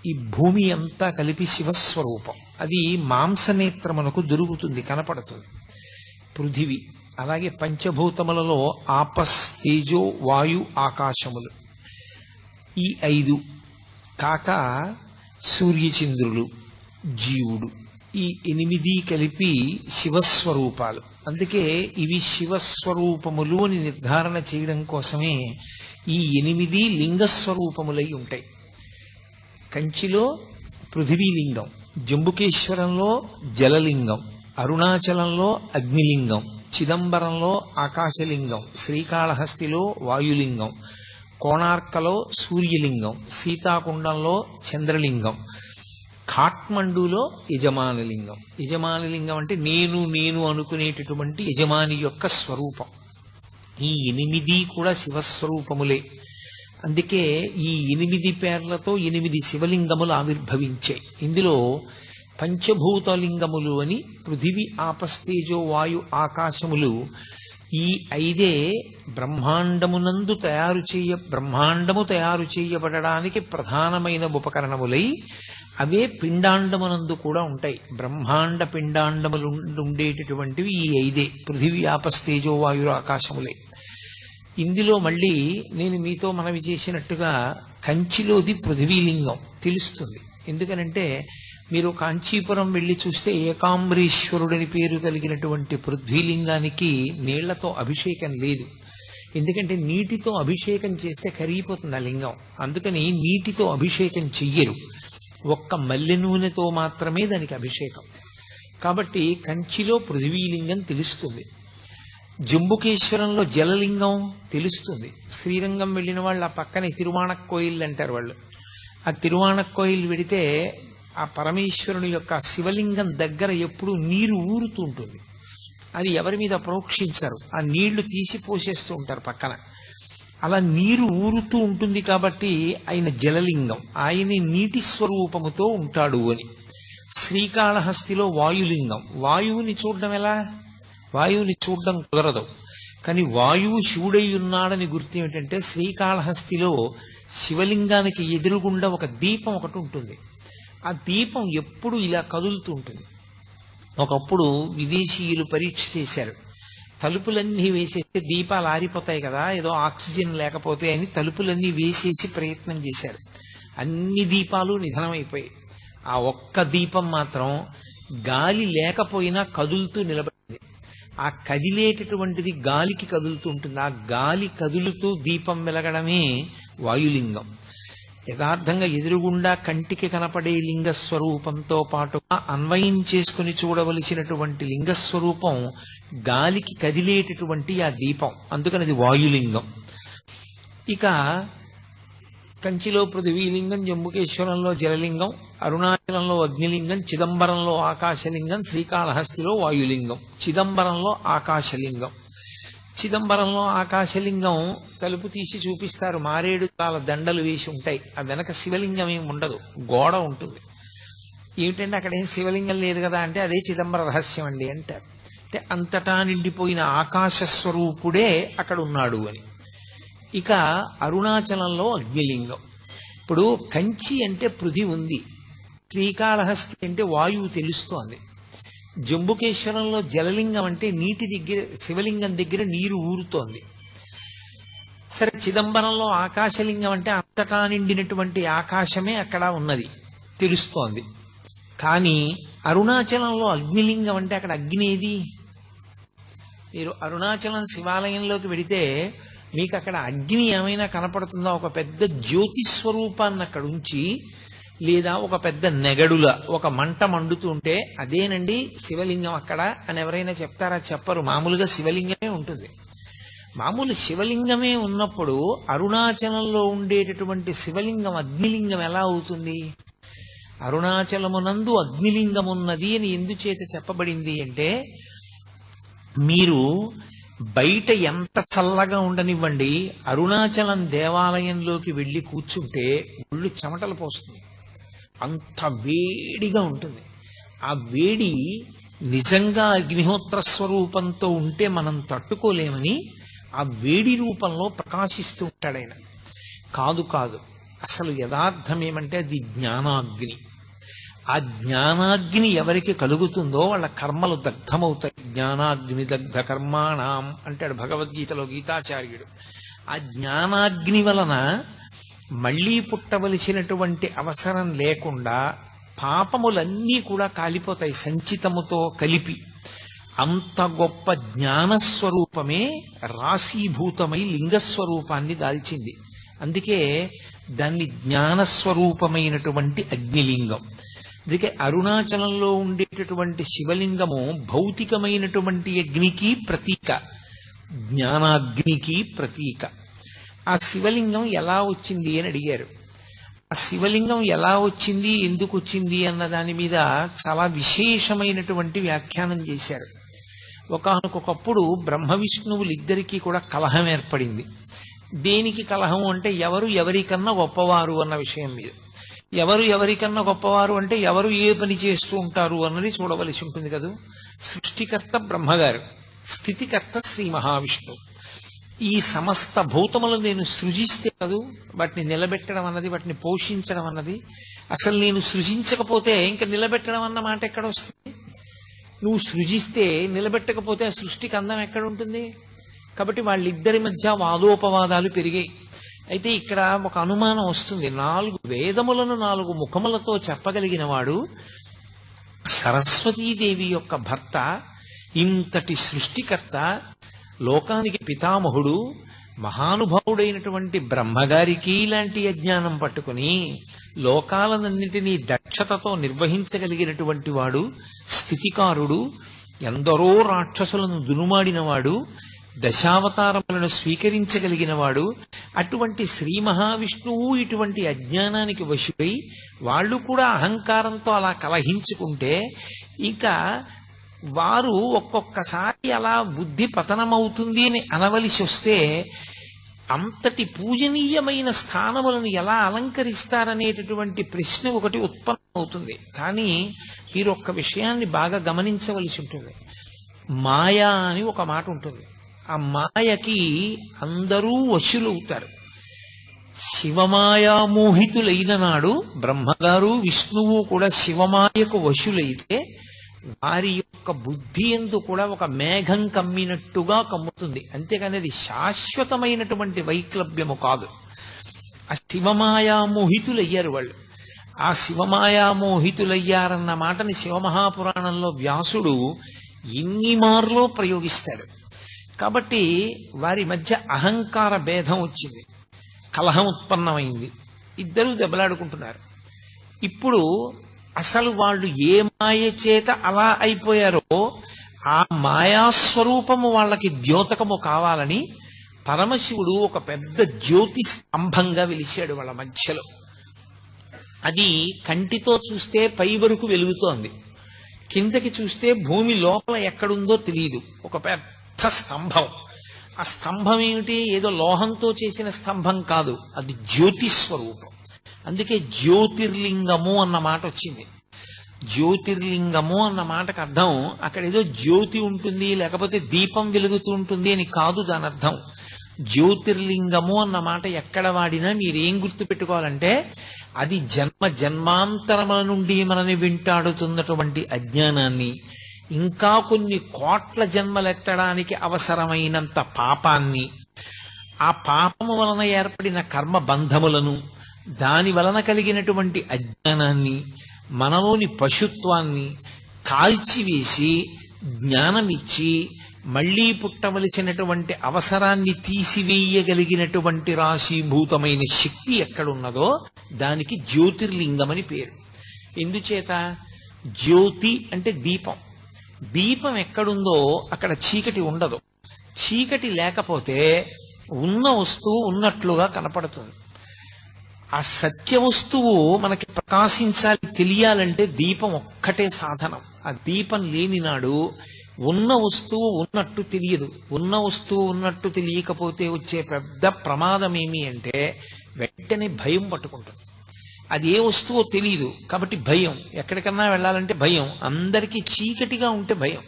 ఈ భూమి అంతా కలిపి శివస్వరూపం. అది మాంసనేత్రమునకు దొరుకుతుంది, కనపడుతుంది. పృథివి, అలాగే పంచభూతములలో ఆపస్, తేజో, వాయు, ఆకాశములు, ఈ 5 కాక సూర్యచంద్రులు, జీవుడు, ఈ 8 కలిపి శివస్వరూపాలు. అందుకే ఇవి శివస్వరూపములు అని నిర్ధారణ చేయడం కోసమే ఈ 8 లింగస్వరూపములై ఉంటాయి. కంచిలో పృథివీలింగం, జంబుకేశ్వరంలో జలలింగం, అరుణాచలంలో అగ్నిలింగం, చిదంబరంలో ఆకాశలింగం, శ్రీకాళహస్తిలో వాయులింగం, కోణార్కలో సూర్యలింగం, సీతాకుండంలో చంద్రలింగం, ఖాట్మండులో యజమానలింగం. యజమానలింగం అంటే నేను నేను అనుకునేటటువంటి యజమాని యొక్క స్వరూపం. ఈ 8 కూడా శివస్వరూపములే. అందుకే ఈ 8 పేర్లతో 8 శివలింగములు ఆవిర్భవించాయి. ఇందులో పంచభూతలింగములు అని పృథివి, ఆపస్తేజో, వాయు, ఆకాశములు ఈ 5 బ్రహ్మాండము తయారు చేయబడడానికి ప్రధానమైన ఉపకరణములై అవే పిండాండమునందు కూడా ఉంటాయి. బ్రహ్మాండ పిండాండములు ఉండేటటువంటివి ఈ 5 పృథివి, ఆపస్తేజో, వాయు, ఆకాశములే. ఇందులో మళ్ళీ నేను మీతో మనవి చేసినట్టుగా కంచిలోది పృథివీలింగం తెలుస్తుంది. ఎందుకనంటే మీరు కాంచీపురం వెళ్లి చూస్తే ఏకాంబరీశ్వరుడని పేరు కలిగినటువంటి పృథ్వీలింగానికి నీళ్లతో అభిషేకం లేదు. ఎందుకంటే నీటితో అభిషేకం చేస్తే కరిగిపోతుంది ఆ లింగం. అందుకని నీటితో అభిషేకం చెయ్యరు, ఒక్క మల్లె నూనెతో మాత్రమే దానికి అభిషేకం. కాబట్టి కంచిలో పృథివీలింగం తెలుస్తుంది. జంబుకేశ్వరంలో జలలింగం తెలుస్తుంది. శ్రీరంగం వెళ్ళిన వాళ్ళు ఆ పక్కనే తిరువాణక్కోయిల్ అంటారు వాళ్ళు. ఆ తిరువాణక్కోయిల్ వెడితే ఆ పరమేశ్వరుని యొక్క శివలింగం దగ్గర ఎప్పుడు నీరు ఊరుతూ ఉంటుంది. అది ఎవరి మీద ప్రోక్షించరు, ఆ నీళ్లు తీసి పోసేస్తూ ఉంటారు పక్కన. అలా నీరు ఊరుతూ ఉంటుంది కాబట్టి ఆయన జలలింగం, ఆయన నీటి స్వరూపముతో ఉంటాడు అని. శ్రీకాళహస్తిలో వాయులింగం, వాయువుని చూడడం ఎలా? వాయువుని చూడడం కుదరదు, కానీ వాయువు శివుడై ఉన్నాడని గుర్తు ఏమిటంటే శ్రీకాళహస్తిలో శివలింగానికి ఎదురుగుండా ఒక దీపం ఒకటి ఉంటుంది. ఆ దీపం ఎప్పుడు ఇలా కదులుతూ ఉంటుంది. ఒకప్పుడు విదేశీయులు పరీక్ష చేశారు, తలుపులన్నీ వేసేస్తే దీపాలు ఆరిపోతాయి కదా, ఏదో ఆక్సిజన్ లేకపోతే అని తలుపులన్నీ వేసేసి ప్రయత్నం చేశారు. అన్ని దీపాలు నిధనమైపోయాయి. ఆ ఒక్క దీపం మాత్రం గాలి లేకపోయినా కదులుతూ నిలబడింది. ఆ కదిలేటటువంటిది గాలికి కదులుతూ ఉంటుంది. ఆ గాలి కదులుతూ దీపం వెలగడమే వాయులింగం. యథార్థంగా ఎదురుగుండా కంటికి కనపడే లింగస్వరూపంతో పాటుగా అన్వయం చేసుకుని చూడవలసినటువంటి లింగస్వరూపం గాలికి కదిలేటటువంటి ఆ దీపం, అందుకని అది వాయులింగం. ఇక కంచిలో పృథివీలింగం, జంబుకేశ్వరంలో జలలింగం, అరుణాచలంలో అగ్నిలింగం, చిదంబరంలో ఆకాశలింగం, శ్రీకాళహస్తిలో వాయులింగం. చిదంబరంలో ఆకాశలింగం. చిదంబరంలో ఆకాశలింగం తలుపు తీసి చూపిస్తారు, మారేడు కాల దండలు వేసి ఉంటాయి. ఆ వెనక శివలింగం ఏమి ఉండదు, గోడ ఉంటుంది. ఏమిటంటే అక్కడ ఏం శివలింగం లేదు కదా అంటే అదే చిదంబర రహస్యం అండి అంటారు. అంటే అంతటా నిండిపోయిన ఆకాశ స్వరూపుడే అక్కడ ఉన్నాడు అని. ఇక అరుణాచలంలో అగ్నిలింగం. ఇప్పుడు కంచి అంటే పృథివి ఉంది, శ్రీకాళహస్తి అంటే వాయువు తెలుస్తోంది. జంబుకేశ్వరంలో జలలింగం అంటే నీటి దగ్గర, శివలింగం దగ్గర నీరు ఊరుతోంది. సరే, చిదంబరంలో ఆకాశలింగం అంటే అంతటా నిండినటువంటి ఆకాశమే అక్కడ ఉన్నది తెలుస్తోంది. కానీ అరుణాచలంలో అగ్నిలింగం అంటే అక్కడ అగ్ని ఏది? మీరు అరుణాచలం శివాలయంలోకి వెడితే మీకు అక్కడ అగ్ని ఏమైనా కనపడుతుందా? ఒక పెద్ద జ్యోతి స్వరూపాన్ని అక్కడ ఉంచి, లేదా ఒక పెద్ద నెగడుల ఒక మంట మండుతుంటే అదేనండి శివలింగం అక్కడ అని ఎవరైనా చెప్తారా? చెప్పరు. మామూలుగా శివలింగమే ఉంటుంది. మామూలు శివలింగమే ఉన్నప్పుడు అరుణాచలంలో ఉండేటటువంటి శివలింగం అగ్నిలింగం ఎలా అవుతుంది? అరుణాచలమునందు అగ్నిలింగం ఉన్నది అని ఎందుచేత చెప్పబడింది అంటే, మీరు బయట ఎంత చల్లగా ఉండనివ్వండి, అరుణాచలం దేవాలయంలోకి వెళ్ళి కూర్చుంటే ఒళ్ళు చెమటలు పోస్తుంది, అంత వేడిగా ఉంటుంది. ఆ వేడి నిజంగా అగ్నిహోత్ర స్వరూపంతో ఉంటే మనం తట్టుకోలేమని ఆ వేడి రూపంలో ప్రకాశిస్తూ ఉంటాడు ఆయన. కాదు కాదు, అసలు యథార్థం ఏమంటే అది జ్ఞానాగ్ని. ఆ జ్ఞానాగ్ని ఎవరికి కలుగుతుందో వాళ్ళ కర్మలు దగ్ధమవుతాయి. జ్ఞానాగ్ని దగ్ధ కర్మాణం అంటాడు భగవద్గీతలో గీతాచార్యుడు. ఆ జ్ఞానాగ్ని వలన మళ్లీ పుట్టవలసినటువంటి అవసరం లేకుండా పాపములన్నీ కూడా కాలిపోతాయి సంచితముతో కలిపి. అంత గొప్ప జ్ఞానస్వరూపమే రాశీభూతమై లింగస్వరూపాన్ని దాల్చింది. అందుకే దాన్ని జ్ఞానస్వరూపమైనటువంటి అగ్నిలింగం. అందుకే అరుణాచలంలో ఉండేటటువంటి శివలింగము భౌతికమైనటువంటి అగ్నికి ప్రతీక, జ్ఞానాగ్నికి ప్రతీక. ఆ శివలింగం ఎలా వచ్చింది అని అడిగారు. ఆ శివలింగం ఎలా వచ్చింది, ఎందుకు వచ్చింది అన్న దాని మీద చాలా విశేషమైనటువంటి వ్యాఖ్యానం చేశారు. ఒకానొకప్పుడు బ్రహ్మ విష్ణువులిద్దరికీ కూడా కలహం ఏర్పడింది. దేనికి కలహం అంటే ఎవరు ఎవరికన్నా గొప్పవారు అన్న విషయం మీద. ఎవరు ఎవరికన్నా గొప్పవారు అంటే ఎవరు ఏ పని చేస్తూ ఉంటారు అన్నది చూడవలసి ఉంటుంది కదా. సృష్టికర్త బ్రహ్మగారు, స్థితికర్త శ్రీ మహావిష్ణువు. ఈ సమస్త భూతములు నేను సృజిస్తే కదూ వాటిని నిలబెట్టడం అన్నది, వాటిని పోషించడం అన్నది. అసలు నేను సృజించకపోతే ఇంకా నిలబెట్టడం అన్న మాట ఎక్కడ వస్తుంది? నువ్వు సృజిస్తే నిలబెట్టకపోతే ఆ సృష్టికి అందం ఎక్కడ ఉంటుంది? కాబట్టి వాళ్ళిద్దరి మధ్య వాదోపవాదాలు పెరిగాయి. అయితే ఇక్కడ ఒక అనుమానం వస్తుంది. 4 వేదములను 4 ముఖములతో చెప్పగలిగిన వాడు సరస్వతీదేవి యొక్క భర్త, ఇంతటి సృష్టికర్త, లోకానికి పితామహుడు, మహానుభావుడైనటువంటి బ్రహ్మగారికి ఇలాంటి అజ్ఞానం పట్టుకుని లోకాలన్నింటినీ దక్షతతో నిర్వహించగలిగినటువంటి వాడు, స్థితికారుడు, ఎందరో రాక్షసులను దునుమాడినవాడు, దశావతారములను స్వీకరించగలిగినవాడు, అటువంటి శ్రీ మహావిష్ణువు ఇటువంటి అజ్ఞానానికి వశుడై వాళ్ళు కూడా అహంకారంతో అలా కలహించుకుంటే ఇక వారు ఒక్కొక్కసారి అలా బుద్ధి పతనమవుతుంది అని అనవలసి వస్తే అంతటి పూజనీయమైన స్థానములను ఎలా అలంకరిస్తారనేటటువంటి ప్రశ్న ఒకటి ఉత్పన్నమవుతుంది. కానీ మీరు ఒక్క విషయాన్ని బాగా గమనించవలసి ఉంటుంది. మాయా అని ఒక మాట ఉంటుంది. ఆ మాయకి అందరూ వశులవుతారు. శివమాయా మోహితులైన నాడు బ్రహ్మగారు విష్ణువు కూడా శివమాయకు వశులైతే వారి యొక్క బుద్ధి ఎందు కూడా ఒక మేఘం కమ్మినట్టుగా కమ్ముతుంది. అంతేకాని అది శాశ్వతమైనటువంటి వైక్లభ్యము కాదు. ఆ శివమాయా మోహితులయ్యారు వాళ్ళు. ఆ శివమాయా మోహితులయ్యారన్న మాటని శివమహాపురాణంలో వ్యాసుడు ఇన్ని మార్లో ప్రయోగిస్తాడు. కాబట్టి వారి మధ్య అహంకార భేదం వచ్చింది, కలహం ఉత్పన్నమైంది, ఇద్దరూ దెబ్బలాడుకుంటున్నారు. ఇప్పుడు అసలు వాళ్ళు ఏ మాయ చేత అలా అయిపోయారో ఆ మాయాస్వరూపము వాళ్ళకి ద్యోతకము కావాలని పరమశివుడు ఒక పెద్ద జ్యోతి స్తంభంగా వెలిశాడు వాళ్ళ మధ్యలో. అది కంటితో చూస్తే పై వరకు వెలుగుతోంది, కిందకి చూస్తే భూమి లోపల ఎక్కడుందో తెలియదు. ఒక పెద్ద స్తంభం. ఆ స్తంభం ఏమిటి? ఏదో లోహంతో చేసిన స్తంభం కాదు, అది జ్యోతి స్వరూపం. అందుకే జ్యోతిర్లింగము అన్న మాట వచ్చింది. జ్యోతిర్లింగము అన్న మాటకు అర్థం అక్కడ ఏదో జ్యోతి ఉంటుంది లేకపోతే దీపం వెలుగుతూ ఉంటుంది అని కాదు దాని అర్థం. జ్యోతిర్లింగము అన్న మాట ఎక్కడ వాడినా మీరేం గుర్తు పెట్టుకోవాలంటే అది జన్మ జన్మాంతరముల నుండి మనని వెంటాడుతున్నటువంటి అజ్ఞానాన్ని, ఇంకా కొన్ని కోట్ల జన్మలెత్తడానికి అవసరమైనంత పాపాన్ని, ఆ పాపము వలన ఏర్పడిన కర్మ బంధములను, దాని వలన కలిగినటువంటి అజ్ఞానాన్ని, మనలోని పశుత్వాన్ని కాల్చివేసి జ్ఞానమిచ్చి మళ్లీ పుట్టవలసినటువంటి అవసరాన్ని తీసివేయగలిగినటువంటి రాశీభూతమైన శక్తి ఎక్కడున్నదో దానికి జ్యోతిర్లింగమని పేరు. ఎందుచేత? జ్యోతి అంటే దీపం. దీపం ఎక్కడుందో అక్కడ చీకటి ఉండదు. చీకటి లేకపోతే ఉన్న వస్తువు ఉన్నట్లుగా కనపడుతుంది. ఆ సత్య వస్తువు మనకి ప్రకాశించాలి, తెలియాలంటే దీపం ఒక్కటే సాధనం. ఆ దీపం లేని నాడు ఉన్న వస్తువు ఉన్నట్టు తెలియదు. ఉన్న వస్తువు ఉన్నట్టు తెలియకపోతే వచ్చే పెద్ద ప్రమాదం ఏమి అంటే వెంటనే భయం పట్టుకుంటుంది. అది ఏ వస్తువో తెలియదు కాబట్టి భయం. ఎక్కడికన్నా వెళ్ళాలంటే భయం. అందరికీ చీకటిగా ఉంటే భయం.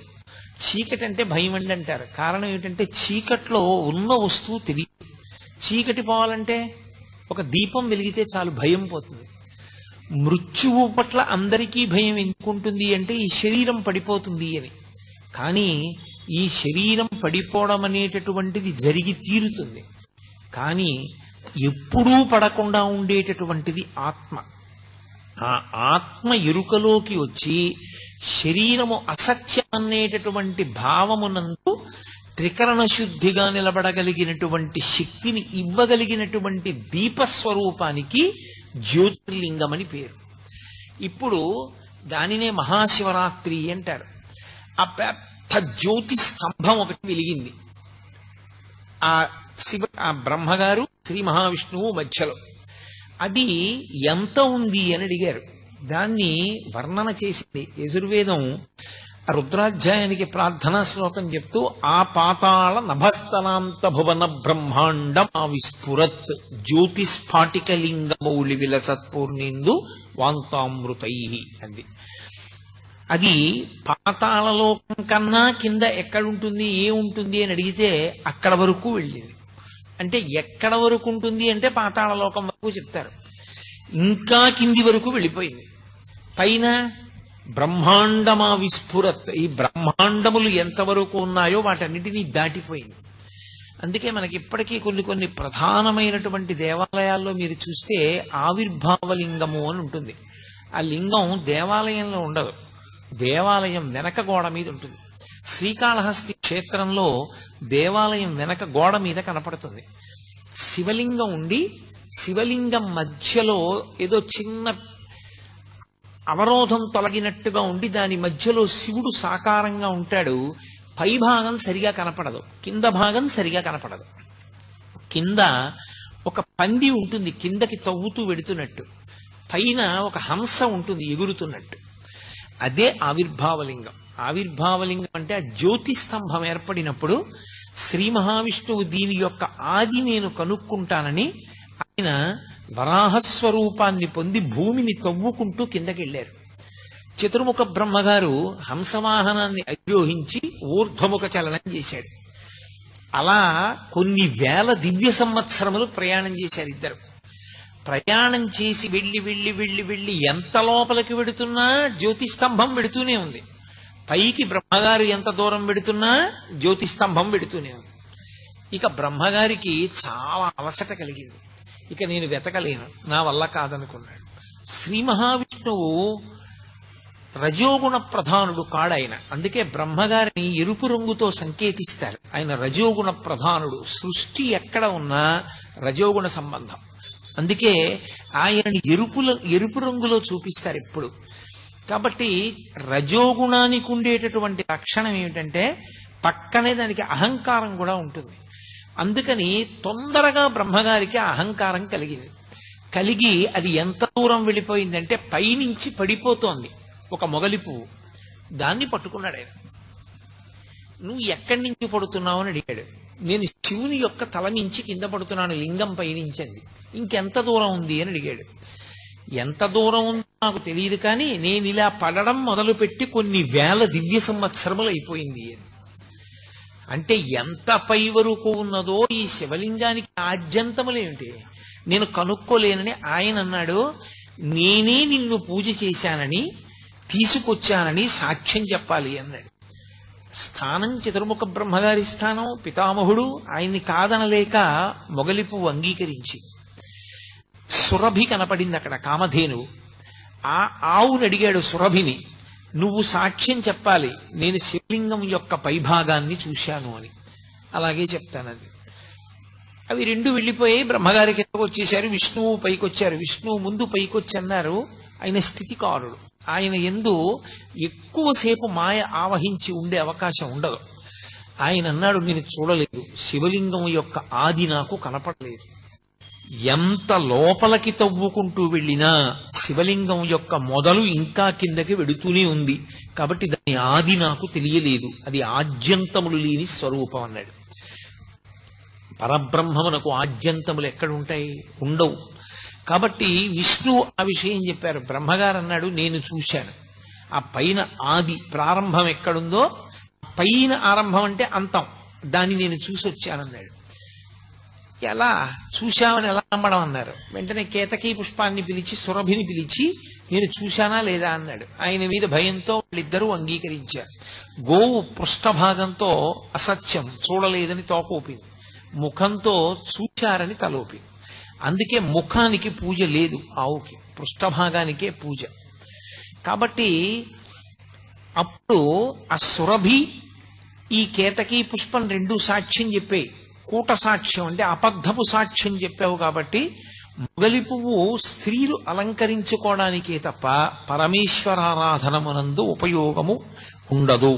చీకటి అంటే భయం అండి అంటారు. కారణం ఏమిటంటే చీకట్లో ఉన్న వస్తువు తెలియదు. చీకటి పోవాలంటే ఒక దీపం వెలిగితే చాలు భయం పోతుంది. మృత్యువు పట్ల అందరికీ భయం ఎందుకుంటుంది అంటే ఈ శరీరం పడిపోతుంది అని. కానీ ఈ శరీరం పడిపోవడం అనేటటువంటిది జరిగి తీరుతుంది. కానీ ఎప్పుడూ పడకుండా ఉండేటటువంటిది ఆత్మ. ఆ ఆత్మ ఎరుకలోకి వచ్చి శరీరము అసత్యం అనేటటువంటి భావమునందు త్రికరణ శుద్ధిగా నిలబడగలిగినటువంటి శక్తిని ఇవ్వగలిగినటువంటి దీపస్వరూపానికి జ్యోతిర్లింగం అని పేరు. ఇప్పుడు దానినే మహాశివరాత్రి అంటారు. ఆ పెద్ద జ్యోతి స్తంభం ఒకటి వెలిగింది. ఆ బ్రహ్మగారు శ్రీ మహావిష్ణువు మధ్యలో. అది ఎంత ఉంది అని అడిగారు. దాన్ని వర్ణన చేసింది యజుర్వేదం. రుద్రాధ్యాయానికి ప్రార్థనా శ్లోకం చెప్తూ ఆ పాతాళ నభస్థలాంత భువన బ్రహ్మాండం ఆ విస్ఫురత్ జ్యోతిస్ఫాటికలింగమౌళి విలసత్పూర్ణిందు వాంతామృతై అంది. అది పాతాళలోకం కన్నా కింద ఎక్కడుంటుంది, ఏముంటుంది అని అడిగితే అక్కడ వరకు వెళ్ళింది. అంటే ఎక్కడ వరకు ఉంటుంది అంటే పాతాళలోకం వరకు చెప్తారు. ఇంకా కింది వరకు వెళ్ళిపోయింది. పైన బ్రహ్మాండమా విస్ఫురత్, ఈ బ్రహ్మాండములు ఎంతవరకు ఉన్నాయో వాటన్నిటినీ దాటిపోయింది. అందుకే మనకి ఇప్పటికీ కొన్ని ప్రధానమైనటువంటి దేవాలయాల్లో మీరు చూస్తే ఆవిర్భావలింగము అని ఉంటుంది. ఆ లింగం దేవాలయంలో ఉండదు, దేవాలయం వెనక గోడ మీద ఉంటుంది. శ్రీకాళహస్తి క్షేత్రంలో దేవాలయం వెనక గోడ మీద కనపడుతుంది. శివలింగం ఉండి శివలింగం మధ్యలో ఏదో చిన్న అవరోధం తొలగినట్టుగా ఉండి దాని మధ్యలో శివుడు సాకారంగా ఉంటాడు. పై భాగం సరిగా కనపడదు, కింద భాగం సరిగా కనపడదు. కింద ఒక పంది ఉంటుంది కిందకి తవ్వుతూ వెడుతున్నట్టు, పైన ఒక హంస ఉంటుంది ఎగురుతున్నట్టు. అదే ఆవిర్భావలింగం. ఆవిర్భావలింగం అంటే ఆ జ్యోతి స్తంభం ఏర్పడినప్పుడు శ్రీ మహావిష్ణువు దీని యొక్క ఆది నేను కనుక్కుంటానని ఆయన వరాహస్వరూపాన్ని పొంది భూమిని తవ్వుకుంటూ కిందకి వెళ్ళారు. చతుర్ముఖ బ్రహ్మగారు హంసవాహనాన్ని అధిరోహించి ఊర్ధ్వముఖ చలనం చేశాడు. అలా కొన్ని వేల దివ్య సంవత్సరములు ప్రయాణం చేశారు ఇద్దరు. ప్రయాణం చేసి వెళ్ళి వెళ్ళి వెళ్ళి వెళ్ళి ఎంత లోపలికి వెడుతున్నా జ్యోతిస్తంభం వెడుతూనే ఉంది. పైకి బ్రహ్మగారు ఎంత దూరం వెడుతున్నా జ్యోతిస్తంభం వెడుతూనే ఉంది. ఇక బ్రహ్మగారికి చాలా అలసట కలిగింది. ఇక నేను వెతకలేను, నా వల్ల కాదనుకున్నాడు. శ్రీ మహావిష్ణువు రజోగుణ ప్రధానుడు కాడాయన. అందుకే బ్రహ్మగారిని ఎరుపు రంగుతో సంకేతిస్తారు. ఆయన రజోగుణ ప్రధానుడు. సృష్టి ఎక్కడ ఉన్నా రజోగుణ సంబంధం. అందుకే ఆయనని ఎరుపు రంగులో చూపిస్తారు ఎప్పుడు. కాబట్టి రజోగుణానికి ఉండేటటువంటి లక్షణం ఏమిటంటే పక్కనే దానికి అహంకారం కూడా ఉంటుంది. అందుకని తొందరగా బ్రహ్మగారికి అహంకారం కలిగి అది ఎంత దూరం వెళ్ళిపోయిందంటే పైనుంచి పడిపోతోంది ఒక మొగలి పువ్వు. దాన్ని పట్టుకున్నాడు ఆయన. నువ్వు ఎక్కడి నుంచి పడుతున్నావు అని అడిగాడు. నేను శివుని యొక్క తల నుంచి కింద పడుతున్నాను లింగం పైనుంచి అంది. ఇంకెంత దూరం ఉంది అని అడిగాడు. ఎంత దూరం ఉందో నాకు తెలియదు, కానీ నేను ఇలా పడడం మొదలుపెట్టి కొన్ని వేల దివ్య సంవత్సరములు అయిపోయింది అని. అంటే ఎంత పై వరకు ఉన్నదో ఈ శివలింగానికి ఆద్యంతములేమిటి నేను కనుక్కోలేనని ఆయన అన్నాడు. నేనే నిన్ను పూజ చేశానని తీసుకొచ్చానని సాక్ష్యం చెప్పాలి అన్నాడు. స్థానం చతుర్ముఖ బ్రహ్మగారి స్థానం, పితామహుడు. ఆయన్ని కాదనలేక మొగలి పువ్వు అంగీకరించి సురభి కనపడింది అక్కడ, కామధేనువు. ఆ ఆవుని అడిగాడు సురభిని, నువ్వు సాక్ష్యం చెప్పాలి నేను శివలింగం యొక్క పైభాగాన్ని చూశాను అని. అలాగే చెప్తానది. అవి రెండు వెళ్ళిపోయి బ్రహ్మగారి కిందకు వచ్చేశారు. విష్ణువు పైకొచ్చారు. విష్ణువు ముందు పైకొచ్చి అన్నారు, ఆయన స్థితికారుడు. ఆయన యందు ఎక్కువసేపు మాయ ఆవహించి ఉండే అవకాశం ఉండదు. ఆయన అన్నాడు, నేను చూడలేదు, శివలింగం యొక్క ఆది నాకు కనపడలేదు. ఎంత లోపలికి తవ్వుకుంటూ వెళ్ళినా శివలింగం యొక్క మొదలు ఇంకా కిందకి వెడుతూనే ఉంది. కాబట్టి దాని ఆది నాకు తెలియలేదు, అది ఆద్యంతములు లేని స్వరూపం అన్నాడు. పరబ్రహ్మమునకు ఆద్యంతములు ఎక్కడుంటాయి? ఉండవు. కాబట్టి విష్ణువు ఆ విషయం చెప్పారు. బ్రహ్మగారు అన్నాడు, నేను చూశాను. ఆ పైన ఆది ప్రారంభం ఎక్కడుందో, పైన ఆరంభం అంటే అంతం, దాన్ని నేను చూసి వచ్చానన్నాడు. ఎలా చూశామని ఎలా నమ్మడం అన్నారు. వెంటనే కేతకీ పుష్పాన్ని పిలిచి సురభిని పిలిచి నేను చూశానా లేదా అన్నాడు. ఆయన మీద భయంతో వాళ్ళిద్దరూ అంగీకరించారు. గోవు పృష్ఠభాగంతో అసత్యం, చూడలేదని తోకోపింది, ముఖంతో చూశారని తలోపింది. అందుకే ముఖానికి పూజ లేదు ఆవుకి, పృష్ఠభాగానికే పూజ. కాబట్టి అప్పుడు ఆ సురభి ఈ కేతకీ పుష్పం రెండు సాక్ష్యం చెప్పాయి. కూట సాక్ష్యం అంటే అబద్ధపు సాక్ష్యం చెప్పావు కాబట్టి మొగలి పువ్వు స్త్రీలు అలంకరించుకోవడానికే తప్ప పరమేశ్వరారాధనమునందు ఉపయోగము ఉండదు.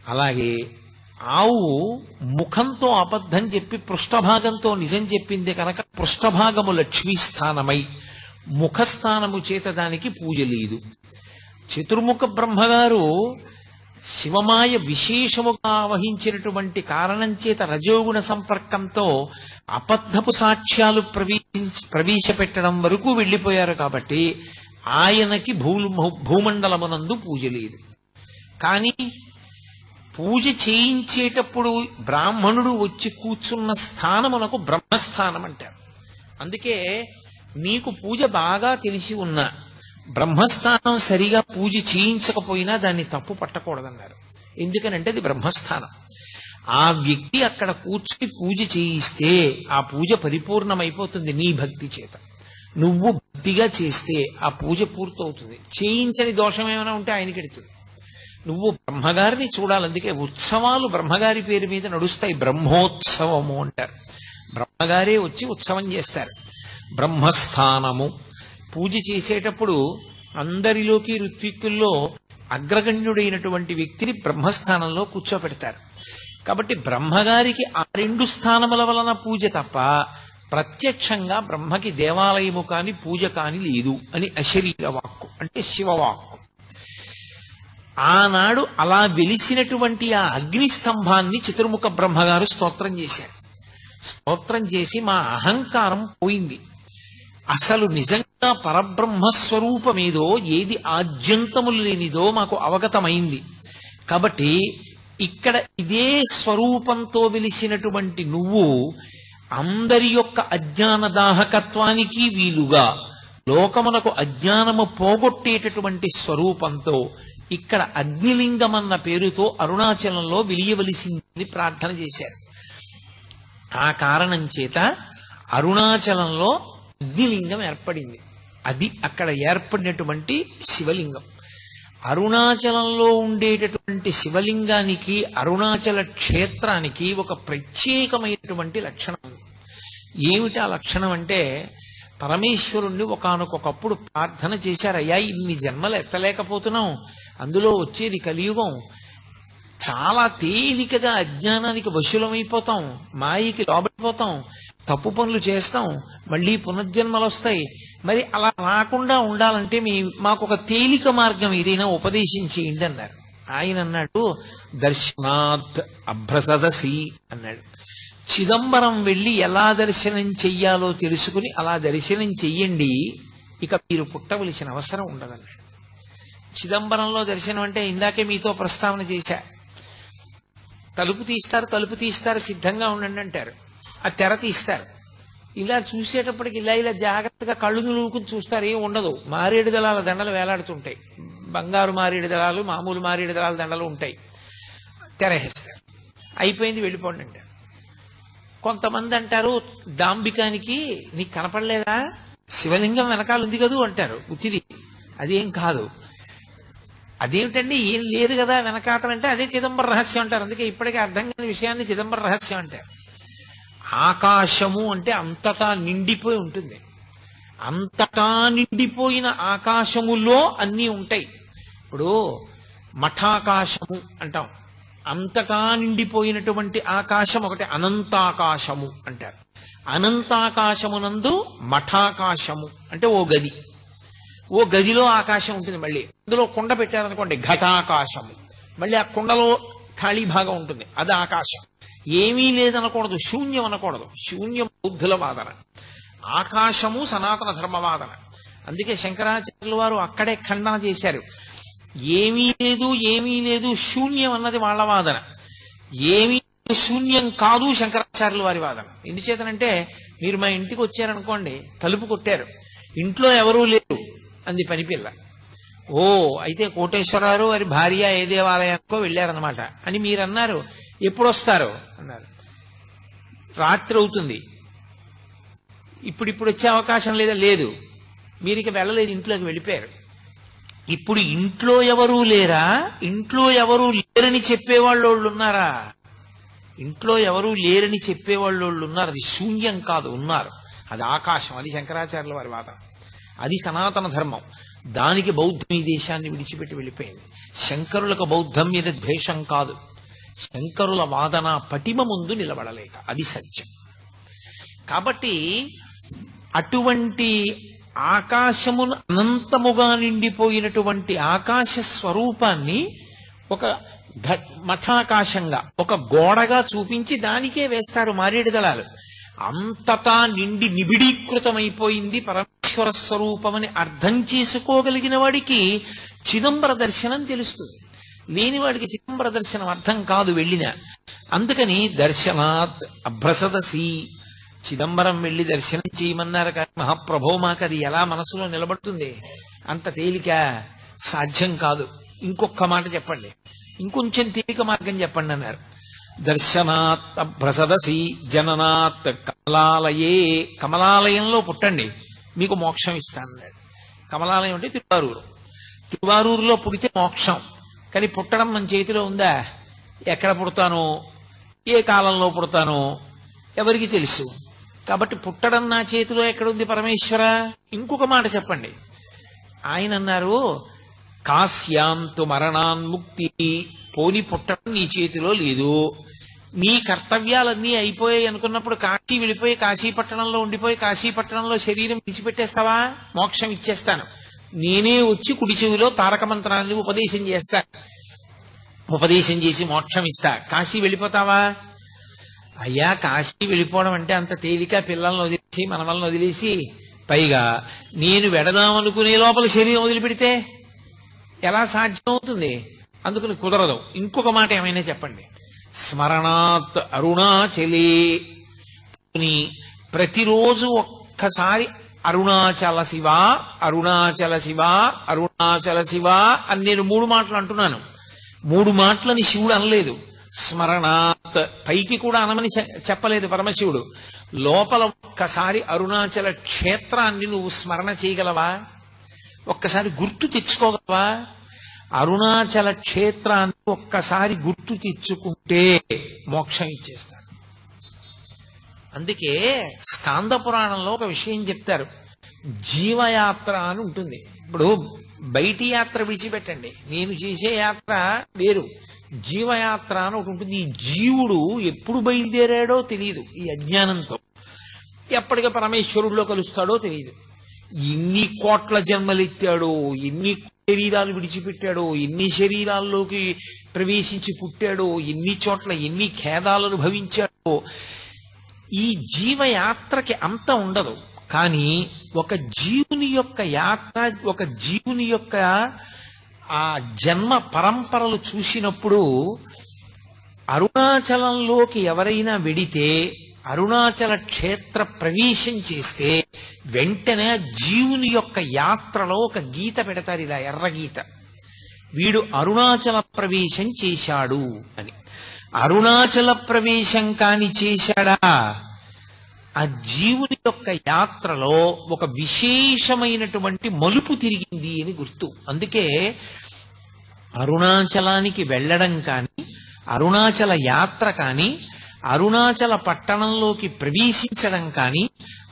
అలాగే ఆవు ముఖంతో అబద్ధం చెప్పి పృష్ఠభాగంతో నిజం చెప్పింది కనుక పృష్ఠభాగము లక్ష్మీస్థానమై ముఖస్థానము చేత దానికి పూజ లేదు. చతుర్ముఖ బ్రహ్మగారు శివమాయ విశేషముగా వహించినటువంటి కారణం చేత రజోగుణ సంపర్కంతో అబద్ధపు సాక్ష్యాలు ప్రవేశపెట్టడం వరకు వెళ్లిపోయారు కాబట్టి ఆయనకి భూమండలమునందు పూజ లేదు. కానీ పూజ చేయించేటప్పుడు బ్రాహ్మణుడు వచ్చి కూర్చున్న స్థానమునకు బ్రహ్మస్థానం అంటారు. అందుకే నీకు పూజ బాగా తెలిసి ఉన్నా బ్రహ్మస్థానం సరిగా పూజ చేయించకపోయినా దాన్ని తప్పు పట్టకూడదన్నారు. ఎందుకనంటే అది బ్రహ్మస్థానం. ఆ వ్యక్తి అక్కడ కూర్చుని పూజ చేయిస్తే ఆ పూజ పరిపూర్ణమైపోతుంది నీ భక్తి చేత. నువ్వు భక్తిగా చేస్తే ఆ పూజ పూర్తవుతుంది. చేయించని దోషం ఏమైనా ఉంటే ఆయనకెడుతుంది. నువ్వు బ్రహ్మగారిని చూడాలి. అందుకే ఉత్సవాలు బ్రహ్మగారి పేరు మీద నడుస్తాయి. బ్రహ్మోత్సవము అంటారు. బ్రహ్మగారే వచ్చి ఉత్సవం చేస్తారు. బ్రహ్మస్థానము పూజ చేసేటప్పుడు అందరిలోకి ఋత్విక్కుల్లో అగ్రగణ్యుడైనటువంటి వ్యక్తిని బ్రహ్మస్థానంలో కూర్చోపెడతారు. కాబట్టి బ్రహ్మగారికి ఆ రెండు స్థానముల వలన పూజ తప్ప ప్రత్యక్షంగా బ్రహ్మకి దేవాలయము కాని పూజ కాని లేదు అని అశరీర వాక్కు అంటే శివవాక్కు. ఆనాడు అలా వెలిసినటువంటి ఆ అగ్నిస్తంభాన్ని చతుర్ముఖ బ్రహ్మగారు స్తోత్రం చేశారు. స్తోత్రం చేసి మా అహంకారం పోయింది, అసలు నిజంగా పరబ్రహ్మస్వరూపమేదో ఏది ఆద్యంతములు లేనిదో మాకు అవగతమైంది. కాబట్టి ఇక్కడ ఇదే స్వరూపంతో వెలిసినటువంటి నువ్వు అందరి యొక్క అజ్ఞాన దాహకత్వానికి వీలుగా లోకమునకు అజ్ఞానము పోగొట్టేటటువంటి స్వరూపంతో ఇక్కడ అగ్నిలింగమన్న పేరుతో అరుణాచలంలో వెలియవలసిందని ప్రార్థన చేశారు. ఆ కారణం చేత అరుణాచలంలో అగ్నిలింగం ఏర్పడింది. అది అక్కడ ఏర్పడినటువంటి శివలింగం. అరుణాచలంలో ఉండేటటువంటి శివలింగానికి అరుణాచల క్షేత్రానికి ఒక ప్రత్యేకమైనటువంటి లక్షణం ఉంది. ఏమిటి ఆ లక్షణం అంటే పరమేశ్వరుణ్ణి ఒకానొకప్పుడు ప్రార్థన చేశారు. అయ్యా ఇన్ని జన్మలు ఎత్తలేకపోతున్నాం, అందులో వచ్చేది కలియుగం, చాలా తేలికగా అజ్ఞానానికి వశులమైపోతాం, మాయకి లోబడిపోతాం, తప్పు పనులు చేస్తాం, మళ్ళీ పునర్జన్మలు వస్తాయి. మరి అలా రాకుండా ఉండాలంటే మాకు ఒక తేలిక మార్గం ఏదైనా ఉపదేశించేయండి అన్నారు. ఆయన అన్నాడు దర్శనాత్ అభ్రసదసి అన్నాడు. చిదంబరం వెళ్ళి ఎలా దర్శనం చెయ్యాలో తెలుసుకుని అలా దర్శనం చెయ్యండి, ఇక మీరు పుట్టవలసిన అవసరం ఉండదన్నాడు. చిదంబరంలో దర్శనం అంటే ఇందాకే మీతో ప్రస్తావన చేశా. తలుపు తీస్తారు సిద్ధంగా ఉండండి అంటారు. ఆ తెర తీస్తారు. ఇలా చూసేటప్పటికి ఇలా జాగ్రత్తగా కళ్ళు నిలువుకుని చూస్తారు. ఏం ఉండదు. మారేడు దళాల దండలు వేలాడుతుంటాయి. బంగారు మారేడు దళాలు, మామూలు మారేడు దళాల దండలు ఉంటాయి. తెరహేస్తారు. అయిపోయింది, వెళ్ళిపోండి అంటారు. కొంతమంది అంటారు దాంబికానికి నీకు కనపడలేదా, శివలింగం వెనకాల ఉంది కదూ అంటారు. ఉత్తిది అదేం కాదు. అదేమిటండి ఏం లేదు కదా వెనకాతలంటే అదే చిదంబర రహస్యం అంటారు. అందుకే ఇప్పటికే అర్థం కాని విషయాన్ని చిదంబర రహస్యం అంటారు. ఆకాశము అంటే అంతటా నిండిపోయి ఉంటుంది. అంతటా నిండిపోయిన ఆకాశములో అన్నీ ఉంటాయి. ఇప్పుడు మఠాకాశము అంటాం. అంతటా నిండిపోయినటువంటి ఆకాశం ఒకటి అనంతాకాశము అంటారు. అనంతాకాశమునందు మఠాకాశము అంటే ఓ గది. ఓ గదిలో ఆకాశం ఉంటుంది. మళ్ళీ అందులో కుండ పెట్టారనుకోండి ఘటాకాశము. మళ్ళీ ఆ కుండలో ఖాళీ భాగం ఉంటుంది, అది ఆకాశం. ఏమీ లేదనకూడదు, శూన్యం అనకూడదు. శూన్యం బౌద్ధుల వాదన, ఆకాశము సనాతన ధర్మవాదన. అందుకే శంకరాచార్యుల వారు అక్కడే ఖండన చేశారు. ఏమీ లేదు శూన్యం అన్నది వాళ్ళ వాదన. ఏమీ శూన్యం కాదు శంకరాచార్యుల వారి వాదన. ఎందుచేతనంటే మీరు మా ఇంటికి వచ్చారనుకోండి, తలుపు కొట్టారు, ఇంట్లో ఎవరూ లేరు అంది పనిపిల్ల. ఓ అయితే కోటేశ్వరరావు వారి భార్య ఏ దేవాలయానికో వెళ్ళారనమాట అని మీరు అన్నారు. ఎప్పుడు వస్తారు అన్నారు. రాత్రి అవుతుంది, ఇప్పుడు వచ్చే అవకాశం లేదా? లేదు. మీరు ఇక వెళ్ళలేదు, ఇంట్లోకి వెళ్ళిపోయారు. ఇప్పుడు ఇంట్లో ఎవరూ లేరా? ఇంట్లో ఎవరూ లేరని చెప్పేవాళ్ళు ఉన్నారా? ఇంట్లో ఎవరూ లేరని చెప్పేవాళ్ళు ఉన్నారు. అది శూన్యం కాదు, ఉన్నారు. అది ఆకాశం. అది శంకరాచార్యుల వారి వాదన. అది సనాతన ధర్మం. దానికి బౌద్ధం ఈ దేశాన్ని విడిచిపెట్టి వెళ్ళిపోయింది. శంకరులకు బౌద్ధం మీద ద్వేషం కాదు, శంకరుల వాదన పటిమ ముందు నిలబడలేక. అది సత్యం. కాబట్టి అటువంటి ఆకాశమును అనంతముగా నిండిపోయినటువంటి ఆకాశ స్వరూపాన్ని ఒక మఠాకాశంగా, ఒక గోడగా చూపించి దానికే వేస్తారు మారేడు దళాలు. అంతటా నిండి నిబిడీకృతమైపోయింది పరమేశ్వర స్వరూపమని అర్థం చేసుకోగలిగిన వాడికి చిదంబర దర్శనం తెలుస్తుంది. లేనివాడికి చిదంబర దర్శనం అర్థం కాదు వెళ్ళిన. అందుకని దర్శనాత్ అభ్రసదసి, చిదంబరం వెళ్లి దర్శనం చేయమన్నారు కానీ మహాప్రభో మాకు అది ఎలా మనసులో నిలబడుతుంది? అంత తేలిక సాధ్యం కాదు. ఇంకొక మాట చెప్పండి, ఇంకొంచెం తేలిక మార్గం చెప్పండి అన్నారు. దర్శనాత్ అభ్రసదసి జననాత్ కమలాలయే, కమలాలయంలో పుట్టండి మీకు మోక్షం ఇస్తానన్నాడు. కమలాలయం అంటే తిరువారూరు. తిరువారూరులో పుడితే మోక్షం. కానీ పుట్టడం మన చేతిలో ఉందా? ఎక్కడ పుడతానో, ఏ కాలంలో పుడతానో ఎవరికి తెలుసు. కాబట్టి పుట్టడం నా చేతిలో ఎక్కడుంది పరమేశ్వర? ఇంకొక మాట చెప్పండి. ఆయన అన్నారు, కాశ్యాంతు మరణాన్ముక్తి, పోని పుట్టడం నీ చేతిలో లేదు. నీ కర్తవ్యాలన్నీ అయిపోయాయి అనుకున్నప్పుడు కాశీ వెళ్ళిపోయి కాశీపట్టణంలో ఉండిపోయి కాశీపట్టణంలో శరీరం విడిచిపెట్టేస్తావా? మోక్షం ఇచ్చేస్తాను, నేనే వచ్చి కుడి చెవిలో తారక మంత్రాన్ని ఉపదేశం చేస్తా, ఉపదేశం చేసి మోక్షం ఇస్తా. కాశీ వెళ్ళిపోతావా? అయ్యా కాశీ వెళ్ళిపోవడం అంటే అంత తేలిక? పిల్లల్ని వదిలేసి మనవల్ని వదిలేసి, పైగా నేను వెడదామనుకునే లోపల శరీరం వదిలిపెడితే ఎలా సాధ్యమవుతుంది? అందుకని కుదరదు. ఇంకొక మాట ఏమైనా చెప్పండి. స్మరణాత్ అరుణాచలే, ప్రతిరోజు ఒక్కసారి అరుణాచల శివ అరుణాచల శివ అరుణాచల శివ అని నేను 3 మాటలు అంటున్నాను. 3 మాటలని శివుడు అనలేదు. స్మరణాత్ పైకి కూడా అనమని చెప్పలేదు పరమశివుడు. లోపల ఒక్కసారి అరుణాచల క్షేత్రాన్ని నువ్వు స్మరణ చేయగలవా? ఒక్కసారి గుర్తు తెచ్చుకోగలవా? అరుణాచల క్షేత్రాన్ని ఒక్కసారి గుర్తు తెచ్చుకుంటే మోక్షం ఇచ్చేస్తాడు. అందుకే స్కాంద పురాణంలో ఒక విషయం చెప్తారు, జీవయాత్ర అని ఉంటుంది. ఇప్పుడు బయటి యాత్ర విడిచిపెట్టండి, నేను చేసే యాత్ర వేరు, జీవయాత్ర అని ఒకటి ఉంటుంది. ఈ జీవుడు ఎప్పుడు బయలుదేరాడో తెలియదు, ఈ అజ్ఞానంతో ఎప్పటికీ పరమేశ్వరుడిలో కలుస్తాడో తెలియదు. ఎన్ని కోట్ల జన్మలెత్తాడో, ఎన్ని శరీరాలు విడిచిపెట్టాడో, ఎన్ని శరీరాల్లోకి ప్రవేశించి పుట్టాడో, ఎన్ని చోట్ల ఎన్ని ఖేదాలను భవించాడో. ఈ జీవయాత్రకి అంత ఉండదు. కానీ ఒక జీవుని యొక్క యాత్ర, ఒక జీవుని యొక్క ఆ జన్మ పరంపరలు చూసినప్పుడు అరుణాచలంలోకి ఎవరైనా వెడితే, అరుణాచల క్షేత్ర ప్రవేశం చేస్తే వెంటనే జీవుని యొక్క యాత్రలో ఒక గీత పెడతారు, ఇలా ఎర్రగీత, వీడు అరుణాచల ప్రవేశం చేశాడు అని. అరుణాచల ప్రవేశం కాని చేశాడా, ఆ జీవుని యొక్క యాత్రలో ఒక విశేషమైనటువంటి మలుపు తిరిగింది అని గుర్తు. అందుకే అరుణాచలానికి వెళ్ళడం కానీ, అరుణాచల యాత్ర కానీ, అరుణాచల పట్టణంలోకి ప్రవేశించడం కానీ,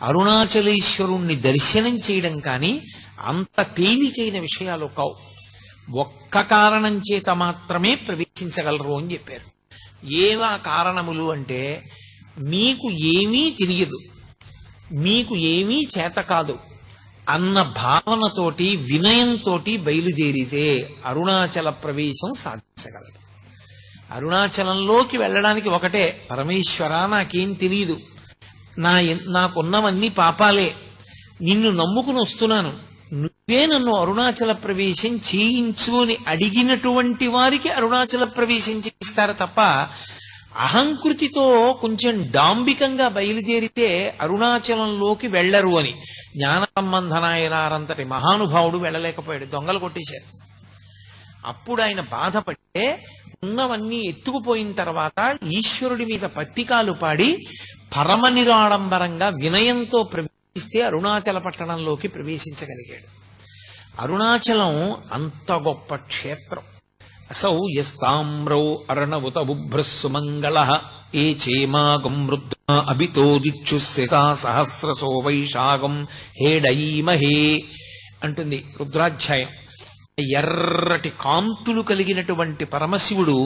అరుణాచలేశ్వరుణ్ణి దర్శనం చేయడం కానీ అంత తేలికైన విషయాలు కావు. ఒక్క కారణం చేత మాత్రమే ప్రవేశించగలరు అని చెప్పారు. ఏవా కారణములు అంటే, మీకు ఏమీ తెలియదు, మీకు ఏమీ చేత కాదు అన్న భావనతోటి, వినయంతోటి బయలుదేరితే అరుణాచల ప్రవేశం సాధించగలరు. అరుణాచలంలోకి వెళ్ళడానికి ఒకటే, పరమేశ్వర నాకేం తెలియదు, నాకున్నవన్నీ పాపాలే, నిన్ను నమ్ముకుని వస్తున్నాను, నువ్వే నన్ను అరుణాచల ప్రవేశం చేయించు అని అడిగినటువంటి వారికి అరుణాచల ప్రవేశం చేయిస్తారు తప్ప అహంకృతితో కొంచెం డాంబికంగా బయలుదేరితే అరుణాచలంలోకి వెళ్లరు అని జ్ఞాన సంబంధనాయనారంతటి మహానుభావుడు వెళ్ళలేకపోయాడు, దొంగలు కొట్టేశారు. అప్పుడు ఆయన బాధపడితే ఉన్నవన్నీ ఎత్తుకుపోయిన తర్వాత ఈశ్వరుడి మీద పట్టికాలు పాడి పరమ నిరాడంబరంగా వినయంతో ప్రవేశిస్తే అరుణాచల పట్టణంలోకి ప్రవేశించగలిగాడు. అరుణాచలం అంత గొప్ప క్షేత్రం. అసౌ యస్తామ్రౌ అర్ణవుత బుభ్రస్సుమంగళ ఏ చేమాగం రుద్ర అభితోదిచ్చుస్యకా సహస్రసో వైశాగం హేడయీమహే అంటుంది రుద్రాధ్యాయం. ఎర్రటి కాంతులు కలిగినటువంటి పరమశివుడు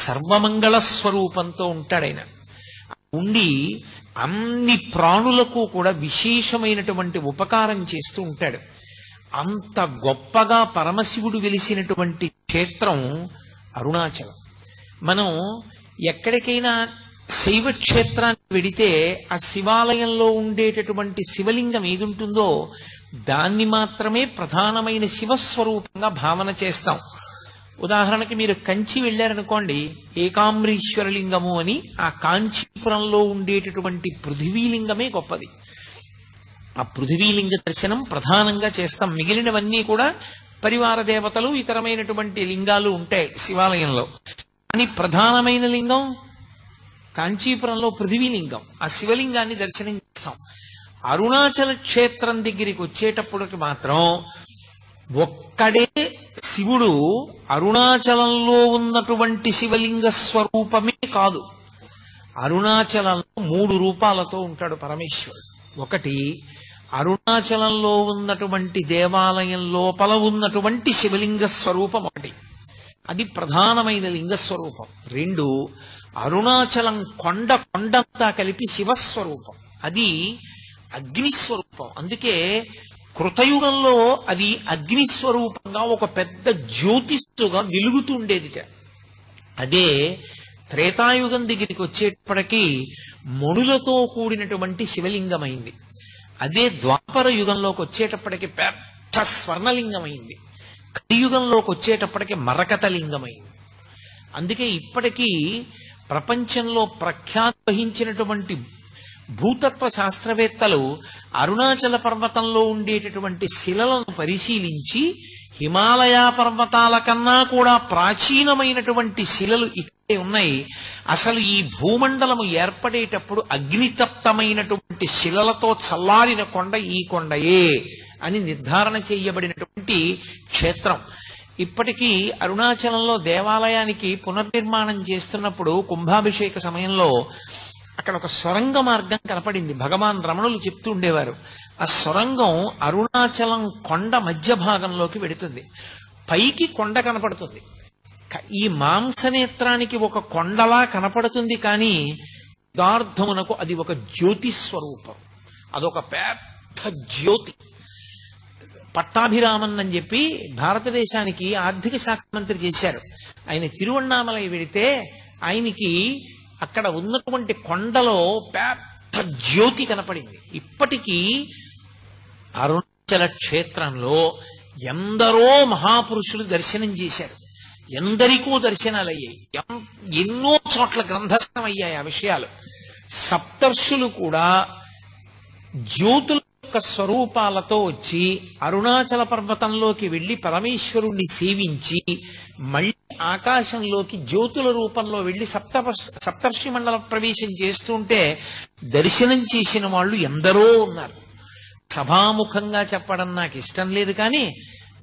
సర్వమంగళ స్వరూపంతో ఉంటాడాయన. ఉండి అన్ని ప్రాణులకు కూడా విశేషమైనటువంటి ఉపకారం చేస్తూ ఉంటాడు. అంత గొప్పగా పరమశివుడు వెలిసినటువంటి క్షేత్రం అరుణాచలం. మనం ఎక్కడికైనా శైవ క్షేత్రానికి వెడితే ఆ శివాలయంలో ఉండేటటువంటి శివలింగం ఏదుంటుందో దాన్ని మాత్రమే ప్రధానమైన శివస్వరూపంగా భావన చేస్తాం. ఉదాహరణకి మీరు కంచి వెళ్ళారనుకోండి, ఏకాంబరీశ్వరలింగము అని ఆ కాంచీపురంలో ఉండేటటువంటి పృథివీలింగమే గొప్పది. ఆ పృథివీలింగ దర్శనం ప్రధానంగా చేస్తాం. మిగిలినవన్నీ కూడా పరివార దేవతలు ఇతరమైనటువంటి లింగాలు ఉంటాయి శివాలయంలో. కానీ ప్రధానమైన లింగం కాంచీపురంలో పృథివీలింగం. ఆ శివలింగాన్ని దర్శనం చేస్తాం. అరుణాచల క్షేత్రం దగ్గరికి వచ్చేటప్పటికి మాత్రం ఒక్కడే శివుడు అరుణాచలంలో ఉన్నటువంటి శివలింగ స్వరూపమే కాదు, అరుణాచలంలో 3 రూపాలతో ఉంటాడు పరమేశ్వరుడు. ఒకటి అరుణాచలంలో ఉన్నటువంటి దేవాలయం లోపల ఉన్నటువంటి శివలింగ స్వరూపం ఒకటి, అది ప్రధానమైన లింగ స్వరూపం. 2 అరుణాచలం కొండంతా కలిపి శివస్వరూపం, అది అగ్నిస్వరూపం. అందుకే కృతయుగంలో అది అగ్నిస్వరూపంగా ఒక పెద్ద జ్యోతిస్సుగా వెలుగుతుండేదిట. అదే త్రేతాయుగం దగ్గరికి వచ్చేటప్పటికీ మణులతో కూడినటువంటి శివలింగమైంది. అదే ద్వాపర యుగంలోకి వచ్చేటప్పటికి పెద్ద స్వర్ణలింగమైంది. కలియుగంలోకి వచ్చేటప్పటికి మరకత లింగమైంది. అందుకే ఇప్పటికీ ప్రపంచంలో ప్రఖ్యాతి వహించినటువంటి భూతత్వ శాస్త్రవేత్తలు అరుణాచల పర్వతంలో ఉండేటటువంటి శిలలను పరిశీలించి హిమాలయ పర్వతాల కన్నా కూడా ప్రాచీనమైనటువంటి శిలలు ఇక్కడే ఉన్నాయి. అసలు ఈ భూమండలము ఏర్పడేటప్పుడు అగ్నితప్తమైనటువంటి శిలలతో చల్లారిన కొండ ఈ కొండయే అని నిర్ధారణ చేయబడినటువంటి క్షేత్రం. ఇప్పటికీ అరుణాచలంలో దేవాలయానికి పునర్నిర్మాణం చేస్తున్నప్పుడు కుంభాభిషేక సమయంలో అక్కడ ఒక సొరంగ మార్గం కనపడింది. భగవాన్ రమణులు చెప్తూ ఉండేవారు, ఆ సొరంగం అరుణాచలం కొండ మధ్య భాగంలోకి వెడుతుంది. పైకి కొండ కనపడుతుంది, ఈ మాంసనేత్రానికి ఒక కొండలా కనపడుతుంది. కానీ యథార్థమునకు అది ఒక జ్యోతి స్వరూపం, అదొక పెద్ద జ్యోతి. పట్టాభిరామన్ అని చెప్పి భారతదేశానికి ఆర్థిక శాఖ మంత్రి చేశారు. ఆయన తిరువణ్ణామలై వెడితే ఆయనకి అక్కడ ఉన్నటువంటి కొండలో పెద్ద జ్యోతి కనపడింది. ఇప్పటికీ అరుణాచల క్షేత్రంలో ఎందరో మహాపురుషులు దర్శనం చేశారు, ఎందరికో దర్శనాలయ్యాయి, ఎన్నో చోట్ల గ్రంథస్థం అయ్యాయి ఆ విషయాలు. సప్తర్షులు కూడా జ్యోతుల యొక్క స్వరూపాలతో వచ్చి అరుణాచల పర్వతంలోకి వెళ్లి పరమేశ్వరుణ్ణి సేవించి మళ్ళీ ఆకాశంలోకి జ్యోతుల రూపంలో వెళ్లి సప్తర్షి మండల ప్రవేశం చేస్తుంటే దర్శనం చేసిన వాళ్ళు ఎందరో ఉన్నారు. సభాముఖంగా చెప్పడం నాకు ఇష్టం లేదు, కానీ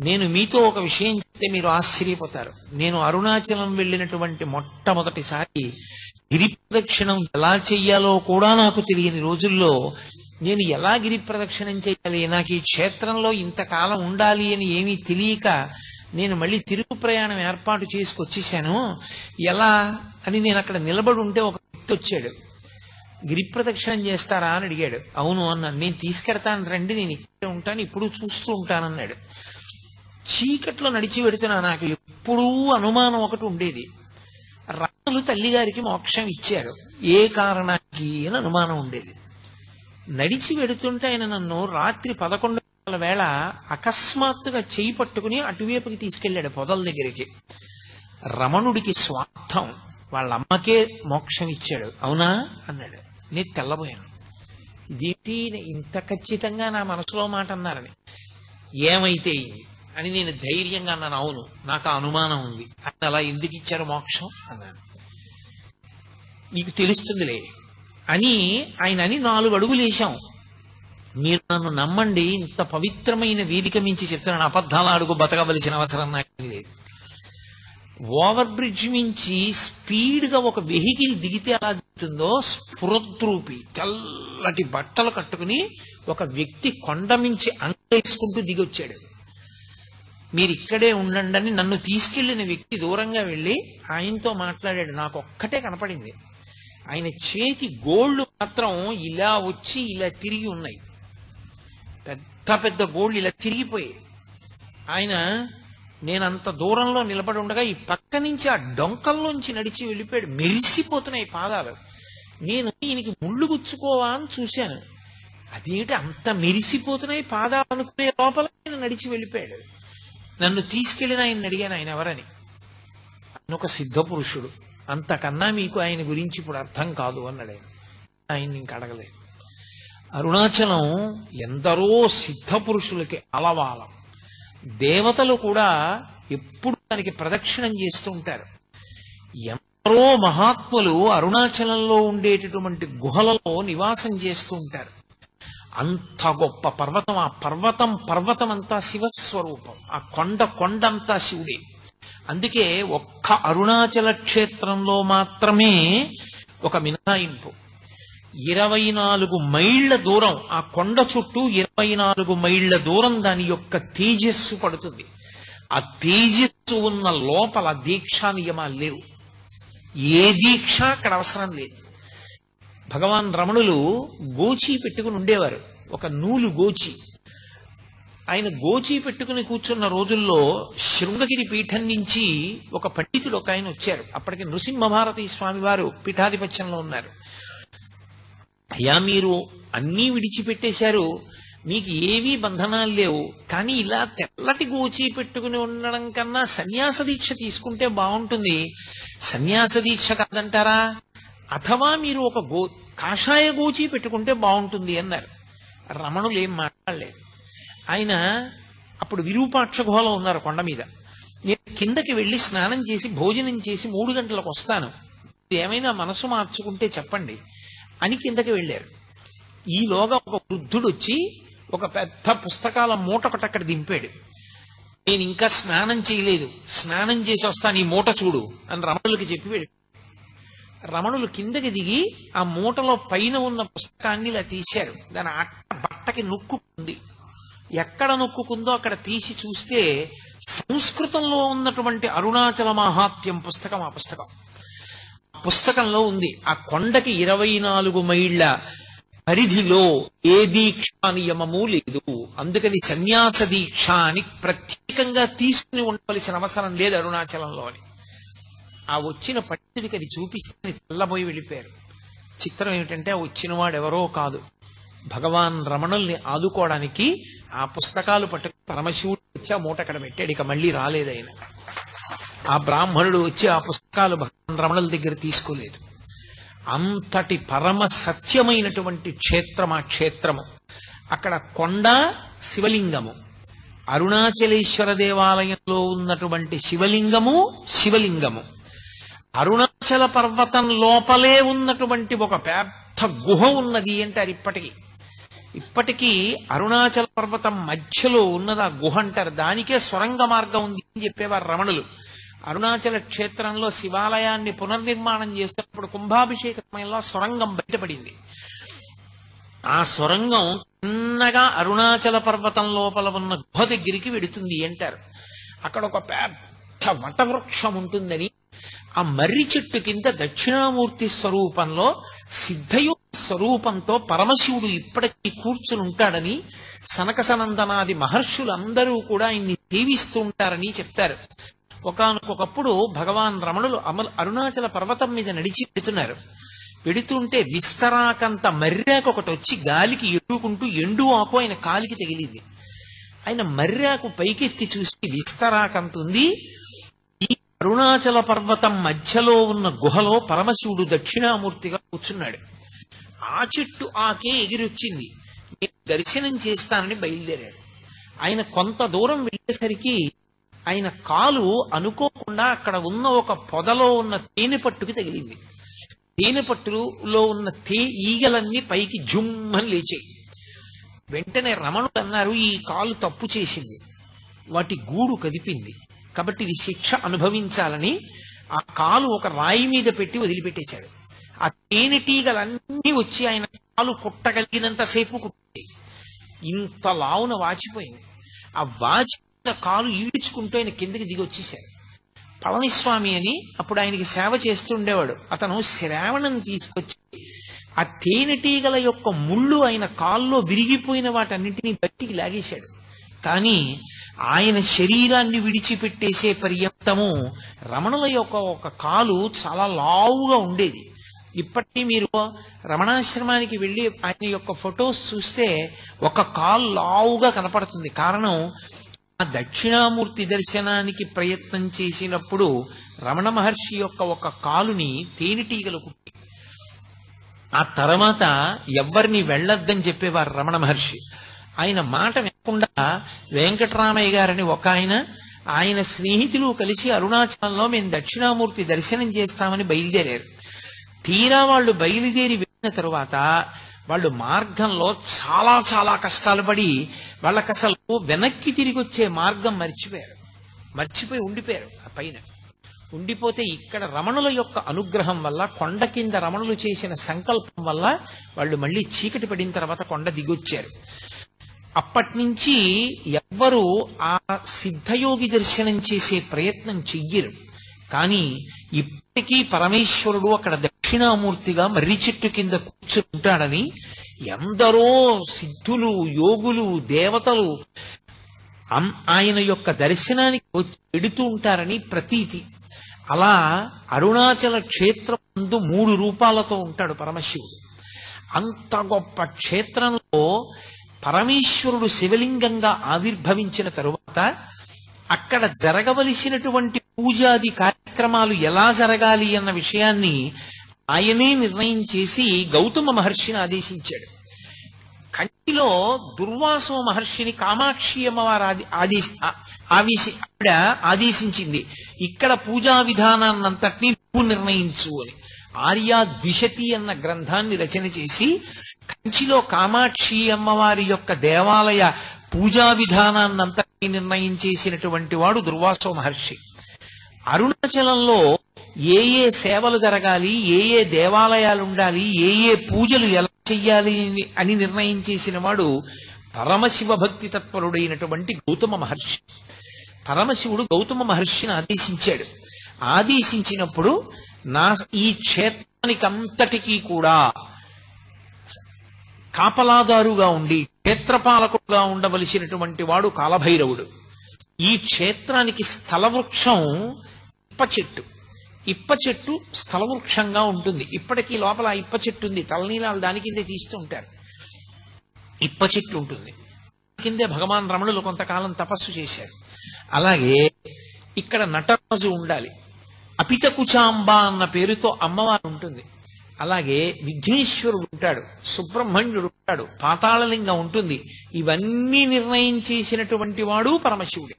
నేను మీతో ఒక విషయం చెప్తే మీరు ఆశ్చర్యపోతారు. నేను అరుణాచలం వెళ్ళినటువంటి మొట్టమొదటిసారి గిరి ప్రదక్షిణం ఎలా చెయ్యాలో కూడా నాకు తెలియని రోజుల్లో నేను ఎలా గిరి ప్రదక్షిణం చేయాలి, నాకు ఈ క్షేత్రంలో ఇంతకాలం ఉండాలి అని ఏమీ తెలియక నేను మళ్ళీ తిరుగు ప్రయాణం ఏర్పాటు చేసుకొచ్చేసాను. ఎలా అని నేను అక్కడ నిలబడి ఉంటే ఒక వ్యక్తి వచ్చాడు. గిరి ప్రదక్షిణం చేస్తారా అని అడిగాడు. అవును అన్నాను. నేను తీసుకెడతాను రండి, నేను ఇక్కడే ఉంటాను, ఇప్పుడు చూస్తూ ఉంటానన్నాడు. చీకట్లో నడిచి పెడుతున్నా. నాకు ఎప్పుడూ అనుమానం ఒకటి ఉండేది, రాములు తల్లిగారికి మోక్షం ఇచ్చారు, ఏ కారణానికి అని అనుమానం ఉండేది. నడిచి వెడుతుంటే ఆయన నన్ను రాత్రి 11 గంటల వేళ అకస్మాత్తుగా చేయి పట్టుకుని అటువైపుకి తీసుకెళ్లాడు పొదల దగ్గరికి. రమణుడికి స్వార్థం, వాళ్ళ అమ్మకే మోక్షం ఇచ్చాడు, అవునా అన్నాడు. నేను తెల్లబోయాను. ఇదేంటి ఇంత ఖచ్చితంగా నా మనసులో మాట అన్నారని. ఏమైతే అని నేను ధైర్యంగా అన్నాను, అవును నాకు అనుమానం ఉంది. ఆయన అలా ఎందుకు ఇచ్చారు మోక్షం అన్నాను. నీకు తెలుస్తుందిలే అని ఆయన అని 4 అడుగులు వేశాం. మీరు నన్ను నమ్మండి, ఇంత పవిత్రమైన వేదిక మించి చెప్తున్నాను, అబద్ధాల అడుగు బతకవలసిన అవసరం నాకు లేదు. ఓవర్ బ్రిడ్జ్ మించి స్పీడ్ గా ఒక వెహికల్ దిగితే ఎలా దిగుతుందో, స్ఫురద్రూపి తెల్లటి బట్టలు కట్టుకుని ఒక వ్యక్తి కొండ మించి అంగేసుకుంటూ దిగొచ్చాడు. మీరు ఇక్కడే ఉండండి అని నన్ను తీసుకెళ్లిన వ్యక్తి దూరంగా వెళ్లి ఆయనతో మాట్లాడాడు. నాకు ఒక్కటే కనపడింది, ఆయన చేతి గోళ్లు మాత్రం ఇలా వచ్చి ఇలా తిరిగి ఉన్నాయి. పెద్ద పెద్ద గోళ్లు ఇలా తిరిగిపోయాయి. ఆయన నేనంత దూరంలో నిలబడి ఉండగా ఈ పక్క నుంచి ఆ డొంకల్లోంచి నడిచి వెళ్ళిపోయాడు. మెరిసిపోతున్నాయి పాదాలు. నేను ఈయనకి ముళ్ళు గుచ్చుకోవా అని చూశాను. అదేంటి అంత మెరిసిపోతున్నాయి పాదాలు అనుకునే లోపల ఆయన నడిచి వెళ్ళిపోయాడు. నన్ను తీసుకెళ్లిన ఆయన అడిగాను, ఆయన ఎవరని. ఆయన ఒక సిద్ధ పురుషుడు, అంతకన్నా మీకు ఆయన గురించి ఇప్పుడు అర్థం కాదు అన్నాడు. ఆయన ఇంక అడగలేదు. అరుణాచలం ఎందరో సిద్ధ పురుషులకి అలవాలం. దేవతలు కూడా ఎప్పుడు దానికి ప్రదక్షిణం చేస్తూ ఉంటారు. ఎందరో మహాత్ములు అరుణాచలంలో ఉండేటటువంటి గుహలలో నివాసం చేస్తూ ఉంటారు. అంత గొప్ప పర్వతం, ఆ పర్వతం అంతా శివస్వరూపం, ఆ కొండంతా శివుడే. అందుకే ఒక్క అరుణాచల క్షేత్రంలో మాత్రమే ఒక మినహాయింపు. 24 మైళ్ల దూరం, ఆ కొండ చుట్టూ 24 మైళ్ల దూరం దాని యొక్క తేజస్సు పడుతుంది. ఆ తేజస్సు ఉన్న లోపల దీక్షా నియమాలు లేవు. ఏ దీక్ష అక్కడ అవసరం లేదు. భగవాన్ రమణులు గోచి పెట్టుకుని ఉండేవారు, ఒక నూలు గోచి. ఆయన గోచి పెట్టుకుని కూర్చున్న రోజుల్లో శృంగగిరి పీఠం నుంచి ఒక పండితుడు ఒక ఆయన వచ్చారు. అప్పటికి నృసింహభారతి స్వామి వారు పీఠాధిపత్యంలో ఉన్నారు. అయ్యా, మీరు అన్నీ విడిచిపెట్టేశారు, మీకు ఏవీ బంధనాలు లేవు, కానీ ఇలా తెల్లటి గోచి పెట్టుకుని ఉండడం కన్నా సన్యాస దీక్ష తీసుకుంటే బాగుంటుంది. సన్యాస దీక్ష కాదంటారా? అథవా మీరు ఒక కాషాయ గోచి పెట్టుకుంటే బాగుంటుంది అన్నారు. రమణులు ఏం మాట్లాడలేదు. ఆయన అప్పుడు విరూపాక్ష గుహలో ఉన్నారు కొండ మీద. నేను కిందకి వెళ్లి స్నానం చేసి భోజనం చేసి 3 గంటలకు వస్తాను, ఏమైనా మనసు మార్చుకుంటే చెప్పండి అని కిందకి వెళ్ళారు. ఈలోగా ఒక వృద్ధుడు వచ్చి ఒక పెద్ద పుస్తకాల మూట ఒకటి అక్కడ దింపాడు. నేను ఇంకా స్నానం చేయలేదు, స్నానం చేసి వస్తాను, ఈ మూట చూడు అని రమణులకి చెప్పి వెళ్ళి, రమణులు కిందకి దిగి ఆ మూటలో పైన ఉన్న పుస్తకాన్ని ఇలా తీశారు. దాని బట్టకి నొక్కుంది. ఎక్కడ నొక్కుందో అక్కడ తీసి చూస్తే సంస్కృతంలో ఉన్నటువంటి అరుణాచల మహాత్మ్యం పుస్తకం, ఆ పుస్తకంలో ఉంది. ఆ కొండకి 24 మైళ్ల పరిధిలో ఏ దీక్షా నియమము లేదు. అందుకని సన్యాస దీక్ష అని ప్రత్యేకంగా తీసుకుని ఉండవలసిన అవసరం లేదు అరుణాచలంలో అని. ఆ వచ్చిన పండితుడికి అది చూపిస్తే తెల్లబోయి వెళ్ళిపోయారు. చిత్రం ఏమిటంటే ఆ వచ్చిన వాడెవరో కాదు, భగవాన్ రమణుల్ని ఆదుకోవడానికి ఆ పుస్తకాలు పట్టుకుని పరమశివుడు వచ్చి ఆ మూట అక్కడ పెట్టాడు. ఇక మళ్ళీ రాలేదైన. ఆ బ్రాహ్మణుడు వచ్చి ఆ పుస్తకాలు భగవాన్ రమణుల దగ్గర తీసుకోలేదు. అంతటి పరమ సత్యమైనటువంటి క్షేత్రం ఆ క్షేత్రము. అక్కడ కొండ, శివలింగము. అరుణాచలేశ్వర దేవాలయంలో ఉన్నటువంటి శివలింగము అరుణాచల పర్వతం లోపలే ఉన్నటువంటి ఒక పెద్ద గుహ ఉన్నది అంటారు. ఇప్పటికీ అరుణాచల పర్వతం మధ్యలో ఉన్నది ఆ గుహ అంటారు. దానికే సొరంగ మార్గం ఉంది అని చెప్పేవారు రమణులు. అరుణాచల క్షేత్రంలో శివాలయాన్ని పునర్నిర్మాణం చేసినప్పుడు కుంభాభిషేక సమయంలో సొరంగం బయటపడింది. ఆ సొరంగం చిన్నగా అరుణాచల పర్వతం లోపల ఉన్న గుహ దగ్గరికి వెడుతుంది అంటారు. అక్కడ ఒక పెద్ద వటవృక్షం ఉంటుందని, ఆ మర్రి చెట్టు కింద దక్షిణామూర్తి స్వరూపంలో సిద్ధయోగ స్వరూపంతో పరమశివుడు ఇప్పటికీ కూర్చుని ఉంటాడని, సనక సనందనాది మహర్షులందరూ కూడా ఆయన్ని సేవిస్తూ ఉంటారని చెప్తారు. ఒకానొకప్పుడు భగవాన్ రమణులు అరుణాచల పర్వతం మీద నడిచి పెడుతున్నారు. పెడుతుంటే విస్తరాకంత మర్రాకు ఒకటి వచ్చి గాలికి ఎడుకుంటూ ఎండు ఆకు ఆయన కాలికి తగిలింది. ఆయన మర్రాకు పైకెత్తి చూసి విస్తరాకంత ఉంది, ఈ అరుణాచల పర్వతం మధ్యలో ఉన్న గుహలో పరమశివుడు దక్షిణామూర్తిగా కూర్చున్నాడు. ఆ చెట్టు ఆకే ఎగిరొచ్చింది. నేను దర్శనం చేస్తానని బయలుదేరాడు. ఆయన కొంత దూరం వెళ్ళేసరికి ఆయన కాలు అనుకోకుండా అక్కడ ఉన్న ఒక పొదలో ఉన్న తేనె పట్టుకి తగిలింది. తేనె పట్టులో ఉన్న ఈగలన్నీ పైకి జుమ్మని లేచాయి. వెంటనే రమణుడు అన్నారు, ఈ కాలు తప్పు చేసింది, వాటి గూడు కదిపింది, కాబట్టి ఇది శిక్ష అనుభవించాలని ఆ కాలు ఒక రాయి మీద పెట్టి వదిలిపెట్టేశాడు. ఆ తేనెటీగలన్నీ వచ్చి ఆయన కాలు కుట్టగలిగినంతసేపు కుట్టాయి. ఇంత లావున వాచిపోయింది. ఆ వాచిపోయిన కాలు ఈడ్చుకుంటూ ఆయన కిందకి దిగి వచ్చేశాడు. పళనిస్వామి అని అప్పుడు ఆయనకి సేవ చేస్తూ ఉండేవాడు. అతను శ్రావణం తీసుకొచ్చి ఆ తేనెటీగల యొక్క ముళ్ళు ఆయన కాల్లో విరిగిపోయిన వాటన్నింటినీ బయటికి లాగేశాడు. కానీ ఆయన శరీరాన్ని విడిచిపెట్టేసే పర్యంతము రమణుల యొక్క ఒక కాలు చాలా లావుగా ఉండేది. ఇప్పటికీ మీరు రమణాశ్రమానికి వెళ్ళి ఆయన యొక్క ఫొటోస్ చూస్తే ఒక కాలు లావుగా కనపడుతుంది. కారణం, ఆ దక్షిణామూర్తి దర్శనానికి ప్రయత్నం చేసినప్పుడు రమణ మహర్షి యొక్క ఒక కాలుని తేనెటీగలు కుట్టి, ఆ తర్వాత ఎవ్వరిని వెళ్ళొద్దని చెప్పేవారు రమణ మహర్షి. ఆయన మాట వినకుండా వెంకటరామయ్య గారని ఒక ఆయన స్నేహితులు కలిసి అరుణాచలంలో మేము దక్షిణామూర్తి దర్శనం చేస్తామని బయలుదేరారు. తీరా వాళ్ళు బయలుదేరి వెళ్ళిన తరువాత వాళ్ళు మార్గంలో చాలా చాలా కష్టాలు పడి వాళ్ళకి అసలు వెనక్కి తిరిగి వచ్చే మార్గం మర్చిపోయి ఉండిపోయారు. ఆ పైన ఉండిపోతే ఇక్కడ రమణుల యొక్క అనుగ్రహం వల్ల, కొండ కింద రమణులు చేసిన సంకల్పం వల్ల వాళ్ళు మళ్ళీ చీకటి పడిన తర్వాత కొండ దిగొచ్చారు. అప్పటి నుంచి ఎవ్వరూ ఆ సిద్ధయోగి దర్శనం చేసే ప్రయత్నం చెయ్యరు. కానీ ఇప్పటికీ పరమేశ్వరుడు అక్కడ దక్షిణామూర్తిగా మర్రి చెట్టు కింద కూర్చుంటాడని ఎందరో సిద్ధులు, యోగులు, దేవతలు ఆయన యొక్క దర్శనానికి వచ్చి వెడుతూ ఉంటారని ప్రతీతి. అలా అరుణాచల క్షేత్రం ముందు 3 రూపాలతో ఉంటాడు పరమశివుడు. అంత గొప్ప క్షేత్రంలో పరమేశ్వరుడు శివలింగంగా ఆవిర్భవించిన తరువాత అక్కడ జరగవలసినటువంటి పూజాది కార్యక్రమాలు ఎలా జరగాలి అన్న విషయాన్ని ఆయనే నిర్ణయం చేసి గౌతమ మహర్షిని ఆదేశించాడు. కంచిలో దుర్వాసో మహర్షిని కామాక్షి అమ్మవారు ఆదేశించింది, ఇక్కడ పూజా విధానాన్నంతటినీ నువ్వు నిర్ణయించు అని. ఆర్యా ద్విషతి అన్న గ్రంథాన్ని రచన చేసి కంచిలో కామాక్షి అమ్మవారి యొక్క దేవాలయ పూజా విధానాన్నంతటినీ నిర్ణయం చేసినటువంటి వాడు దుర్వాసో మహర్షి. అరుణాచలంలో ఏ ఏ సేవలు జరగాలి, ఏ ఏ దేవాలయాలు ఉండాలి, ఏ ఏ పూజలు ఎలా చెయ్యాలి అని నిర్ణయం చేసిన వాడు పరమశివ భక్తి తత్పరుడైనటువంటి గౌతమ మహర్షి. పరమశివుడు గౌతమ మహర్షిని ఆదేశించాడు. ఆదేశించినప్పుడు ఈ క్షేత్రానికి అంతటికీ కూడా కాపలాదారుగా ఉండి క్షేత్రపాలకుడుగా ఉండవలసినటువంటి వాడు కాలభైరవుడు. ఈ క్షేత్రానికి స్థలవృక్షం ఇప్ప చెట్టు స్థలవృక్షంగా ఉంటుంది. ఇప్పటికీ లోపల ఇప్ప చెట్టు ఉంది. తలనీలాలు దాని కిందే తీస్తూ ఉంటారు. ఇప్ప చెట్టు ఉంటుంది. కిందే భగవాన్ రమణులు కొంతకాలం తపస్సు చేశారు. అలాగే ఇక్కడ నటరాజు ఉండాలి. అపితకుచాంబ అన్న పేరుతో అమ్మవారు ఉంటుంది. అలాగే విఘ్నేశ్వరుడు ఉంటాడు, సుబ్రహ్మణ్యుడు ఉంటాడు, పాతాళలింగం ఉంటుంది. ఇవన్నీ నిర్ణయం చేసినటువంటి వాడు పరమశివుడే.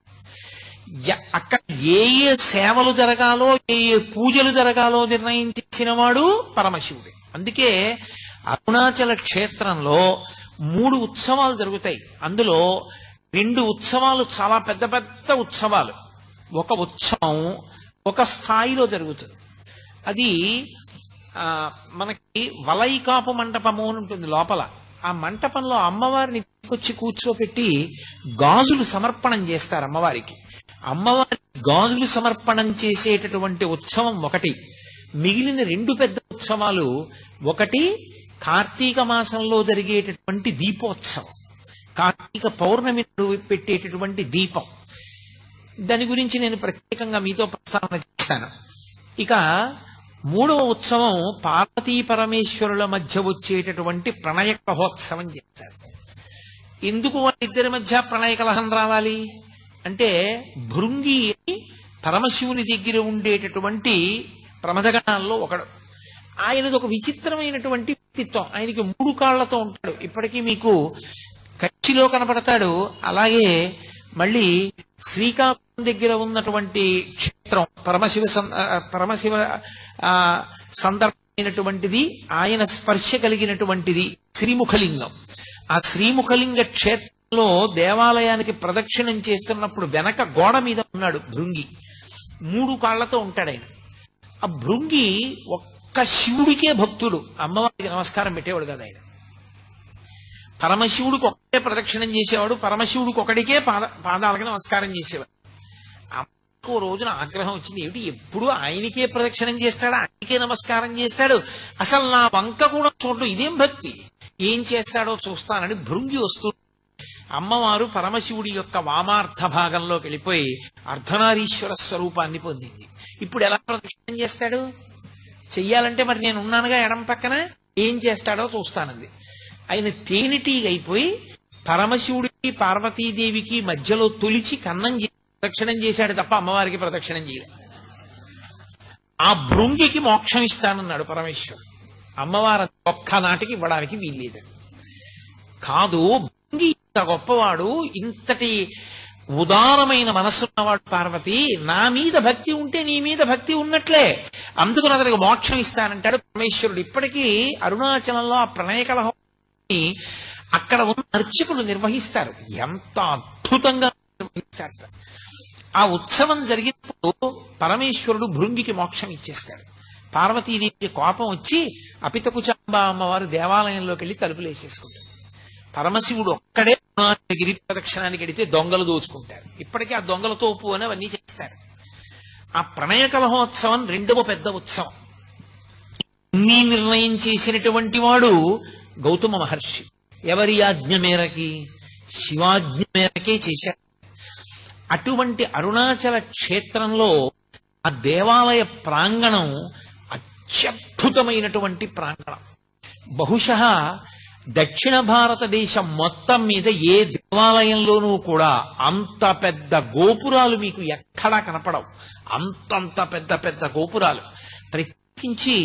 అక్కడ ఏ ఏ సేవలు జరగాలో, ఏ ఏ పూజలు జరగాలో నిర్ణయం చేసిన వాడు పరమశివుడే. అందుకే అరుణాచల క్షేత్రంలో 3 ఉత్సవాలు జరుగుతాయి. అందులో 2 ఉత్సవాలు చాలా పెద్ద పెద్ద ఉత్సవాలు. ఒక ఉత్సవం ఒక స్థాయిలో జరుగుతుంది. అది మనకి వలైకాపు మంటపము అని ఉంటుంది లోపల. ఆ మంటపంలో అమ్మవారిని తీసుకొచ్చి కూర్చోపెట్టి గాజులు సమర్పణం చేస్తారు అమ్మవారికి. అమ్మవారికి గాజులు సమర్పణం చేసేటటువంటి ఉత్సవం ఒకటి. మిగిలిన 2 పెద్ద ఉత్సవాలు, ఒకటి కార్తీక మాసంలో జరిగేటటువంటి దీపోత్సవం, కార్తీక పౌర్ణమి పెట్టేటటువంటి దీపం. దాని గురించి నేను ప్రత్యేకంగా మీతో ప్రస్తావన చేస్తాను. ఇక 3వ ఉత్సవం పార్వతీ పరమేశ్వరుల మధ్య వచ్చేటటువంటి ప్రణయ కలహోత్సవం చేస్తారు. ఎందుకు వాళ్ళిద్దరి మధ్య ప్రణయ కలహం రావాలి అంటే, భృంగి పరమశివుని దగ్గర ఉండేటటువంటి ప్రమదగణాల్లో ఒకడు. ఆయనది ఒక విచిత్రమైనటువంటి వ్యక్తిత్వం. ఆయనకి 3 కాళ్లతో ఉంటాడు. ఇప్పటికీ మీకు కచ్చిలో కనపడతాడు. అలాగే మళ్ళీ శ్రీకాకుళం దగ్గర ఉన్నటువంటి క్షేత్రం పరమశివ సందర్భమైనటువంటిది, ఆయన స్పర్శ కలిగినటువంటిది శ్రీముఖలింగం. ఆ శ్రీముఖలింగ క్షేత్రంలో దేవాలయానికి ప్రదక్షిణం చేస్తున్నప్పుడు వెనక గోడ మీద ఉన్నాడు భృంగి. 3 కాళ్లతో ఉంటాడు ఆయన. ఆ భృంగి ఒక్క శివుడికే భక్తుడు, అమ్మవారికి నమస్కారం పెట్టేవాడు కదా ఆయన. పరమశివుడికి ఒక్కటే ప్రదక్షిణం చేసేవాడు, పరమశివుడికి ఒకడికే పాదాలకు నమస్కారం చేసేవాడు. అమ్మకు రోజున ఆగ్రహం వచ్చింది, ఏమిటి ఎప్పుడు ఆయనకే ప్రదక్షిణం చేస్తాడు, ఆయనకే నమస్కారం చేస్తాడు, అసలు నా వంక కూడా చూడడం ఇదేం భక్తి, ఏం చేస్తాడో చూస్తానని భృంగి వస్తుంది. అమ్మవారు పరమశివుడి యొక్క వామార్థ భాగంలోకి వెళ్ళిపోయి అర్ధనారీశ్వర స్వరూపాన్ని పొందింది. ఇప్పుడు ఎలా ప్రదక్షిణం చేస్తాడు? చెయ్యాలంటే మరి నేను ఉన్నానుగా ఎడం పక్కన, ఏం చేస్తాడో చూస్తానంది. ఆయన తేనెటీగ అయిపోయి పరమశివుడికి పార్వతీదేవికి మధ్యలో తొలిచి కన్నం ప్రదక్షిణం చేశాడు తప్ప అమ్మవారికి ప్రదక్షిణం చేయలేదు. ఆ భృంగికి మోక్షం ఇస్తానన్నాడు పరమేశ్వరుడు. అమ్మవారు ఒక్కనాటికి ఇవ్వడానికి వీల్లేదు. కాదు, భృంగి ఇంత గొప్పవాడు, ఇంతటి ఉదారమైన మనస్సున్నవాడు పార్వతి, నా మీద భక్తి ఉంటే నీ మీద భక్తి ఉన్నట్లే, అందుకు అతనికి మోక్షం ఇస్తానంటాడు పరమేశ్వరుడు. ఇప్పటికీ అరుణాచలంలో ఆ ప్రణయ కలహం అక్కడ ఉన్న అర్చకులు నిర్వహిస్తారు. ఎంత అద్భుతంగా నిర్వహిస్తారు. ఆ ఉత్సవం జరిగినప్పుడు పరమేశ్వరుడు భృంగికి మోక్షం ఇచ్చేస్తాడు. పార్వతీదేవికి కోపం వచ్చి అపితకుచాంబ అమ్మవారు దేవాలయంలోకి వెళ్ళి తలుపులేసేసుకుంటారు. పరమశివుడు ఒక్కడే గిరి ప్రదక్షిణానికి వెడితే దొంగలు దోచుకుంటారు. ఇప్పటికీ ఆ దొంగలతో ఉప్పు అని అవన్నీ చేస్తారు. ఆ ప్రణయ కలహోత్సవం 2వ పెద్ద ఉత్సవం. ఇన్ని నిర్ణయం చేసినటువంటి వాడు గౌతమ మహర్షి. ఎవరి ఆజ్ఞ మేరకి? శివాజ్ఞ మేరకే చేశారు. అటువంటి అరుణాచల క్షేత్రంలో ఆ దేవాలయ ప్రాంగణం అత్యద్భుతమైనటువంటి ప్రాంగణం. బహుశః దక్షిణ భారతదేశం మొత్తం మీద ఏ దేవాలయంలోనూ కూడా అంత పెద్ద గోపురాలు మీకు ఎక్కడా కనపడవు. అంతంత పెద్ద పెద్ద గోపురాలు. ప్రత్యేకించి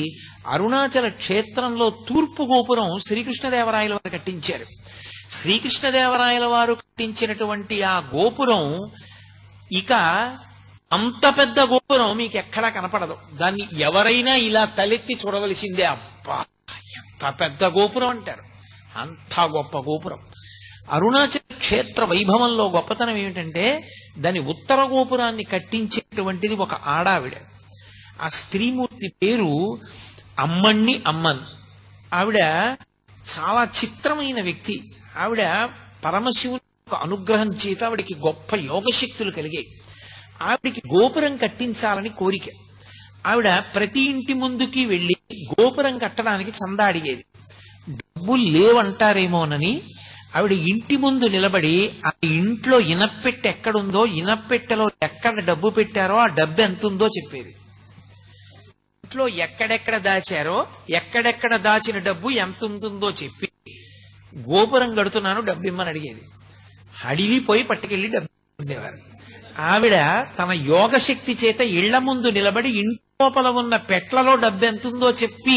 అరుణాచల క్షేత్రంలో తూర్పు గోపురం శ్రీకృష్ణదేవరాయల వారు కట్టించారు. శ్రీకృష్ణదేవరాయల వారు కట్టించినటువంటి ఆ గోపురం ఇక అంత పెద్ద గోపురం మీకు ఎక్కడా కనపడదు. దాన్ని ఎవరైనా ఇలా తలెత్తి చూడవలసిందే. అబ్బా ఎంత పెద్ద గోపురం అంటారు. అంత గొప్ప గోపురం. అరుణాచల క్షేత్ర వైభవంలో గొప్పతనం ఏమిటంటే దాని ఉత్తర గోపురాన్ని కట్టించేటువంటిది ఒక ఆడావిడ. ఆ స్త్రీమూర్తి పేరు అమ్మణ్ణి అమ్మన్. ఆవిడ చాలా చిత్రమైన వ్యక్తి. ఆవిడ పరమశివుని అనుగ్రహం చేత ఆవిడికి గొప్ప యోగశక్తులు కలిగాయి. ఆవిడికి గోపురం కట్టించాలని కోరిక. ఆవిడ ప్రతి ఇంటి ముందుకి వెళ్లి గోపురం కట్టడానికి చందా అడిగేది. డబ్బులు లేవంటారేమోనని ఆవిడ ఇంటి ముందు నిలబడి ఆ ఇంట్లో ఇనప్పెట్టె ఎక్కడుందో, ఇనప్పెట్టెలో ఎక్కడ డబ్బు పెట్టారో ఆ డబ్బు ఎంతుందో చెప్పేది. ఇంట్లో ఎక్కడెక్కడ దాచారో, ఎక్కడెక్కడ దాచిన డబ్బు ఎంత ఉంటుందో చెప్పి గోపురం కడుతున్నాను డబ్బు ఇమ్మని అడిగేది. అడిగిపోయి పట్టుకెళ్లి డబ్బు ఉండేవారు. ఆవిడ తన యోగశక్తి చేత ఇళ్ల ముందు నిలబడి ఇంటి లోపల ఉన్న పెట్లలో డబ్బు ఎంతుందో చెప్పి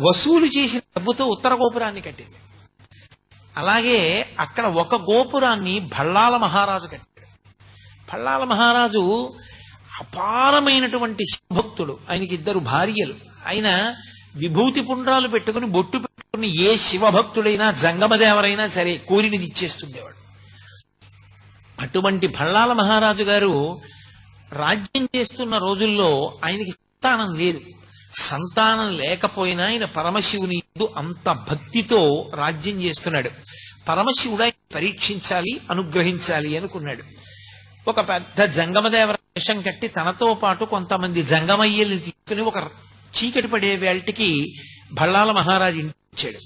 వసూలు చేసిన డబ్బుతో ఉత్తర గోపురాన్ని కట్టింది. అలాగే అక్కడ ఒక గోపురాన్ని భళ్ళాల మహారాజు కట్టాడు. భళ్ళాల మహారాజు అపారమైనటువంటి శివభక్తుడు. ఆయనకి 2 భార్యలు. ఆయన విభూతి పుండ్రాలు పెట్టుకుని బొట్టు పెట్టుకుని ఏ శివభక్తుడైనా జంగమదేవరైనా సరే కోరినది ఇచ్చేస్తుండేవాడు. అటువంటి భళ్ళాల మహారాజు గారు రాజ్యం చేస్తున్న రోజుల్లో ఆయనకి సంతానం లేదు. సంతానం లేకపోయినా ఆయన పరమశివుని యందు అంత భక్తితో రాజ్యం చేస్తున్నాడు. పరమశివుడు ఆయన పరీక్షించాలి, అనుగ్రహించాలి అనుకున్నాడు. ఒక పెద్ద జంగమదేవర వేషం కట్టి తనతో పాటు కొంతమంది జంగమయ్యల్ని తీసుకుని ఒక చీకటి పడే వేళటికి భళ్ళాల మహారాజు ఇంటికి వచ్చాడు.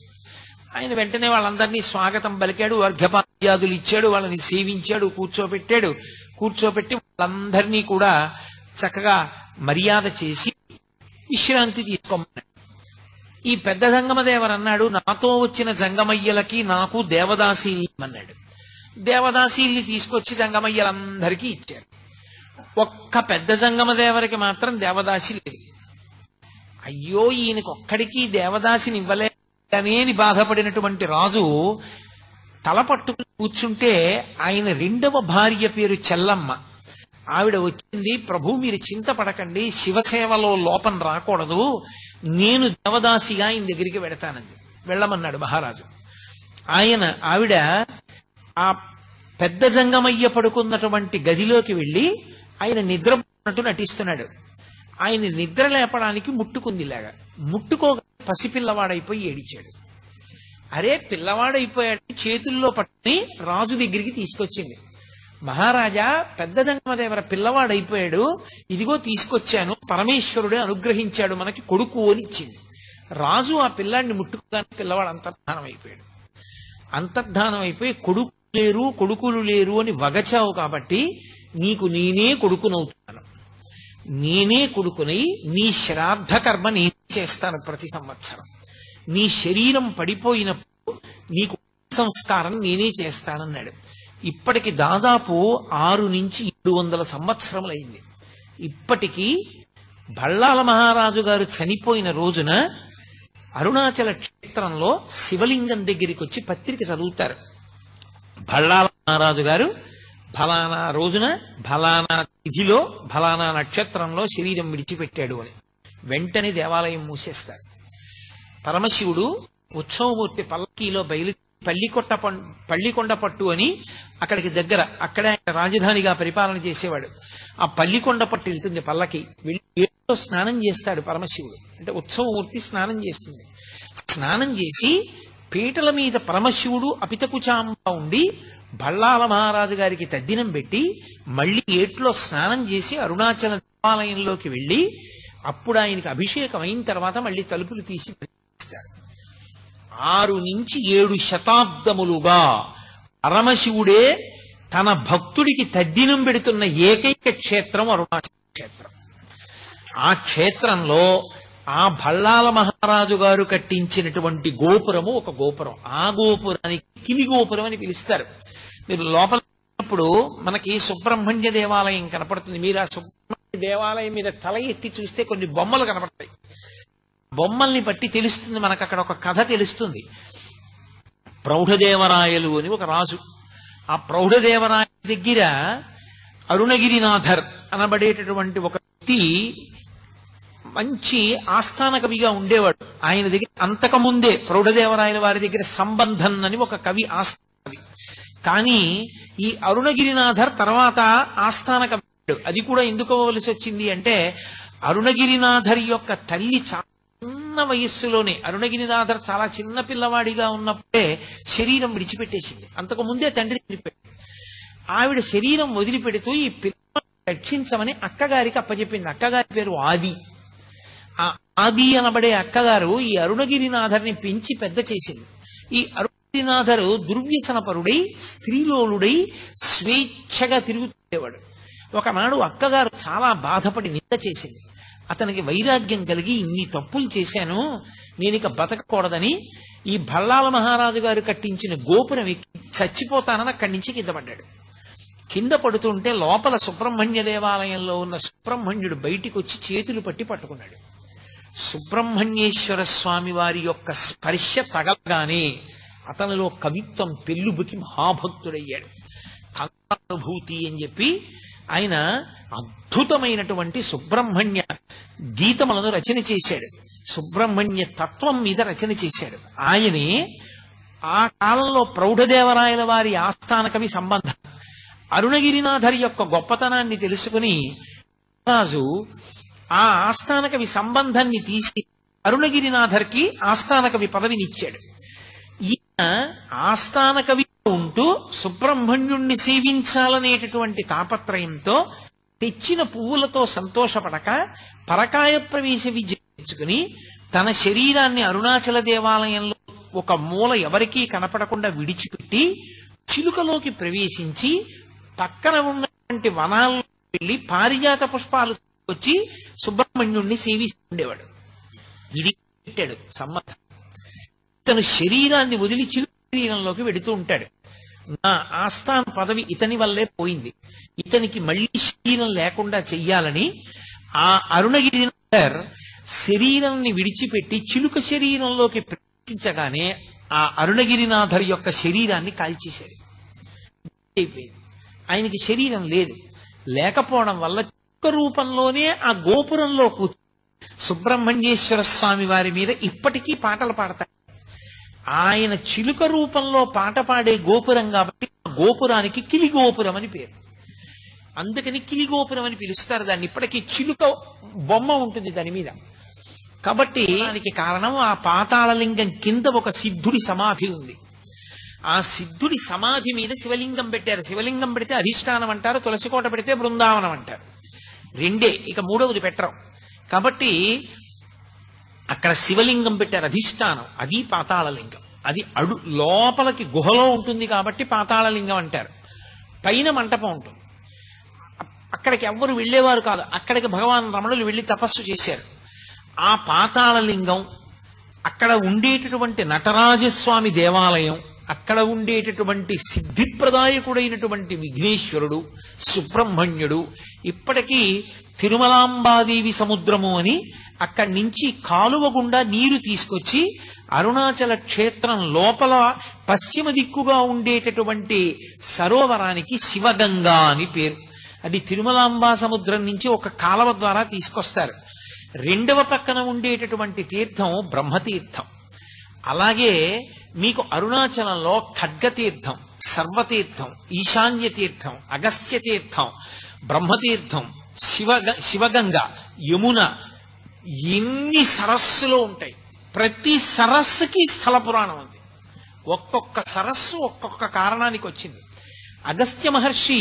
ఆయన వెంటనే వాళ్ళందరినీ స్వాగతం పలికాడు, అర్ఘ్యపాద్యాదులు ఇచ్చాడు, వాళ్ళని సేవించాడు, కూర్చోపెట్టి వాళ్ళందరినీ కూడా చక్కగా మర్యాద చేసి విశ్రాంతి తీసుకోమన్నాడు. ఈ పెద్ద జంగమదేవరు అన్నాడు, నాతో వచ్చిన జంగమయ్యలకి నాకు దేవదాసీల్ని అన్నాడు. దేవదాసీల్ని తీసుకొచ్చి జంగమయ్యలందరికీ ఇచ్చారు. ఒక్క పెద్ద జంగమదేవరికి మాత్రం దేవదాసి లేదు. అయ్యో ఈయనకి ఒక్కడికి దేవదాసిని ఇవ్వలేని బాధపడినటువంటి రాజు తల పట్టుకుని కూర్చుంటే ఆయన రెండవ భార్య పేరు చెల్లమ్మ. ఆవిడ వచ్చింది, ప్రభు మీరు చింతపడకండి, శివసేవలో లోపం రాకూడదు, నేను దేవదాసిగా ఆయన దగ్గరికి వెడతానంది. వెళ్ళమన్నాడు మహారాజు. ఆవిడ ఆ పెద్ద జంగమయ్య పడుకున్నటువంటి గదిలోకి వెళ్ళి ఆయన నిద్రపోతున్నట్టు నటిస్తున్నాడు. ఆయన నిద్ర లేపడానికి ముట్టుకుందిలాగా, ముట్టుకోగా పసిపిల్లవాడైపోయి ఏడిచాడు. అరే పిల్లవాడైపోయాడు, చేతుల్లో పట్టుని రాజు దగ్గరికి తీసుకొచ్చింది. మహారాజా, పెద్ద జంగమదేవర పిల్లవాడైపోయాడు, ఇదిగో తీసుకొచ్చాను, పరమేశ్వరుడే అనుగ్రహించాడు, మనకి కొడుకు అని ఇచ్చింది. రాజు ఆ పిల్లాడిని ముట్టుకోగానే పిల్లవాడు అంతర్ధానం అయిపోయాడు. అంతర్ధానం అయిపోయి కొడుకులు లేరు అని వగచావు కాబట్టి నీకు నేనే కొడుకునవుతున్నాను, నేనే కొడుకునై నీ శ్రాద్ధ కర్మ నేనే చేస్తాను ప్రతి సంవత్సరం, నీ శరీరం పడిపోయినప్పుడు నీకు సంస్కారం నేనే చేస్తానన్నాడు. ఇప్పటికి దాదాపు 6 నుంచి 700 సంవత్సరములైంది. ఇప్పటికీ బళ్ళాల మహారాజు గారు చనిపోయిన రోజున అరుణాచల క్షేత్రంలో శివలింగం దగ్గరికి వచ్చి పత్రిక చదువుతారు. బళ్ళాల మహారాజు గారు ఫలానా రోజున ఫలానా తిథిలో ఫలానా నక్షత్రంలో శరీరం విడిచిపెట్టాడు అని. వెంటనే దేవాలయం మూసేస్తారు. పరమశివుడు ఉత్సవమూర్తి పల్లకీలో పల్లికొండ పట్టు అని అక్కడికి దగ్గర, అక్కడే రాజధానిగా పరిపాలన చేసేవాడు. ఆ పల్లికొండ పట్టు వెళ్తుంది పల్లకి, వెళ్ళి ఏట్లో స్నానం చేస్తాడు పరమశివుడు. అంటే ఉత్సవమూర్తి స్నానం చేస్తుంది. స్నానం చేసి పీటల మీద పరమశివుడు అపితకుచాంబ ఉండి బళ్ళాల మహారాజు గారికి తద్దినం పెట్టి మళ్ళీ ఏట్లో స్నానం చేసి అరుణాచల దేవాలయంలోకి వెళ్ళి అప్పుడు ఆయనకి అభిషేకం అయిన తర్వాత మళ్ళీ తలుపులు తీసి ఇస్తారు. 6 నుంచి 7 శతాబ్దములుగా పరమశివుడే తన భక్తుడికి తద్దినం పెడుతున్న ఏకైక క్షేత్రం అరుణాచల క్షేత్రం. ఆ క్షేత్రంలో ఆ బళ్ళాల మహారాజు గారు కట్టించినటువంటి గోపురము ఒక గోపురం. ఆ గోపురానికి కిలి గోపురం అని పిలుస్తారు. మీరు లోపలప్పుడు మనకి సుబ్రహ్మణ్య దేవాలయం కనపడుతుంది. మీరు ఆ సుబ్రహ్మణ్య దేవాలయం మీద తల ఎత్తి చూస్తే కొన్ని బొమ్మలు కనపడతాయి. బొమ్మల్ని బట్టి తెలుస్తుంది మనకు, అక్కడ ఒక కథ తెలుస్తుంది. ప్రౌఢదేవరాయలు అని ఒక రాజు. ఆ ప్రౌఢదేవరాయ దగ్గర అరుణగిరినాథర్ అనబడేటటువంటి ఒక వ్యక్తి మంచి ఆస్థాన కవిగా ఉండేవాడు. ఆయన దగ్గర అంతకుముందే ప్రౌఢదేవరాయల వారి దగ్గర సంబంధం అని ఒక కవి ఆస్థాన కవి. కానీ ఈ అరుణగిరినాథర్ తర్వాత ఆస్థాన కవి. అది కూడా ఎందుకు అవ్వవలసి వచ్చింది అంటే అరుణగిరినాథర్ యొక్క తల్లి చిన్న వయస్సులోనే, అరుణగిరినాథర్ చాలా చిన్న పిల్లవాడిగా ఉన్నప్పుడే శరీరం విడిచిపెట్టేసింది. అంతకు ముందే తండ్రి చనిపోయాడు. ఆవిడ శరీరం వదిలిపెడుతూ ఈ పిల్లవాడిని రక్షించమని అక్కగారికి అప్పచెప్పింది. అక్కగారి పేరు ఆది. ఆ ఆది అనబడే అక్కగారు ఈ అరుణగిరినాథర్ని పెంచి పెద్ద చేసింది. ఈ అరుణగిరినాథరు దుర్వ్యసనపరుడై స్త్రీలోలుడై స్వేచ్ఛగా తిరుగుతుండేవాడు. ఒకనాడు అక్కగారు చాలా బాధపడి నింద చేసింది. అతనికి వైరాగ్యం కలిగి ఇన్ని తప్పులు చేశాను, నేనిక బతకకూడదని ఈ బళ్ళాల మహారాజు గారు కట్టించిన గోపురం ఎక్కి చచ్చిపోతానని అక్కడి నుంచి కింద పడ్డాడు. కింద పడుతుంటే లోపల సుబ్రహ్మణ్య దేవాలయంలో ఉన్న సుబ్రహ్మణ్యుడు బయటికి వచ్చి చేతులు పట్టుకున్నాడు. సుబ్రహ్మణ్యేశ్వర స్వామి వారి యొక్క స్పర్శ తగలగానే అతనిలో కవిత్వం పెళ్ళుబుకి మహాభక్తుడయ్యాడు. కళానుభూతి అని చెప్పి ఆయన అద్భుతమైనటువంటి సుబ్రహ్మణ్య గీతములను రచన చేశాడు. సుబ్రహ్మణ్య తత్వం మీద రచన చేశాడు. ఆయనే ఆ కాలంలో ప్రౌఢదేవరాయల వారి ఆస్థాన కవి సంబంధం. అరుణగిరినాథర్ యొక్క గొప్పతనాన్ని తెలుసుకుని రాజు ఆ ఆస్థాన కవి సంబంధాన్ని తీసి అరుణగిరినాథర్కి ఆస్థాన కవి పదవినిచ్చాడు. ఈయన ఆస్థాన కవి ఉంటూ సుబ్రహ్మణ్యుణ్ణి సేవించాలనేటటువంటి తాపత్రయంతో తెచ్చిన పువ్వులతో సంతోషపడక పరకాయ ప్రవేశ విద్య తెచ్చుకుని తన శరీరాన్ని అరుణాచల దేవాలయంలో ఒక మూల ఎవరికీ కనపడకుండా విడిచిపెట్టి చిలుకలోకి ప్రవేశించి పక్కన ఉన్నటువంటి వనాల్లో వెళ్లి పారిజాత పుష్పాలు వచ్చి సుబ్రహ్మణ్యుణ్ణి సేవిస్తుండేవాడు. ఇది పెట్టాడు సమ్మతం. తను శరీరాన్ని వదిలి చిలుక శరీరంలోకి వెడుతూ ఉంటాడు. నా ఆస్థాన పదవి ఇతని వల్లే పోయింది, ఇతనికి మళ్ళీ శరీరం లేకుండా చెయ్యాలని ఆ అరుణగిరినాథర్ శరీరాన్ని విడిచిపెట్టి చిలుక శరీరంలోకి ప్రవేశించగానే ఆ అరుణగిరినాథర్ యొక్క శరీరాన్ని కాల్చేశాడు. అయిపోయింది. ఆయనకి శరీరం లేదు. లేకపోవడం వల్ల చిలుక రూపంలోనే ఆ గోపురంలో కూర్చొని సుబ్రహ్మణ్యేశ్వర స్వామి వారి మీద ఇప్పటికీ పాటలు పాడతారు. ఆయన చిలుక రూపంలో పాట పాడే గోపురం కాబట్టి ఆ గోపురానికి కిలిగోపురం అని పేరు. అందుకని కిలిగోపురం అని పిలుస్తారు దాన్ని. ఇప్పటికీ చిలుక బొమ్మ ఉంటుంది దాని మీద. కాబట్టి దానికి కారణం ఆ పాతాళలింగం కింద ఒక సిద్ధుడి సమాధి ఉంది. ఆ సిద్ధుడి సమాధి మీద శివలింగం పెట్టారు. శివలింగం పెడితే అధిష్టానం అంటారు, తులసికోట పెడితే బృందావనం అంటారు. రెండే, ఇక మూడవది పెట్టరు. కాబట్టి అక్కడ శివలింగం పెట్టారు, అధిష్టానం. అది పాతాళలింగం. అది లోపలికి గుహలో ఉంటుంది కాబట్టి పాతాళలింగం అంటారు. పైన మంటపం ఉంటుంది. అక్కడికి ఎవ్వరు వెళ్ళేవారు కాదు. అక్కడికి భగవాన్ రమణులు వెళ్ళి తపస్సు చేశారు. ఆ పాతాళలింగం, అక్కడ ఉండేటటువంటి నటరాజస్వామి దేవాలయం, అక్కడ ఉండేటటువంటి సిద్ధిప్రదాయకుడైనటువంటి విఘ్నేశ్వరుడు, సుబ్రహ్మణ్యుడు, ఇప్పటికీ తిరుమలాంబాదేవి సముద్రము అని అక్కడి నుంచి కాలువ గుండా నీరు తీసుకొచ్చి అరుణాచల క్షేత్రం లోపల పశ్చిమ దిక్కుగా ఉండేటటువంటి సరోవరానికి శివగంగా అని పేరు. అది తిరుమలాంబా సముద్రం నుంచి ఒక కాలువ ద్వారా తీసుకొస్తారు. రెండవ పక్కన ఉండేటటువంటి తీర్థం బ్రహ్మతీర్థం. అలాగే మీకు అరుణాచలంలో ఖడ్గతీర్థం, సర్వతీర్థం, ఈశాన్య తీర్థం, అగస్త్య తీర్థం, బ్రహ్మతీర్థం, శివగంగ, యమున, ఎన్ని సరస్సులు ఉంటాయి. ప్రతి సరస్సుకి స్థల పురాణం ఉంది. ఒక్కొక్క సరస్సు ఒక్కొక్క కారణానికి వచ్చింది. అగస్త్య మహర్షి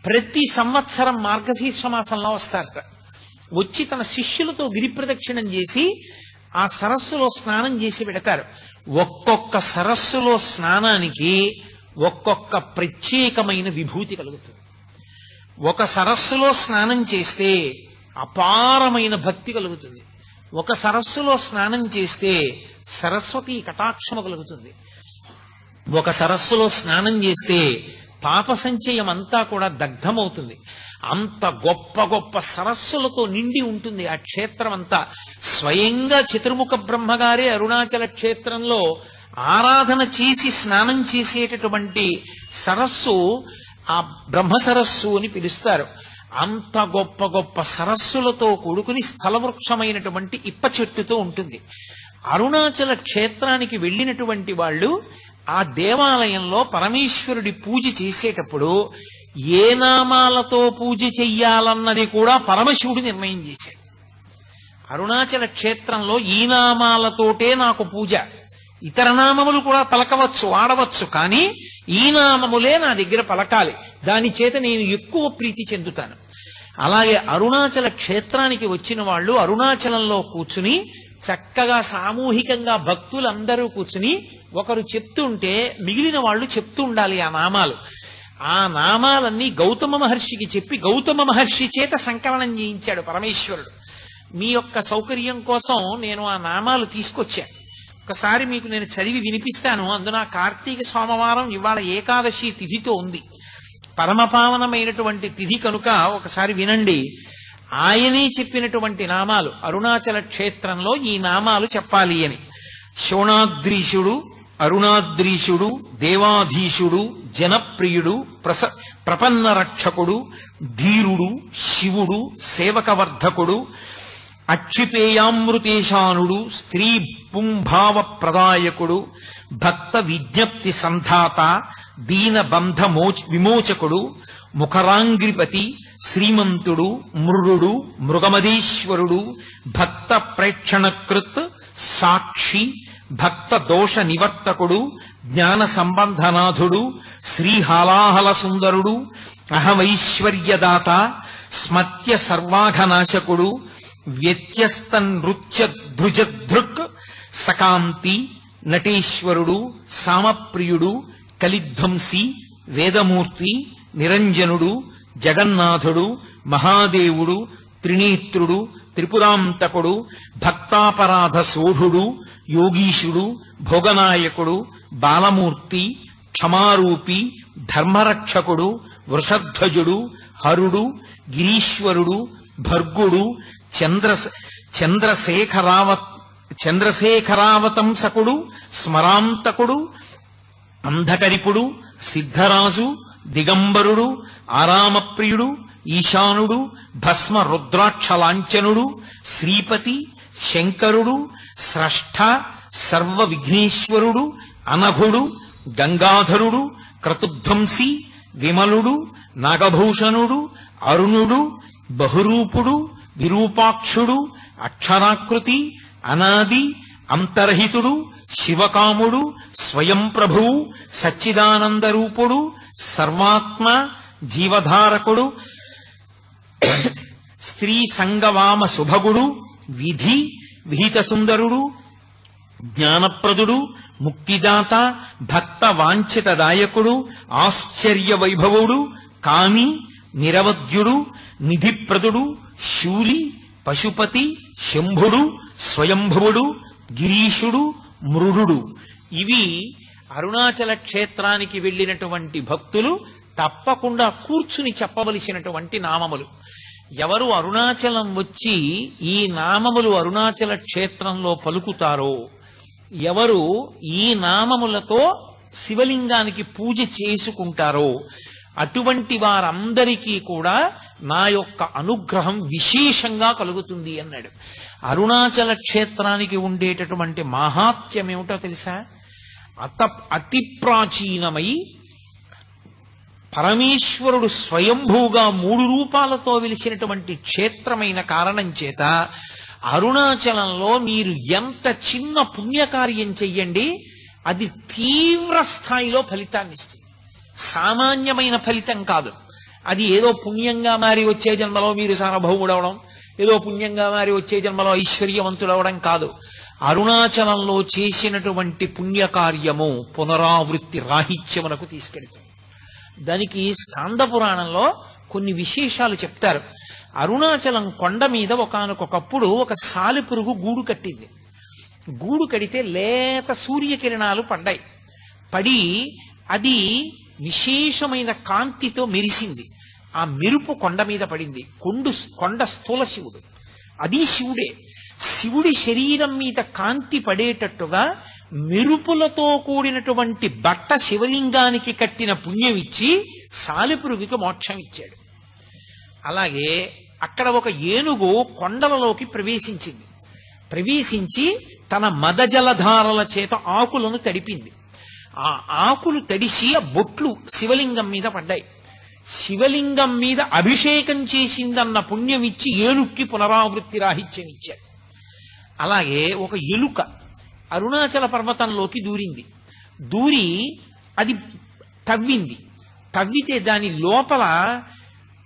ప్రతి సంవత్సరం మార్గశీర్ష మాసంలో వస్తారట. వచ్చి తన శిష్యులతో గిరి ప్రదక్షిణం చేసి ఆ సరస్సులో స్నానం చేసి పెడతారు. ఒక్కొక్క సరస్సులో స్నానానికి ఒక్కొక్క ప్రత్యేకమైన విభూతి కలుగుతుంది. ఒక సరస్సులో స్నానం చేస్తే అపారమైన భక్తి కలుగుతుంది. ఒక సరస్సులో స్నానం చేస్తే సరస్వతి కటాక్షము కలుగుతుంది. ఒక సరస్సులో స్నానం చేస్తే పాప సంచయం అంతా కూడా దగ్ధమవుతుంది. అంత గొప్ప గొప్ప సరస్సులతో నిండి ఉంటుంది ఆ క్షేత్రం అంతా. స్వయంగా చతుర్ముఖ బ్రహ్మగారే అరుణాచల క్షేత్రంలో ఆరాధన చేసి స్నానం చేసేటటువంటి సరస్సు ఆ బ్రహ్మ సరస్సు అని పిలుస్తారు. అంత గొప్ప గొప్ప సరస్సులతో కూడుకుని స్థలవృక్షమైనటువంటి ఇప్ప చెట్టుతో ఉంటుంది. అరుణాచల క్షేత్రానికి వెళ్ళినటువంటి వాళ్ళు ఆ దేవాలయంలో పరమేశ్వరుడి పూజ చేసేటప్పుడు ఏ నామాలతో పూజ చెయ్యాలన్నది కూడా పరమశివుడు నిర్ణయం చేశాడు. అరుణాచల క్షేత్రంలో ఈ నామాలతోటే నాకు పూజ, ఇతర నామములు కూడా పలకవచ్చు, వాడవచ్చు, కానీ ఈ నామములే నా దగ్గర పలకాలి. దాని చేత నేను ఎక్కువ ప్రీతి చెందుతాను. అలాగే అరుణాచల క్షేత్రానికి వచ్చిన వాళ్ళు అరుణాచలంలో కూర్చుని చక్కగా సామూహికంగా భక్తులందరూ కూర్చుని ఒకరు చెప్తుంటే మిగిలిన వాళ్ళు చెప్తూ ఉండాలి ఆ నామాలు. ఆ నామాలన్నీ గౌతమ మహర్షికి చెప్పి గౌతమ మహర్షి చేత సంకలనం చేయించాడు పరమేశ్వరుడు. మీ యొక్క సౌకర్యం కోసం నేను ఆ నామాలు తీసుకొచ్చాను. ఒకసారి మీకు నేను చదివి వినిపిస్తాను. అందున కార్తీక సోమవారం ఇవాళ ఏకాదశి తిథితో ఉంది. పరమపావనమైనటువంటి తిథి కనుక ఒకసారి వినండి. ఆయనే చెప్పినటువంటి నామాలు. అరుణాచల క్షేత్రంలో ఈ నామాలు చెప్పాలి అని. శోణాద్రీశుడు, అరుణాద్రీశుడు, దేవాధీశుడు, జనప్రియుడు, ప్రపన్న రక్షకుడు, ధీరుడు, శివుడు, సేవకవర్ధకుడు, అక్షిపేయామృతేశానుడు, స్త్రీ పుంభావ ప్రదాయకుడు, భక్త విజ్ఞప్తి సంధాత, దీనబంధ విమోచకుడు, ముఖరాంగ్రిపతి, శ్రీమంతుడు, మృడు, మృగమదీశ్వరుడు, భక్త ప్రేక్షణకృత్, సాక్షి, భక్త దోష నివర్తకుడు, జ్ఞాన సంబంధనాథుడు, శ్రీహాలాహల సుందరుడు, అహమైశ్వర్యదాత, స్మత్య సర్వాఘనాశకుడు, వ్యత్యస్త నృత్య ధృజధృక్, సకాంతి, నటేశ్వరుడు, సామప్రియుడు, కలిధ్వంసి, వేదమూర్తి, నిరంజనుడు, జగన్నాథుడు, మహాదేవుడు, త్రినేత్రుడు, త్రిపురాంతకుడు, భక్తాపరాధ సోఢుడు, యోగీశుడు, భోగనాయకుడు, బాలమూర్తి, క్షమారూపి, ధర్మరక్షకుడు, వృషధ్వజుడు, హరుడు, గిరీశ్వరుడు, భర్గుడు, చంద్రశేఖరావతంసకుడు, స్మరాంతకుడు, అంధకరిపుడు, సిద్ధరాజు, దిగంబరుడు, ఆరామప్రియుడు, ఈశానుడు, భస్మ రుద్రాక్షలాంఛనుడు, శ్రీపతి, శంకరుడు, స్రష్ట, సర్వ విఘ్నేశ్వరుడు, అనఘుడు, గంగాధరుడు, క్రతుధ్వంసి, విమలుడు, నాగభూషణుడు, అరుణుడు, బహురూపుడు, విరూపాక్షుడు, అక్షరాకృతి, అనాది, అంతర్హితుడు, శివకాముడు, స్వయం ప్రభువు, సచ్చిదానందరూపుడు, సర్వాత్మ, జీవధారకుడు, స్త్రీ సంగవామ శుభగుడు, విధి, విహిత సుందరుడు, జ్ఞానప్రదుడు, ముక్తిదాత, భక్త వాంఛితదాయకుడు, ఆశ్చర్య వైభవుడు, కామి, నిరవధ్యుడు, నిధిప్రదుడు, శూలి, పశుపతి, శంభుడు, స్వయంభువుడు, గిరీశుడు, మృడు. ఇవి అరుణాచల క్షేత్రానికి వెళ్ళినటువంటి భక్తులు తప్పకుండా కూర్చుని చెప్పవలసినటువంటి నామములు. ఎవరు అరుణాచలం వచ్చి ఈ నామములు అరుణాచల క్షేత్రంలో పలుకుతారో, ఎవరు ఈ నామములతో శివలింగానికి పూజ చేసుకుంటారో అటువంటి వారందరికీ కూడా నా యొక్క అనుగ్రహం విశేషంగా కలుగుతుంది అన్నాడు. అరుణాచల క్షేత్రానికి ఉండేటటువంటి మహాత్మ్యం ఏమిటో తెలుసా? అతి ప్రాచీనమై పరమేశ్వరుడు స్వయంభూగా 3 రూపాలతో వెలిసినటువంటి క్షేత్రమైన కారణం చేత అరుణాచలంలో మీరు ఎంత చిన్న పుణ్యకార్యం చెయ్యండి, అది తీవ్ర స్థాయిలో ఫలితాన్ని ఇస్తుంది. సామాన్యమైన ఫలితం కాదు. అది ఏదో పుణ్యంగా మారి వచ్చే జన్మలో మీరు సార్వభౌముడవడం, ఏదో పుణ్యంగా మారి వచ్చే జన్మలో ఐశ్వర్యవంతుడవడం కాదు. అరుణాచలంలో చేసినటువంటి పుణ్యకార్యము పునరావృత్తి రాహిత్యమునకు తీసుకెళ్తుంది. దానికి స్కాంద పురాణంలో కొన్ని విశేషాలు చెప్తారు. అరుణాచలం కొండ మీద ఒకానొకప్పుడు ఒక సాలెపురుగు గూడు కట్టింది. గూడు కడితే లేత సూర్యకిరణాలు పడ్డాయి. పడి అది విశేషమైన కాంతితో మెరిసింది. ఆ మెరుపు కొండ మీద పడింది. కొండ స్థూల శివుడు, అది శివుడే. శివుడి శరీరం మీద కాంతి పడేటట్టుగా మెరుపులతో కూడినటువంటి బట్ట శివలింగానికి కట్టిన పుణ్యం ఇచ్చి సాలెపురుగుకి మోక్షం ఇచ్చాడు. అలాగే అక్కడ ఒక ఏనుగు కొండలలోకి ప్రవేశించి తన మదజలధారల చేత ఆకులను తడిపింది. ఆ ఆకులు తడిసి ఆ బొట్లు శివలింగం మీద పడ్డాయి. శివలింగం మీద అభిషేకం చేసిందన్న పుణ్యం ఇచ్చి ఏనుక్కి పునరావృత్తి రాహిత్యం ఇచ్చాడు. అలాగే ఒక ఎలుక అరుణాచల పర్వతంలోకి దూరి అది తవ్వితే దాని లోపల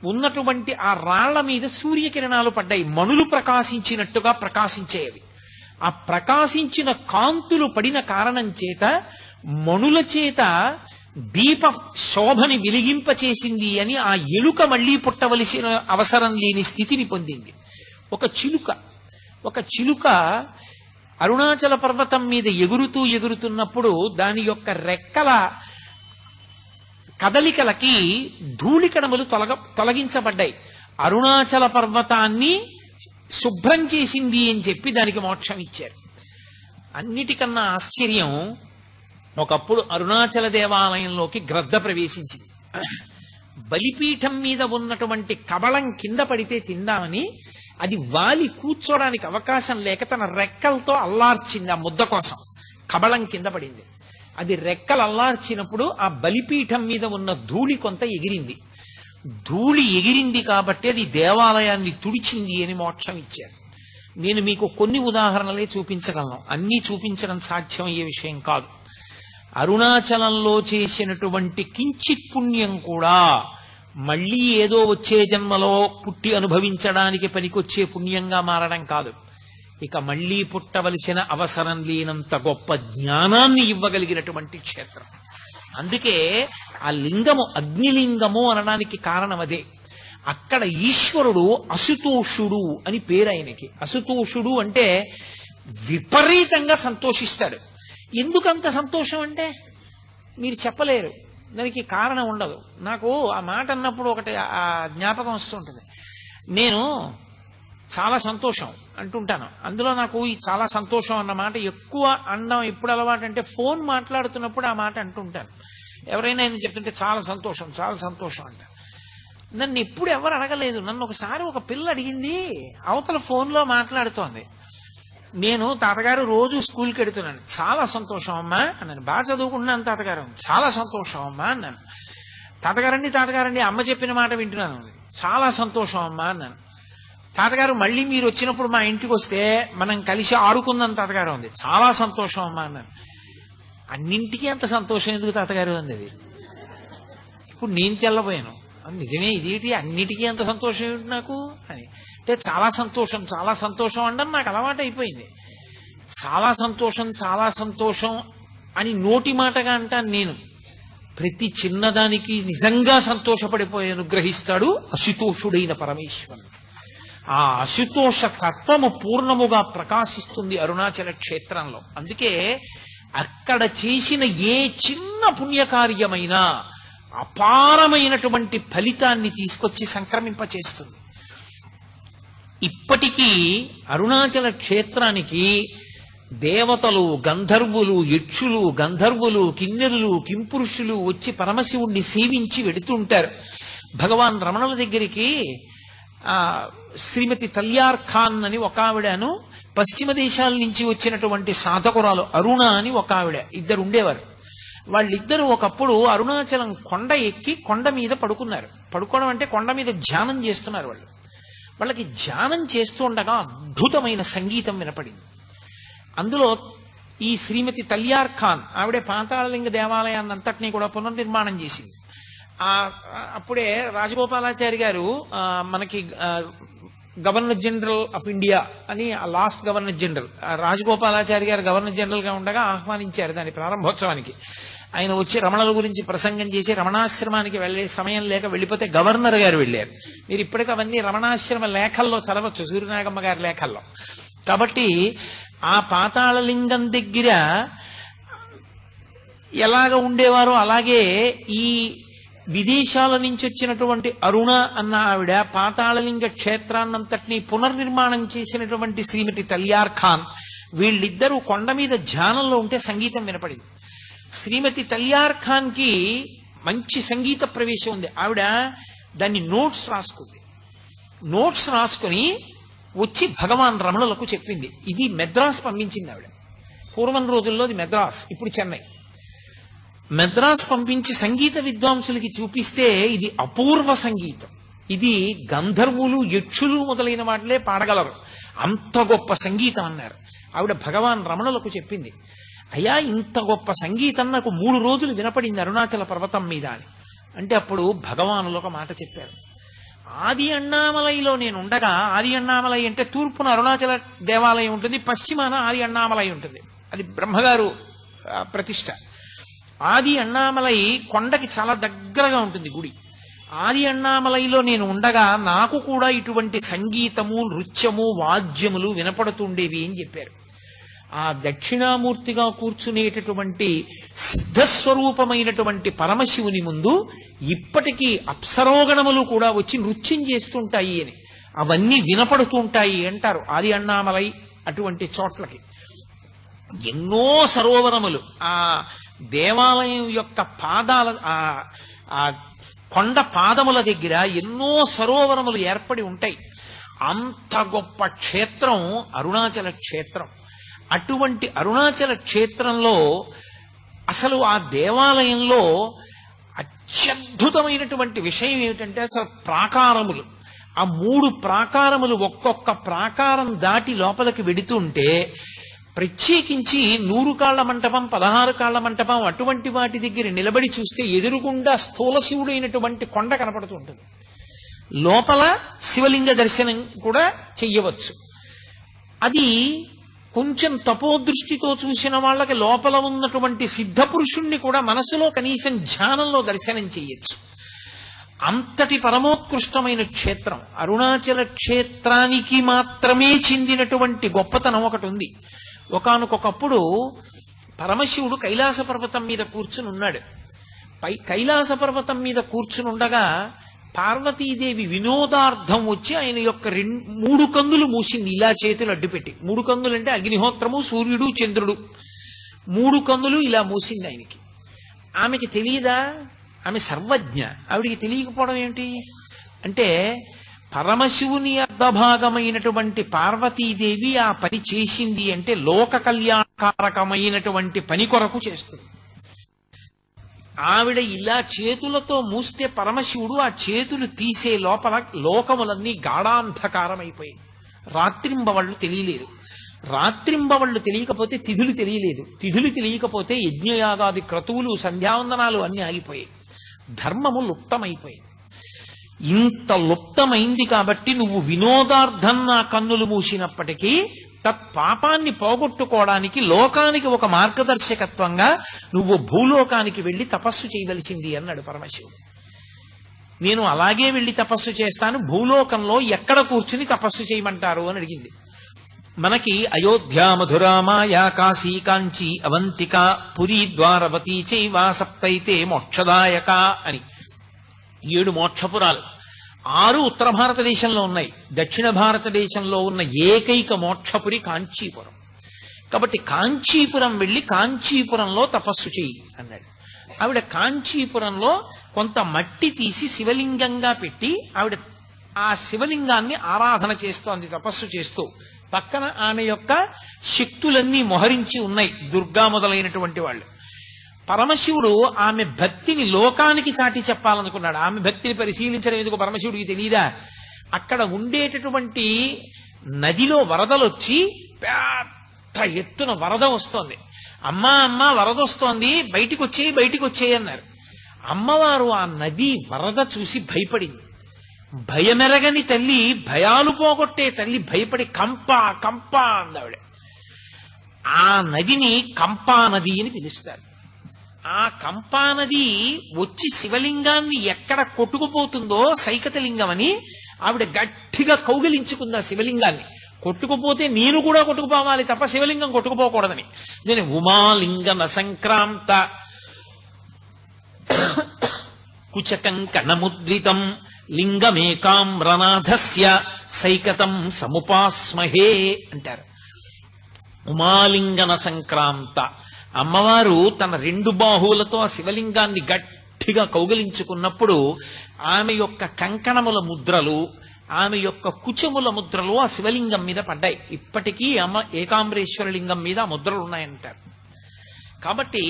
ఉన్నటువంటి ఆ రాళ్ల మీద సూర్యకిరణాలు పడ్డాయి. మణులు ప్రకాశించినట్టుగా ప్రకాశించేవి. ఆ ప్రకాశించిన కాంతులు పడిన కారణం చేత మణుల చేత దీప శోభని వెలిగింపచేసింది అని ఆ ఎలుక మళ్లీ పుట్టవలసిన అవసరం లేని స్థితిని పొందింది. ఒక చిలుక అరుణాచల పర్వతం మీద ఎగురుతున్నప్పుడు దాని యొక్క రెక్కల కదలికలకి ధూళికణములు తొలగించబడ్డాయి. అరుణాచల పర్వతాన్ని శుభ్రం చేసింది అని చెప్పి దానికి మోక్షం ఇచ్చారు. అన్నిటికన్నా ఆశ్చర్యం, ఒకప్పుడు అరుణాచల దేవాలయంలోకి గ్రద్ద ప్రవేశించింది. బలిపీఠం మీద ఉన్నటువంటి కబళం కింద పడితే తిందామని అది వాలి కూర్చోడానికి అవకాశం లేక తన రెక్కలతో అల్లార్చింది. ఆ ముద్ద కోసం కబళం కింద పడింది. అది రెక్కలు అల్లార్చినప్పుడు ఆ బలిపీఠం మీద ఉన్న ధూళి కొంత ఎగిరింది. ధూళి ఎగిరింది కాబట్టి అది దేవాలయాన్ని తుడిచింది అని మోక్షం ఇచ్చారు. నేను మీకు కొన్ని ఉదాహరణలే చూపించగలను, అన్నీ చూపించడం సాధ్యమయ్యే విషయం కాదు. అరుణాచలంలో చేసినటువంటి కించిత్ పుణ్యం కూడా మళ్లీ ఏదో వచ్చే జన్మలో పుట్టి అనుభవించడానికి పనికొచ్చే పుణ్యంగా మారడం కాదు. ఇక మళ్లీ పుట్టవలసిన అవసరం లేనంత గొప్ప జ్ఞానాన్ని ఇవ్వగలిగినటువంటి క్షేత్రం. అందుకే ఆ లింగము అగ్నిలింగము అనడానికి కారణం అదే. అక్కడ ఈశ్వరుడు అసుతోషుడు అని పేరు ఆయనకి. అసుతోషుడు అంటే విపరీతంగా సంతోషిస్తాడు. ఎందుకంత సంతోషం అంటే మీరు చెప్పలేరు. దానికి కారణం ఉండదు. నాకు ఆ మాట అన్నప్పుడు ఒకటి ఆ జ్ఞాపకం వస్తుంటుంది. నేను చాలా సంతోషం అంటుంటాను. అందులో నాకు ఈ చాలా సంతోషం అన్న మాట ఎక్కువ అనడం ఎప్పుడు అలవాటు అంటే ఫోన్ మాట్లాడుతున్నప్పుడు ఆ మాట అంటుంటాను. ఎవరైనా నేను చెప్తుంటే చాలా సంతోషం చాలా సంతోషం అంట. నన్ను ఎప్పుడు ఎవరు అడగలేదు. నన్ను ఒకసారి ఒక పిల్ల అడిగింది, అవతల ఫోన్లో మాట్లాడుతోంది. నేను తాతగారు రోజు స్కూల్కి వెడుతున్నాను. చాలా సంతోషం అమ్మా అన్నాను. బాగా చదువుకుంటున్నాను తాతగారు. చాలా సంతోషం అమ్మా అన్నాను. తాతగారండి అమ్మ చెప్పిన మాట వింటున్నాను. చాలా సంతోషం అమ్మా అన్నాను. తాతగారు మళ్ళీ మీరు వచ్చినప్పుడు మా ఇంటికి వస్తే మనం కలిసి ఆడుకుందాం తాతగారు అంది. చాలా సంతోషం అమ్మా అన్నాను. అన్నింటికీ అంత సంతోషం ఎందుకు తాతగారు అంది. ఇప్పుడు నేను తెల్లబోయాను. నిజమే ఇదేంటి అన్నిటికీ అంత సంతోషం ఏమిటి నాకు అని. అంటే చాలా సంతోషం అనడం నాకు అలవాటు అయిపోయింది. చాలా సంతోషం అని నోటి మాటగా అంటాను నేను. ప్రతి చిన్నదానికి నిజంగా సంతోషపడిపోయి అనుగ్రహిస్తాడు అశుతోషుడైన పరమేశ్వరుడు. ఆ అశుతోష తత్వము పూర్ణముగా ప్రకాశిస్తుంది అరుణాచల క్షేత్రంలో. అందుకే అక్కడ చేసిన ఏ చిన్న పుణ్యకార్యమైనా అపారమైనటువంటి ఫలితాన్ని తీసుకొచ్చి సంక్రమింపచేస్తుంది. ఇప్పటికీ అరుణాచల క్షేత్రానికి దేవతలు, గంధర్వులు, యక్షులు, గంధర్వులు, కిన్నెరులు, కింపురుషులు వచ్చి పరమశివుణ్ణి సేవించి వెడుతుంటారు. భగవాన్ రమణుల దగ్గరికి శ్రీమతి తల్యార్ ఖాన్ అని ఒక ఆవిడను, పశ్చిమ దేశాల నుంచి వచ్చినటువంటి సాధకురాలు అరుణ అని ఒక ఆవిడ, ఇద్దరు ఉండేవారు. వాళ్ళిద్దరూ ఒకప్పుడు అరుణాచలం కొండ ఎక్కి కొండ మీద పడుకున్నారు. పడుకోవడం అంటే కొండ మీద ధ్యానం చేస్తున్నారు. వాళ్ళకి ధ్యానం చేస్తూ ఉండగా అద్భుతమైన సంగీతం వినపడింది. అందులో ఈ శ్రీమతి తల్యార్ ఖాన్ ఆవిడే పాతాళలింగ దేవాలయాన్ని అంతటినీ కూడా పునర్నిర్మాణం చేసింది. అప్పుడే రాజగోపాలాచారి గారు మనకి గవర్నర్ జనరల్ ఆఫ్ ఇండియా అని లాస్ట్ గవర్నర్ జనరల్ రాజగోపాలాచారి గారు గవర్నర్ జనరల్ గా ఉండగా ఆహ్వానించారు దాని ప్రారంభోత్సవానికి. ఆయన వచ్చి రమణుల గురించి ప్రసంగం చేసి రమణాశ్రమానికి వెళ్లే సమయం లేక వెళ్ళిపోతే గవర్నర్ గారు వెళ్ళారు. మీరు ఇప్పటికీ అవన్నీ రమణాశ్రమ లేఖల్లో చదవచ్చు, సూర్యనాగమ్మ గారి లేఖల్లో. కాబట్టి ఆ పాతాళలింగం దగ్గర ఎలాగ ఉండేవారో అలాగే ఈ విదేశాల నుంచి వచ్చినటువంటి అరుణ అన్న ఆవిడ పాతాళలింగ క్షేత్రాన్నంతటినీ పునర్నిర్మాణం చేసినటువంటి శ్రీమతి తల్యార్ ఖాన్, వీళ్ళిద్దరూ కొండ మీద ధ్యానంలో ఉంటే సంగీతం వినపడింది. శ్రీమతి తల్యార్ ఖాన్ కి మంచి సంగీత ప్రవేశం ఉంది. ఆవిడ దాన్ని నోట్స్ రాసుకుంది. నోట్స్ రాసుకుని వచ్చి భగవాన్ రమణులకు చెప్పింది. ఇది మెద్రాస్ పంపించింది ఆవిడ. పూర్వం రోజుల్లో అది మెద్రాస్, ఇప్పుడు చెన్నై. మెద్రాస్ పంపించి సంగీత విద్వాంసులకి చూపిస్తే ఇది అపూర్వ సంగీతం, ఇది గంధర్వులు, యక్షులు మొదలైన వాటిలే పాడగలరు, అంత గొప్ప సంగీతం అన్నారు. ఆవిడ భగవాన్ రమణులకు చెప్పింది, అయ్యా ఇంత గొప్ప సంగీతం నాకు 3 రోజులు వినపడింది అరుణాచల పర్వతం మీద అని. అంటే అప్పుడు భగవానులు ఒక మాట చెప్పారు. ఆది అన్నామలైలో నేను ఉండగా, ఆది అన్నామలై అంటే తూర్పున అరుణాచల దేవాలయం ఉంటుంది, పశ్చిమాన ఆది అన్నామలై ఉంటుంది. అది బ్రహ్మగారు ప్రతిష్ట. ఆది అన్నామలై కొండకి చాలా దగ్గరగా ఉంటుంది గుడి. ఆది అన్నామలైలో నేను ఉండగా నాకు కూడా ఇటువంటి సంగీతము, నృత్యము, వాద్యములు వినపడుతుండేవి అని చెప్పారు. ఆ దక్షిణామూర్తిగా కూర్చునేటటువంటి సిద్ధస్వరూపమైనటువంటి పరమశివుని ముందు ఇప్పటికీ అప్సరోగణములు కూడా వచ్చి నృత్యం చేస్తుంటాయి అని, అవన్నీ వినపడుతుంటాయి అంటారు ఆది అన్నామలై అటువంటి చోట్లకి. ఎన్నో సరోవరములు ఆ దేవాలయం యొక్క పాదాల ఆ కొండ పాదముల దగ్గర ఎన్నో సరోవరములు ఏర్పడి ఉంటాయి. అంత గొప్ప క్షేత్రం అరుణాచల క్షేత్రం. అటువంటి అరుణాచల క్షేత్రంలో అసలు ఆ దేవాలయంలో అత్యద్భుతమైనటువంటి విషయం ఏమిటంటే అసలు ప్రాకారములు, ఆ 3 ప్రాకారములు ఒక్కొక్క ప్రాకారం దాటి లోపలికి వెడుతుంటే ప్రత్యేకించి 100 కాళ్ల మంటపం, 16 కాళ్ల మంటపం అటువంటి వాటి దగ్గర నిలబడి చూస్తే ఎదురుగుండా స్థూల శివుడైనటువంటి కొండ కనపడుతూ ఉంటుంది. లోపల శివలింగ దర్శనం కూడా చెయ్యవచ్చు. అది కొంచెం తపోదృష్టితో చూసిన వాళ్ళకి లోపల ఉన్నటువంటి సిద్ధ పురుషుణ్ణి కూడా మనసులో కనీసం ధ్యానంలో దర్శనం చెయ్యొచ్చు. అంతటి పరమోత్కృష్టమైన క్షేత్రం అరుణాచల క్షేత్రానికి మాత్రమే చెందినటువంటి గొప్పతనం ఒకటి ఉంది. ఒకానొకప్పుడు పరమశివుడు కైలాస పర్వతం మీద కూర్చుని ఉన్నాడు. కైలాస పర్వతం మీద కూర్చుని ఉండగా పార్వతీదేవి వినోదార్థం వచ్చి ఆయన యొక్క 3 కన్నులు మూసింది, ఇలా చేతులు అడ్డుపెట్టి. 3 కన్నులు అంటే అగ్నిహోత్రము, సూర్యుడు, చంద్రుడు. 3 కన్నులు ఇలా మూసింది ఆయనకి. ఆమెకి తెలియదా? ఆమె సర్వజ్ఞ. ఆవిడికి తెలియకపోవడం ఏంటి అంటే, పరమశివుని అర్ధభాగమైనటువంటి పార్వతీదేవి ఆ పని చేసింది అంటే లోక కళ్యాణకారకమైనటువంటి పని కొరకు చేస్తుంది. ఆవిడ ఇలా చేతులతో మూస్తే పరమశివుడు ఆ చేతులు తీసే లోపల లోకములన్నీ గాఢాంధకారమైపోయాయి. రాత్రింబవళ్ళు తెలియలేదు. రాత్రింబవళ్ళు తెలియకపోతే తిథులు తెలియలేదు. తిథులు తెలియకపోతే యజ్ఞయాగాది క్రతువులు, సంధ్యావందనాలు అన్నీ ఆగిపోయాయి. ధర్మము లుప్తమైపోయాయి. ఇంత లుప్తమైంది కాబట్టి నువ్వు వినోదార్థం నా కన్నులు మూసినప్పటికీ తత్పాపాన్ని పోగొట్టుకోవడానికి లోకానికి ఒక మార్గదర్శకత్వంగా నువ్వు భూలోకానికి వెళ్లి తపస్సు చేయవలసింది అన్నాడు పరమశివుడు. నేను అలాగే వెళ్లి తపస్సు చేస్తాను, భూలోకంలో ఎక్కడ కూర్చుని తపస్సు చేయమంటారు అని అడిగింది. మనకి అయోధ్య, మధుర, మాయా, కాశీ, కాంచీ, అవంతిక, పురీ, ద్వారవతి చైవ సప్తైతే మోక్షదాయక అని 7 మోక్షపురాలు. 6 ఉత్తర భారతదేశంలో ఉన్నాయి. దక్షిణ భారతదేశంలో ఉన్న ఏకైక మోక్షపురి కాంచీపురం. కాబట్టి కాంచీపురం వెళ్లి కాంచీపురంలో తపస్సు చెయ్యి అన్నాడు. ఆవిడ కాంచీపురంలో కొంత మట్టి తీసి శివలింగంగా పెట్టి ఆవిడ ఆ శివలింగాన్ని ఆరాధన చేస్తోంది తపస్సు చేస్తూ. పక్కన ఆమె యొక్క శక్తులన్నీ మొహరించి ఉన్నాయి, దుర్గా మొదలైనటువంటి వాళ్ళు. పరమశివుడు ఆమె భక్తిని లోకానికి చాటి చెప్పాలనుకున్నాడు. ఆమె భక్తిని పరిశీలించడం ఎందుకు పరమశివుడికి తెలియదా? అక్కడ ఉండేటటువంటి నదిలో వరదలొచ్చి పెద్ద ఎత్తున వరద వస్తోంది. అమ్మా అమ్మా వరద వస్తోంది, బయటికి వచ్చేయి అన్నారు. అమ్మవారు ఆ నది వరద చూసి భయపడింది. భయమెరగని తల్లి, భయాలు పోగొట్టే తల్లి భయపడి కంపా కంపా అందావిడ. ఆ నదిని కంపా నది అని పిలుస్తారు. ఆ కంపానది వచ్చి శివలింగాన్ని ఎక్కడ కొట్టుకుపోతుందో సైకతలింగం అని ఆవిడ గట్టిగా కౌగిలించుకుంది ఆ శివలింగాన్ని. కొట్టుకుపోతే నేను కూడా కొట్టుకుపోవాలి తప్ప శివలింగం కొట్టుకుపోకూడదని. నేను ఉమాలింగన సంక్రాంత కుచకంకణముద్రితం లింగమేకామ్రనాథస్య సైకతం సముపాస్మహే అంటారు. ఉమాలింగన సంక్రాంత, అమ్మవారు తన 2 బాహువులతో ఆ శివలింగాన్ని గట్టిగా కౌగిలించుకున్నప్పుడు ఆమె యొక్క కంకణముల ముద్రలు, ఆమె యొక్క కుచముల ముద్రలు ఆ శివలింగం మీద పడ్డాయి. ఇప్పటికీ ఏకాంబరేశ్వర లింగం మీద ఆ ముద్రలు ఉన్నాయంటారు. కాబట్టి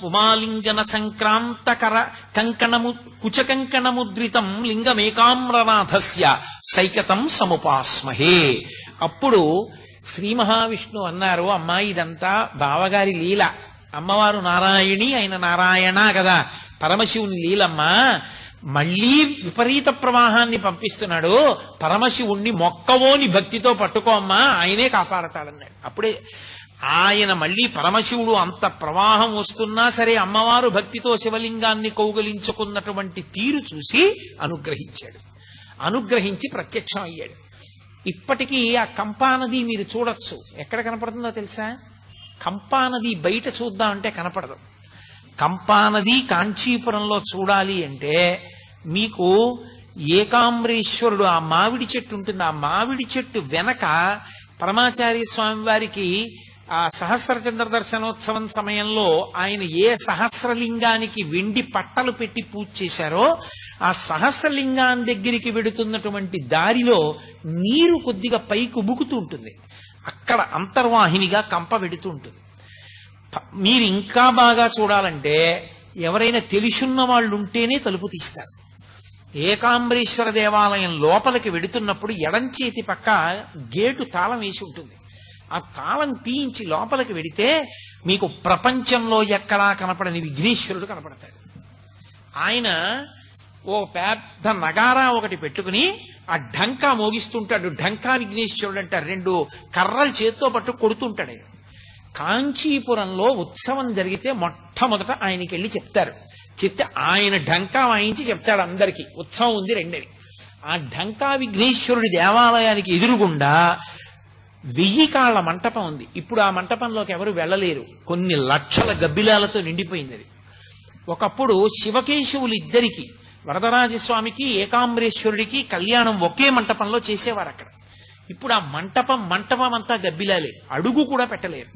ఉమాలింగన సంక్రాంతకర కంకణము కుచకంకణముద్రితం లింగమేకామ్రనాథస్య సైకతం సముపాస్మహే. అప్పుడు శ్రీ మహావిష్ణు అన్నారు, అమ్మా ఇదంతా బావగారి లీల. అమ్మవారు నారాయణి, ఆయన నారాయణ కదా, పరమశివుని లీలమ్మా. మళ్లీ విపరీత ప్రవాహాన్ని పంపిస్తున్నాడు. పరమశివుణ్ణి మొక్కవోని భక్తితో పట్టుకో అమ్మా, ఆయనే కాపాడతాడన్నాడు. అప్పుడే ఆయన మళ్లీ పరమశివుడు అంత ప్రవాహం వస్తున్నా సరే అమ్మవారు భక్తితో శివలింగాన్ని కౌగలించుకున్నటువంటి తీరు చూసి అనుగ్రహించాడు. అనుగ్రహించి ప్రత్యక్షం అయ్యాడు. ఇప్పటికీ ఆ కంపానది మీరు చూడొచ్చు. ఎక్కడ కనపడుతుందో తెలుసా? కంపానది బయట చూద్దామంటే కనపడదు. కంపానది కాంచీపురంలో చూడాలి అంటే మీకు ఏకాంబరేశ్వరుడు ఆ మామిడి చెట్టు ఉంటుంది. ఆ మామిడి చెట్టు వెనక పరమాచార్య స్వామి వారికి ఆ సహస్రచంద్ర దర్శనోత్సవం సమయంలో ఆయన ఏ సహస్రలింగానికి వెండి పట్టలు పెట్టి పూజ చేశారో ఆ సహస్రలింగాన్ని దగ్గరికి వెడుతున్నటువంటి దారిలో నీరు కొద్దిగా పైకి ఉబుకుతూ ఉంటుంది. అక్కడ అంతర్వాహినిగా కంప వెడుతూ ఉంటుంది. మీరు ఇంకా బాగా చూడాలంటే ఎవరైనా తెలుసున్న వాళ్ళు ఉంటేనే తలుపు తీస్తారు. ఏకాంబరేశ్వర దేవాలయం లోపలికి వెడుతున్నప్పుడు ఎడం చేతి పక్క గేటు తాళం వేసి ఉంటుంది. ఆ తాళం తీయించి లోపలికి వెడితే మీకు ప్రపంచంలో ఎక్కడా కనపడని విఘ్నేశ్వరుడు కనపడతాడు. ఆయన ఓ పెద్ద నగారా ఒకటి పెట్టుకుని ఆ ఢంకా మోగిస్తుంటాడు. ఢంకా విఘ్నేశ్వరుడు అంటారు. 2 కర్రలు చేత్తో పట్టు కొడుతుంటాడు. కాంచీపురంలో ఉత్సవం జరిగితే మొట్టమొదట ఆయనకి వెళ్ళి చెప్తారు. చెప్తే ఆయన ఢంకా వాయించి చెప్తాడు అందరికీ ఉత్సవం ఉంది రెండని. ఆ ఢంకా విఘ్నేశ్వరుడి దేవాలయానికి ఎదురుగుండా 1000 కాళ్ల మంటపం ఉంది. ఇప్పుడు ఆ మంటపంలోకి ఎవరు వెళ్ళలేరు. కొన్ని లక్షల గబ్బిలాలతో నిండిపోయింది అది. ఒకప్పుడు శివకేశవులు ఇద్దరికి, వరదరాజస్వామికి ఏకాంబరేశ్వరుడికి కళ్యాణం ఒకే మంటపంలో చేసేవారు అక్కడ. ఇప్పుడు ఆ మంటపం అంతా గబ్బిలాలే, అడుగు కూడా పెట్టలేరు.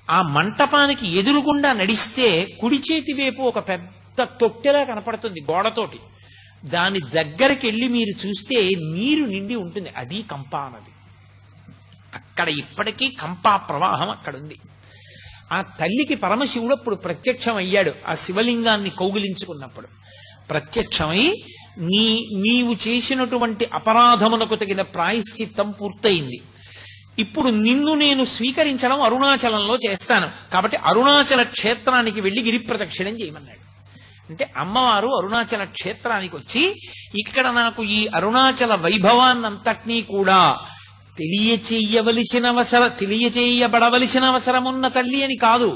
ఆ మంటపానికి ఎదురుగుండా నడిస్తే కుడి చేతి వైపు ఒక పెద్ద తొట్టెలా కనపడుతుంది గోడతోటి. దాని దగ్గరికి వెళ్ళి మీరు చూస్తే నీరు నిండి ఉంటుంది. అది కంపా నది. అక్కడ ఇప్పటికీ కంపా ప్రవాహం అక్కడుంది. ఆ తల్లికి పరమశివుడు అప్పుడు ప్రత్యక్షం అయ్యాడు. ఆ శివలింగాన్ని కౌగిలించుకున్నప్పుడు ప్రత్యక్షమై, నీవు చేసినటువంటి అపరాధమునకు తగిన ప్రాయశ్చిత్తం పూర్తయింది. ఇప్పుడు నిన్ను నేను స్వీకరించడం అరుణాచలంలో చేస్తాను, కాబట్టి అరుణాచల క్షేత్రానికి వెళ్లి గిరి ప్రదక్షిణం చేయమన్నాడు. అంటే అమ్మవారు అరుణాచల క్షేత్రానికి వచ్చి, ఇక్కడ నాకు ఈ అరుణాచల వైభవాన్నంతటినీ కూడా తెలియచేయబడవలసిన అవసరమున్న తల్లి అని కాదు.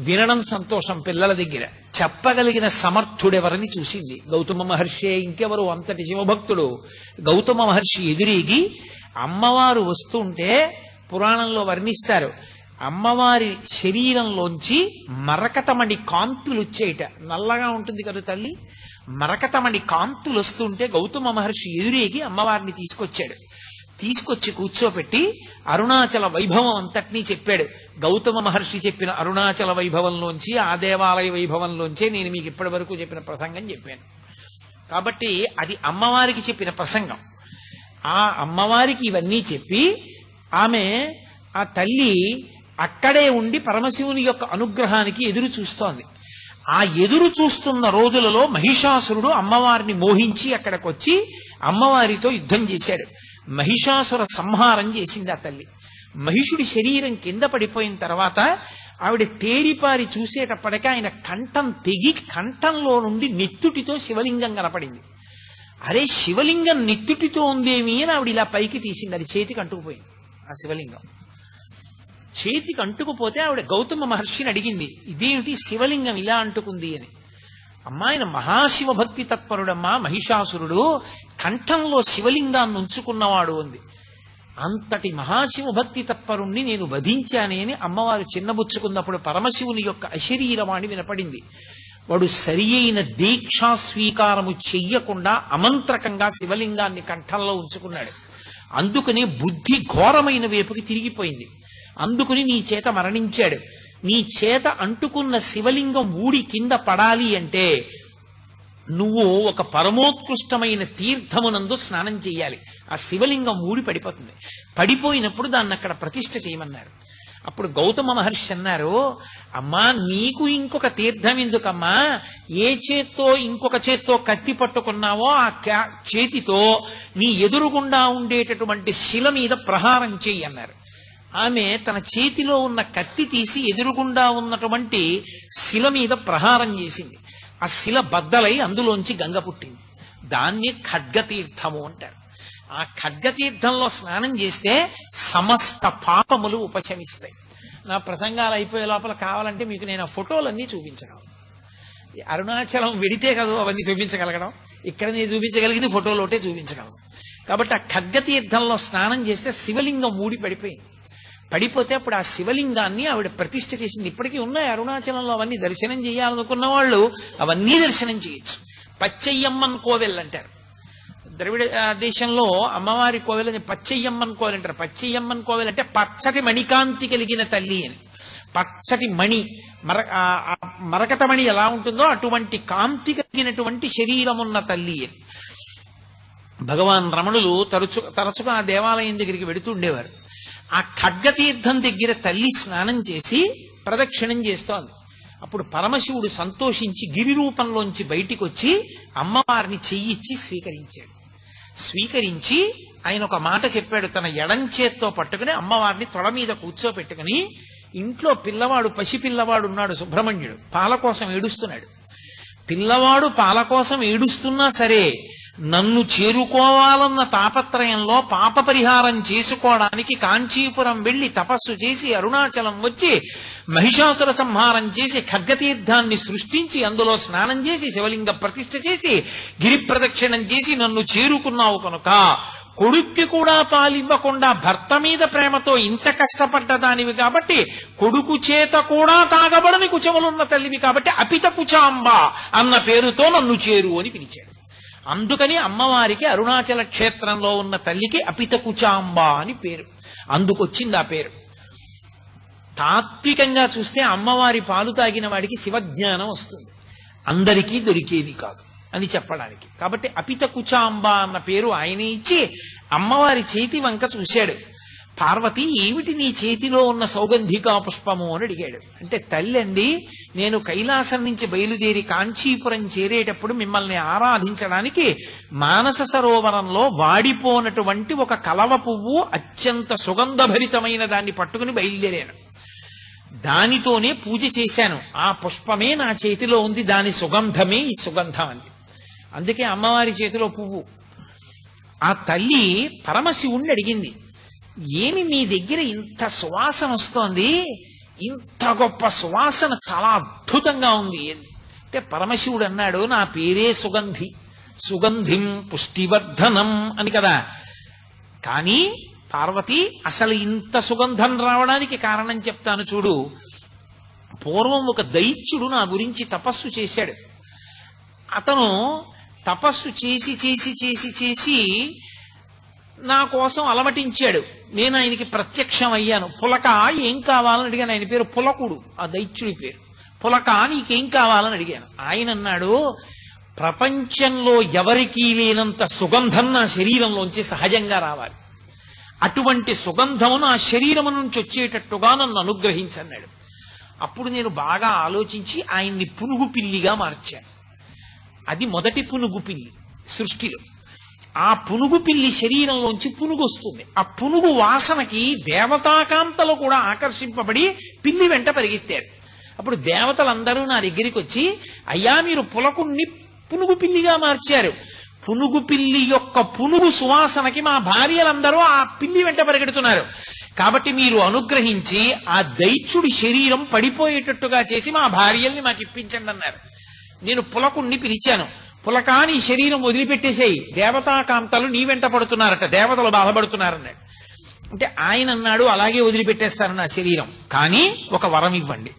వినడం సంతోషం పిల్లల దగ్గర, చెప్పగలిగిన సమర్థుడెవరని చూసింది. గౌతమ మహర్షి, ఇంకెవరు అంతటి శివభక్తుడు. గౌతమ మహర్షి ఎదురేగి అమ్మవారు వస్తుంటే పురాణంలో వర్ణిస్తారు, అమ్మవారి శరీరంలోంచి మరకతమణి కాంతులు వచ్చేయట. నల్లగా ఉంటుంది కదా తల్లి, మరకతమణి కాంతులు వస్తుంటే గౌతమ మహర్షి ఎదురేగి అమ్మవారిని తీసుకొచ్చి కూర్చోపెట్టి అరుణాచల వైభవం అంతటినీ చెప్పాడు. గౌతమ మహర్షి చెప్పిన అరుణాచల వైభవంలోంచి, ఆ దేవాలయ వైభవంలోంచే నేను మీకు ఇప్పటి వరకు చెప్పిన ప్రసంగం చెప్పాను. కాబట్టి అది అమ్మవారికి చెప్పిన ప్రసంగం. ఆ అమ్మవారికి ఇవన్నీ చెప్పి ఆమె, ఆ తల్లి అక్కడే ఉండి పరమశివుని యొక్క అనుగ్రహానికి ఎదురు చూస్తోంది. ఆ ఎదురు చూస్తున్న రోజులలో మహిషాసురుడు అమ్మవారిని మోహించి అక్కడికి వచ్చి అమ్మవారితో యుద్ధం చేశాడు. మహిషాసుర సంహారం చేసింది ఆ తల్లి. మహిషుడి శరీరం కింద పడిపోయిన తర్వాత ఆవిడ తేరిపారి చూసేటప్పటికీ ఆయన కంఠం తెగి, కంఠంలో నుండి నెత్తుటితో శివలింగం కనపడింది. అరే, శివలింగం నెత్తుటితో ఉందేమి అని ఆవిడ ఇలా పైకి తీసింది. అది చేతికి అంటుకుపోయింది. ఆ శివలింగం చేతికి అంటుకుపోతే ఆవిడ గౌతమ మహర్షిని అడిగింది, ఇదేమిటి శివలింగం ఇలా అంటుకుంది అని. అమ్మా, ఆయన మహాశివభక్తి తత్పరుడమ్మా మహిషాసురుడు, కంఠంలో శివలింగాన్ని ఉంచుకున్నవాడు అంది. అంతటి మహాశివభక్తి తత్పరుణ్ణి నేను వధించానే అని అమ్మవారు చిన్నబుచ్చుకున్నప్పుడు పరమశివుని యొక్క అశరీరవాణి వినపడింది. వాడు సరి అయిన దీక్షా స్వీకారము చెయ్యకుండా అమంత్రకంగా శివలింగాన్ని కంఠంలో ఉంచుకున్నాడు. అందుకని బుద్ధి ఘోరమైన వైపుకి తిరిగిపోయింది. అందుకుని నీ చేత మరణించాడు. నీ చేత అంటుకున్న శివలింగం ఊడి కింద పడాలి అంటే నువ్వు ఒక పరమోత్కృష్టమైన తీర్థమునందు స్నానం చెయ్యాలి. ఆ శివలింగం ఊడి పడిపోతుంది. పడిపోయినప్పుడు దాన్ని అక్కడ ప్రతిష్ఠ చేయమన్నారు. అప్పుడు గౌతమ మహర్షి అన్నారు, అమ్మా, నీకు ఇంకొక తీర్థం ఎందుకమ్మా? ఏ చేత్తో ఇంకొక చేత్తో కత్తి పట్టుకున్నావో ఆ చేతితో నీ ఎదురుగుండా ఉండేటటువంటి శిల మీద ప్రహారం చెయ్యి అన్నారు. ఆమె తన చేతిలో ఉన్న కత్తి తీసి ఎదురుగుండా ఉన్నటువంటి శిల మీద ప్రహారం చేసింది. ఆ శిల బద్దలై అందులోంచి గంగ పుట్టింది. దాన్ని ఖడ్గతీర్థము అంటారు. ఆ ఖడ్గతీర్థంలో స్నానం చేస్తే సమస్త పాపములు ఉపశమిస్తాయి. నా ప్రసంగాలు అయిపోయే లోపల కావాలంటే మీకు నేను ఆ ఫోటోలన్నీ చూపించగలను. అరుణాచలం వెడితే కదా అవన్నీ చూపించగలగడం. ఇక్కడ నేను చూపించగలిగింది ఫోటోలోటే చూపించగలను. కాబట్టి ఆ ఖడ్గతీర్థంలో స్నానం చేస్తే శివలింగం ఊడి పడిపోతే అప్పుడు ఆ శివలింగాన్ని ఆవిడ ప్రతిష్ఠ చేసింది. ఇప్పటికీ ఉన్నాయి అరుణాచలంలో. అవన్నీ దర్శనం చేయాలనుకున్న వాళ్ళు అవన్నీ దర్శనం చేయొచ్చు. పచ్చయ్యమ్మన్ కోవెల్ అంటారు. ద్రవిడ దేశంలో అమ్మవారి కోవెల్ అని పచ్చయ్యమ్మన్ కోవెల్ అంటారు. పచ్చయ్యమ్మన్ కోవెల్ అంటే పచ్చటి మణికాంతి కలిగిన తల్లి అని. పచ్చటి మణి, మరకత మణి ఎలా ఉంటుందో అటువంటి కాంతి కలిగినటువంటి శరీరమున్న తల్లి అని. భగవాన్ రమణులు తరచుగా ఆ దేవాలయం దగ్గరికి వెడుతుండేవారు. ఆ ఖడ్గతీర్థం దగ్గర తల్లి స్నానం చేసి ప్రదక్షిణం చేస్తోంది. అప్పుడు పరమశివుడు సంతోషించి గిరి రూపంలోంచి బయటికి వచ్చి అమ్మవారిని చెయ్యిచ్చి స్వీకరించి ఆయన ఒక మాట చెప్పాడు. తన ఎడం చేత్తో పట్టుకుని అమ్మవారిని తొడ మీద కూర్చోపెట్టుకుని, ఇంట్లో పిల్లవాడు, పసిపిల్లవాడు ఉన్నాడు సుబ్రహ్మణ్యుడు, పాల కోసం ఏడుస్తున్నాడు. పిల్లవాడు పాల కోసం ఏడుస్తున్నా సరే నన్ను చేరుకోవాలన్న తాపత్రయంలో పాప పరిహారం చేసుకోవడానికి కాంచీపురం వెళ్లి తపస్సు చేసి అరుణాచలం వచ్చి మహిషాసుర సంహారం చేసి ఖడ్గతీర్థాన్ని సృష్టించి అందులో స్నానం చేసి శివలింగ ప్రతిష్ఠ చేసి గిరి ప్రదక్షిణం చేసి నన్ను చేరుకున్నావు కనుక కొడుక్కి కూడా పాలివ్వకుండా భర్త మీద ప్రేమతో ఇంత కష్టపడ్డదానివి కాబట్టి కొడుకు చేత కూడా తాగబడని కుచములున్న తల్లివి కాబట్టి అపిత కుచాంబ అన్న పేరుతో నన్ను చేరు అని పిలిచాడు. అందుకని అమ్మవారికి అరుణాచల క్షేత్రంలో ఉన్న తల్లికి అపిత కుచాంబ అని పేరు. అందుకొచ్చింది ఆ పేరు. తాత్వికంగా చూస్తే అమ్మవారి పాలు తాగిన వాడికి శివజ్ఞానం వస్తుంది, అందరికీ దొరికేది కాదు అని చెప్పడానికి. కాబట్టి అపిత కుచాంబ అన్న పేరు ఆయనే ఇచ్చి అమ్మవారి చేతి వంక చూశాడు. పార్వతి, ఏమిటి నీ చేతిలో ఉన్న సౌగంధికా పుష్పము అని అడిగాడు. అంటే తల్లి అంది, నేను కైలాసం నుంచి బయలుదేరి కాంచీపురం చేరేటప్పుడు మిమ్మల్ని ఆరాధించడానికి మానస సరోవరంలో వాడిపోనటువంటి ఒక కలవ పువ్వు అత్యంత సుగంధభరితమైన దాన్ని పట్టుకుని బయలుదేరాను. దానితోనే పూజ చేశాను. ఆ పుష్పమే నా చేతిలో ఉంది, దాని సుగంధమే ఈ సుగంధం అంది. అందుకే అమ్మవారి చేతిలో పువ్వు. ఆ తల్లి పరమశివుణ్ణి అడిగింది, ఏమి మీ దగ్గర ఇంత సువాసన వస్తోంది, ఇంత గొప్ప సువాసన చాలా అద్భుతంగా ఉంది అంటే పరమశివుడు అన్నాడు, నా పేరే సుగంధి, సుగంధిం పుష్టివర్ధనం అని కదా. కానీ పార్వతి, అసలు ఇంత సుగంధం రావడానికి కారణం చెప్తాను చూడు. పూర్వం ఒక దైత్యుడు నా గురించి తపస్సు చేశాడు. అతను తపస్సు చేసి చేసి చేసి చేసి నా కోసం అలమటించాడు. నేను ఆయనకి ప్రత్యక్షం అయ్యాను. పులక ఏం కావాలని అడిగాను. ఆయన పేరు పులకుడు, ఆ దైత్యుడి పేరు. పులక నీకేం కావాలని అడిగాను. ఆయన అన్నాడు, ప్రపంచంలో ఎవరికీ లేనంత సుగంధం నా శరీరంలోంచి సహజంగా రావాలి, అటువంటి సుగంధం నా శరీరం నుంచి వచ్చేటట్టుగా నన్ను అనుగ్రహించన్నాడు. అప్పుడు నేను బాగా ఆలోచించి ఆయన్ని పునుగు పిల్లిగా మార్చాను. అది మొదటి పునుగు పిల్లి సృష్టిలో. ఆ పునుగు పిల్లి శరీరంలోంచి పునుగు వస్తుంది. ఆ పునుగు వాసనకి దేవతాకాంతలు కూడా ఆకర్షింపబడి పిల్లి వెంట పరిగెత్తారు. అప్పుడు దేవతలందరూ నా దగ్గరికి వచ్చి, అయ్యా మీరు పులకుణ్ణి పునుగు పిల్లిగా మార్చారు, పునుగు పిల్లి యొక్క పునుగు సువాసనకి మా భార్యలందరూ ఆ పిల్లి వెంట పరిగెడుతున్నారు, కాబట్టి మీరు అనుగ్రహించి ఆ దైత్యుడి శరీరం పడిపోయేటట్టుగా చేసి మా భార్యల్ని మాకు ఇప్పించండి అన్నారు. నేను పులకుణ్ణి పిలిచాను. పులకా, నీ శరీరం వదిలిపెట్టేసేయి, దేవతాకాంతలు నీ వెంట పడుతున్నారట, దేవతలు బాధపడుతున్నారన్నాడు. అంటే ఆయన అన్నాడు, అలాగే వదిలిపెట్టేస్తాను నా శరీరం, కానీ ఒక వరం ఇవ్వండి,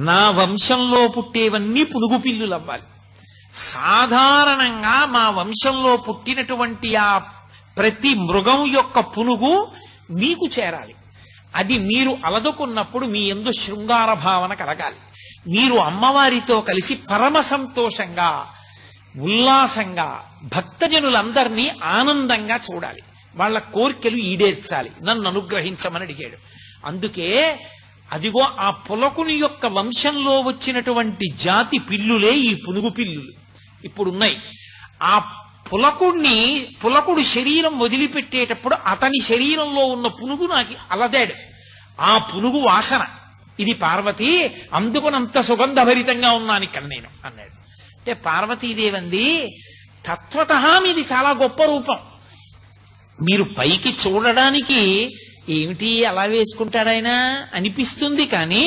నా వంశంలో పుట్టేవన్నీ పునుగు పిల్లులు అవ్వాలి. సాధారణంగా మా వంశంలో పుట్టినటువంటి ఆ ప్రతి మృగం యొక్క పునుగు మీకు చేరాలి. అది మీరు అలదుకున్నప్పుడు మీ యందు శృంగార భావన కలగాలి. మీరు అమ్మవారితో కలిసి పరమ సంతోషంగా ఉల్లాసంగా భక్తజనులందరినీ ఆనందంగా చూడాలి, వాళ్ళ కోరికలు ఈడేర్చాలి, నన్ను అనుగ్రహించమని అడిగాడు. అందుకే అదిగో ఆ పులకుని యొక్క వంశంలో వచ్చినటువంటి జాతి పిల్లులే ఈ పునుగు పిల్లులు ఇప్పుడున్నాయి. ఆ పులకుడు శరీరం వదిలిపెట్టేటప్పుడు అతని శరీరంలో ఉన్న పునుగు నాకు అలదాడు. ఆ పునుగు వాసన ఇది పార్వతి, అందుకునంత సుగంధభరితంగా ఉన్నాను ఇక్కడ నేను అన్నాడు. అంటే పార్వతీదేవంది, తత్వతః మీది చాలా గొప్ప రూపం. మీరు పైకి చూడడానికి ఏమిటి అలా వేసుకుంటాడాయన అనిపిస్తుంది, కానీ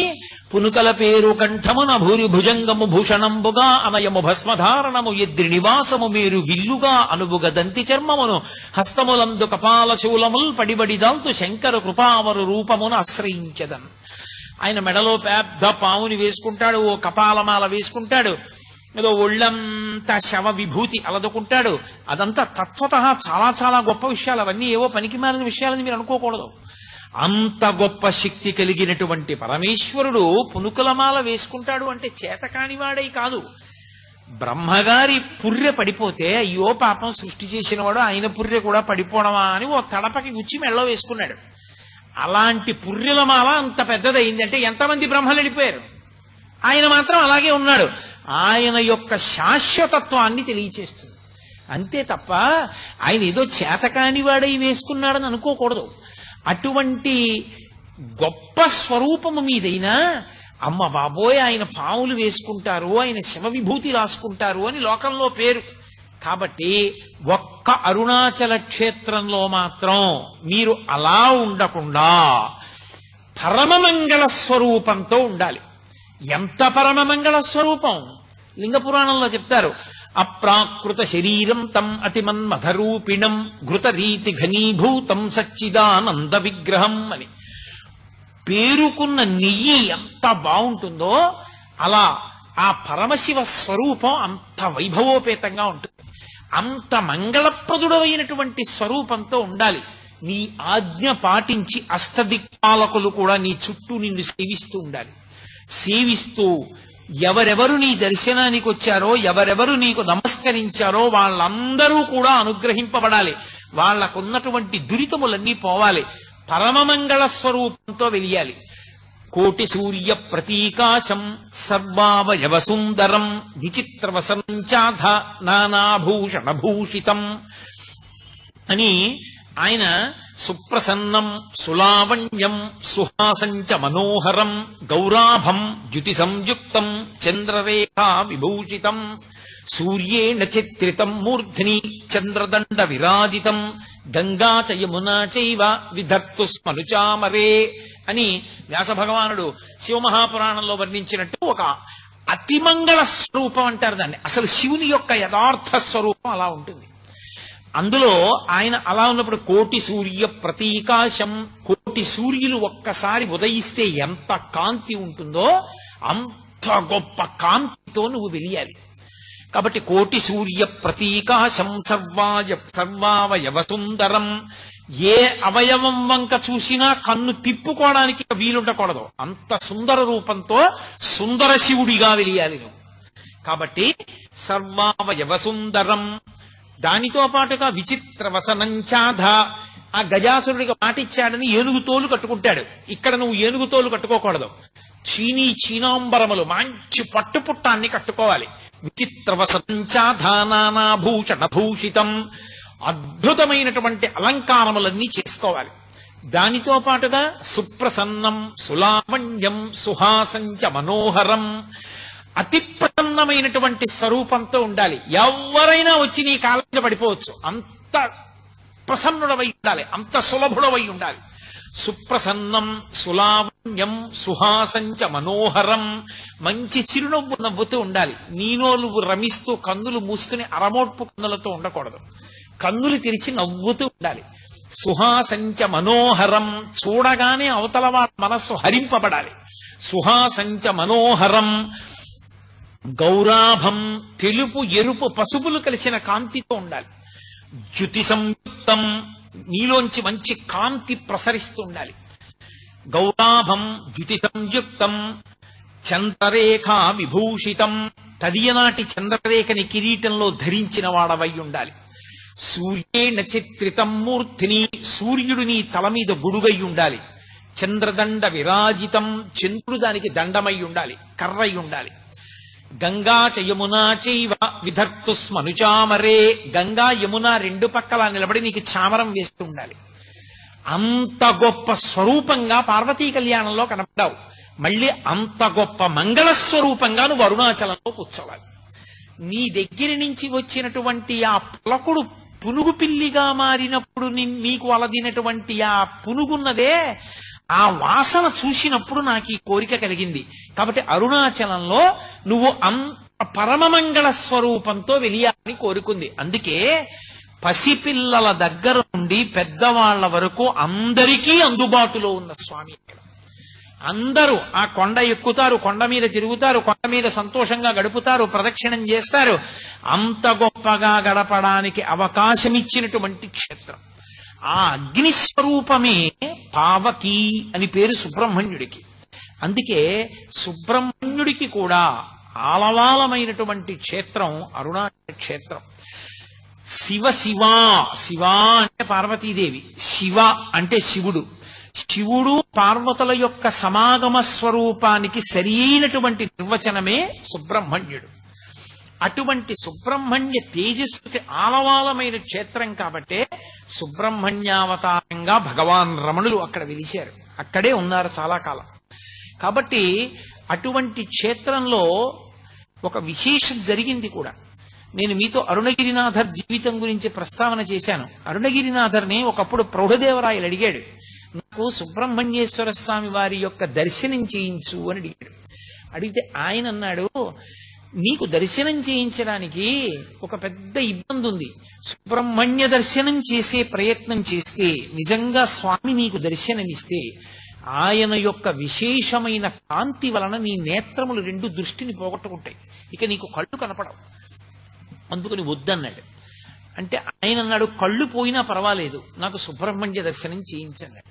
పునుకల పేరు కంఠమున భూరి భుజంగము భూషణంబుగా అనయము భస్మధారణము ఎద్రి నివాసము మీరు విల్లుగా అనుబుగ దంతి చర్మమును హస్తములందు కపాల శూలముల్ పడిబడి దాల్తు శంకర కృపావరు రూపమును ఆశ్రయించదన్. ఆయన మెడలో పెద్ద పావుని వేసుకుంటాడు, ఓ కపాలమాల వేసుకుంటాడు, ఏదో ఒళ్ళంతా శవ విభూతి అలదుకుంటాడు. అదంతా తత్వతః చాలా చాలా గొప్ప విషయాలు. అవన్నీ ఏవో పనికిమాలిన విషయాలని మీరు అనుకోకూడదు. అంత గొప్ప శక్తి కలిగినటువంటి పరమేశ్వరుడు పునుకులమాల వేసుకుంటాడు అంటే చేతకానివాడై కాదు. బ్రహ్మగారి పుర్రె పడిపోతే అయ్యో పాపం సృష్టి చేసినవాడు ఆయన పుర్రె కూడా పడిపోవడమా అని ఓ తడపకి గుచ్చి మెళ్ళో వేసుకున్నాడు. అలాంటి పుర్రెలమాల అంత పెద్దదైందంటే ఎంతమంది బ్రహ్మలు వెళ్ళిపోయారు, ఆయన మాత్రం అలాగే ఉన్నాడు. ఆయన యొక్క శాశ్వతత్వాన్ని తెలియచేస్తుంది అంతే తప్ప ఆయన ఏదో చేతకానివాడై వేసుకున్నాడని అనుకోకూడదు. అటువంటి గొప్ప స్వరూపము మీదైనా అమ్మ బాబోయ్ ఆయన పాములు వేసుకుంటారు, ఆయన శివ విభూతి రాసుకుంటారు అని లోకంలో పేరు. కాబట్టి ఒక్క అరుణాచల క్షేత్రంలో మాత్రం మీరు అలా ఉండకుండా పరమమంగళ స్వరూపంతో ఉండాలి. ఎంత పరమమంగళ స్వరూపం! లింగ పురాణంలో చెప్తారు, అప్రాకృత శరీరం తం అతిమన్మథరూపిణం ఘృతరీతి ఘనీభూతం సచ్చిదానంద విగ్రహం అని. పేరుకున్న నెయ్యి ఎంత బాగుంటుందో అలా ఆ పరమశివ స్వరూపం అంత వైభవోపేతంగా ఉంటుంది. అంత మంగళప్రదుడమైనటువంటి స్వరూపంతో ఉండాలి. నీ ఆజ్ఞ పాటించి అష్టదిక్పాలకులు కూడా నీ చుట్టూ నిన్ను సేవిస్తూ ఉండాలి. సేవిస్తూ ఎవరెవరు నీ దర్శనానికి వచ్చారో, ఎవరెవరు నీకు నమస్కరించారో వాళ్ళందరూ కూడా అనుగ్రహింపబడాలి. వాళ్లకున్నటువంటి దురితములన్నీ పోవాలి. పరమమంగళ స్వరూపంతో వెలియాలి. కోటి సూర్య ప్రతీకాశం సర్వావయవ సుందరం విచిత్రవసంచాధ నానాభూషణభూషితం అని ఆయన సుప్రసన్నం సులావణ్యం సుహాసంచ మనోహరం గౌరాభం ద్యుతి సంయుక్తం చంద్రరేఖా విభూషితం సూర్యేణ చిత్రితం మూర్ధ్ని చంద్రదండ విరాజితం గంగా చ యమునా చైవ విధక్తు స్మనుచామరే అని వ్యాస భగవానుడు శివమహాపురాణంలో వర్ణించినట్టు ఒక అతిమంగళ స్వరూపం అంటారు దాన్ని. అసలు శివుని యొక్క యథార్థ స్వరూపం అలా ఉంటుంది. అందులో ఆయన అలా ఉన్నప్పుడు కోటి సూర్య ప్రతీకాశం, కోటి సూర్యులు ఒక్కసారి ఉదయిస్తే ఎంత కాంతి ఉంటుందో అంత గొప్ప కాంతితో నువ్వు వెలియాలి. కాబట్టి కోటి సూర్య ప్రతీకాశం సర్వావయవ సుందరం, ఏ అవయవం వంక చూసినా కన్ను తిప్పుకోవడానికి వీలుండకూడదు, అంత సుందర రూపంతో సుందర శివుడిగా వెలియాలి నువ్వు. కాబట్టి సర్వావయవ సుందరం, దానితో పాటుగా విచిత్ర వసనంచాధ, ఆ గజాసురుడికి మాటిచ్చాడని ఏనుగుతోలు కట్టుకుంటాడు. ఇక్కడ నువ్వు ఏనుగుతోలు కట్టుకోకూడదు, చీనాంబరములు మంచి పట్టుపుట్టాన్ని కట్టుకోవాలి. విచిత్ర వసనంచాధ నానాభూషణభూషితం, అద్భుతమైనటువంటి అలంకారములన్నీ చేసుకోవాలి. దానితో పాటుగా సుప్రసన్నం సులావణ్యం సుహాసంచ మనోహరం, అతి ప్రసన్నమైనటువంటి స్వరూపంతో ఉండాలి. ఎవరైనా వచ్చి నీ కాళ్ళ మీద పడిపోవచ్చు, అంత ప్రసన్నుడవై ఉండాలి, అంత సులభుడవై ఉండాలి. సుప్రసన్నం సులావణ్యం సుహాసంచ మనోహరం, మంచి చిరునవ్వు నవ్వుతూ ఉండాలి. నీనో నువ్వు రమిస్తూ కన్నులు మూసుకుని అరమోడ్పు కన్నులతో ఉండకూడదు, కన్నులు తెరిచి నవ్వుతూ ఉండాలి. సుహాసంచ మనోహరం, చూడగానే అవతల వారి మనస్సు హరింపబడాలి. సుహాసంచ మనోహరం గౌరాభం, తెలుపు ఎరుపు పసుపులు కలిసిన కాంతితో ఉండాలి. ద్యుతి సంయుక్తం, నీలోంచి మంచి కాంతి ప్రసరిస్తూ ఉండాలి. గౌరాభం ద్యుతి సంయుక్తం చంద్రరేఖా విభూషితం, తదియనాటి చంద్రరేఖని కిరీటంలో ధరించిన వాడవై ఉండాలి. సూర్యేణ చిత్రితం మూర్తిని, సూర్యుడు నీ తల మీద గుడుగై ఉండాలి. చంద్రదండ విరాజితం, చంద్రుడు దానికి దండమై ఉండాలి, కర్రై ఉండాలి. గంగా చ యమునా చైవ విధర్తు స్మనుచామరే, గంగా యమున రెండు పక్కల నిలబడి నీకు చామరం వేస్తూ ఉండాలి. అంత గొప్ప స్వరూపంగా పార్వతీ కళ్యాణంలో కనపడ్డావు. మళ్ళీ అంత గొప్ప మంగళ స్వరూపంగా నువ్వు అరుణాచలంలో కూర్చోవాలి. నీ దగ్గర నుంచి వచ్చినటువంటి ఆ పులకుడు పునుగు పిల్లిగా మారినప్పుడు నీకు అలదినటువంటి ఆ పునుగున్నదే, ఆ వాసన చూసినప్పుడు నాకు ఈ కోరిక కలిగింది. కాబట్టి అరుణాచలంలో నువ్వు అంత పరమమంగళ స్వరూపంతో వెలియాలని కోరుకుంది. అందుకే పసిపిల్లల దగ్గర నుండి పెద్దవాళ్ల వరకు అందరికీ అందుబాటులో ఉన్న స్వామి. ఇక్కడ అందరూ ఆ కొండ ఎక్కుతారు, కొండ మీద తిరుగుతారు, కొండ మీద సంతోషంగా గడుపుతారు, ప్రదక్షిణం చేస్తారు. అంత గొప్పగా గడపడానికి అవకాశం ఇచ్చినటువంటి క్షేత్రం. ఆ అగ్నిస్వరూపమే పావకి అని పేరు సుబ్రహ్మణ్యుడికి. అందుకే సుబ్రహ్మణ్యుడికి కూడా ఆలవాలమైనటువంటి క్షేత్రం అరుణాచల క్షేత్రం. శివ శివ, శివ అంటే పార్వతీదేవి, శివ అంటే శివుడు. శివుడు పార్వతుల యొక్క సమాగమ స్వరూపానికి సరియైనటువంటి నిర్వచనమే సుబ్రహ్మణ్యుడు. అటువంటి సుబ్రహ్మణ్య తేజస్సుకి ఆలవాలమైన క్షేత్రం కాబట్టే సుబ్రహ్మణ్యావతారంగా భగవాన్ రమణులు అక్కడ వెలిశారు, అక్కడే ఉన్నారు చాలా కాలం. కాబట్టి అటువంటి క్షేత్రంలో ఒక విశేషం జరిగింది కూడా. నేను మీతో అరుణగిరినాథర్ జీవితం గురించి ప్రస్తావన చేశాను. అరుణగిరినాథర్ని ఒకప్పుడు ప్రౌఢదేవరాయలు అడిగాడు, నాకు సుబ్రహ్మణ్యేశ్వర స్వామి వారి యొక్క దర్శనం చేయించు అని అడిగాడు. అడిగితే ఆయన అన్నాడు, నీకు దర్శనం చేయించడానికి ఒక పెద్ద ఇబ్బంది ఉంది. సుబ్రహ్మణ్య దర్శనం చేసే ప్రయత్నం చేస్తే, నిజంగా స్వామి నీకు దర్శనమిస్తే, ఆయన యొక్క విశేషమైన కాంతి వలన నీ నేత్రములు రెండు దృష్టిని పోగొట్టుకుంటాయి, ఇక నీకు కళ్ళు కనపడవు. అందుకని వద్దన్నాడు. అంటే ఆయన అన్నాడు, కళ్ళు పోయినా పర్వాలేదు, నాకు సుబ్రహ్మణ్య దర్శనం చేయించండి.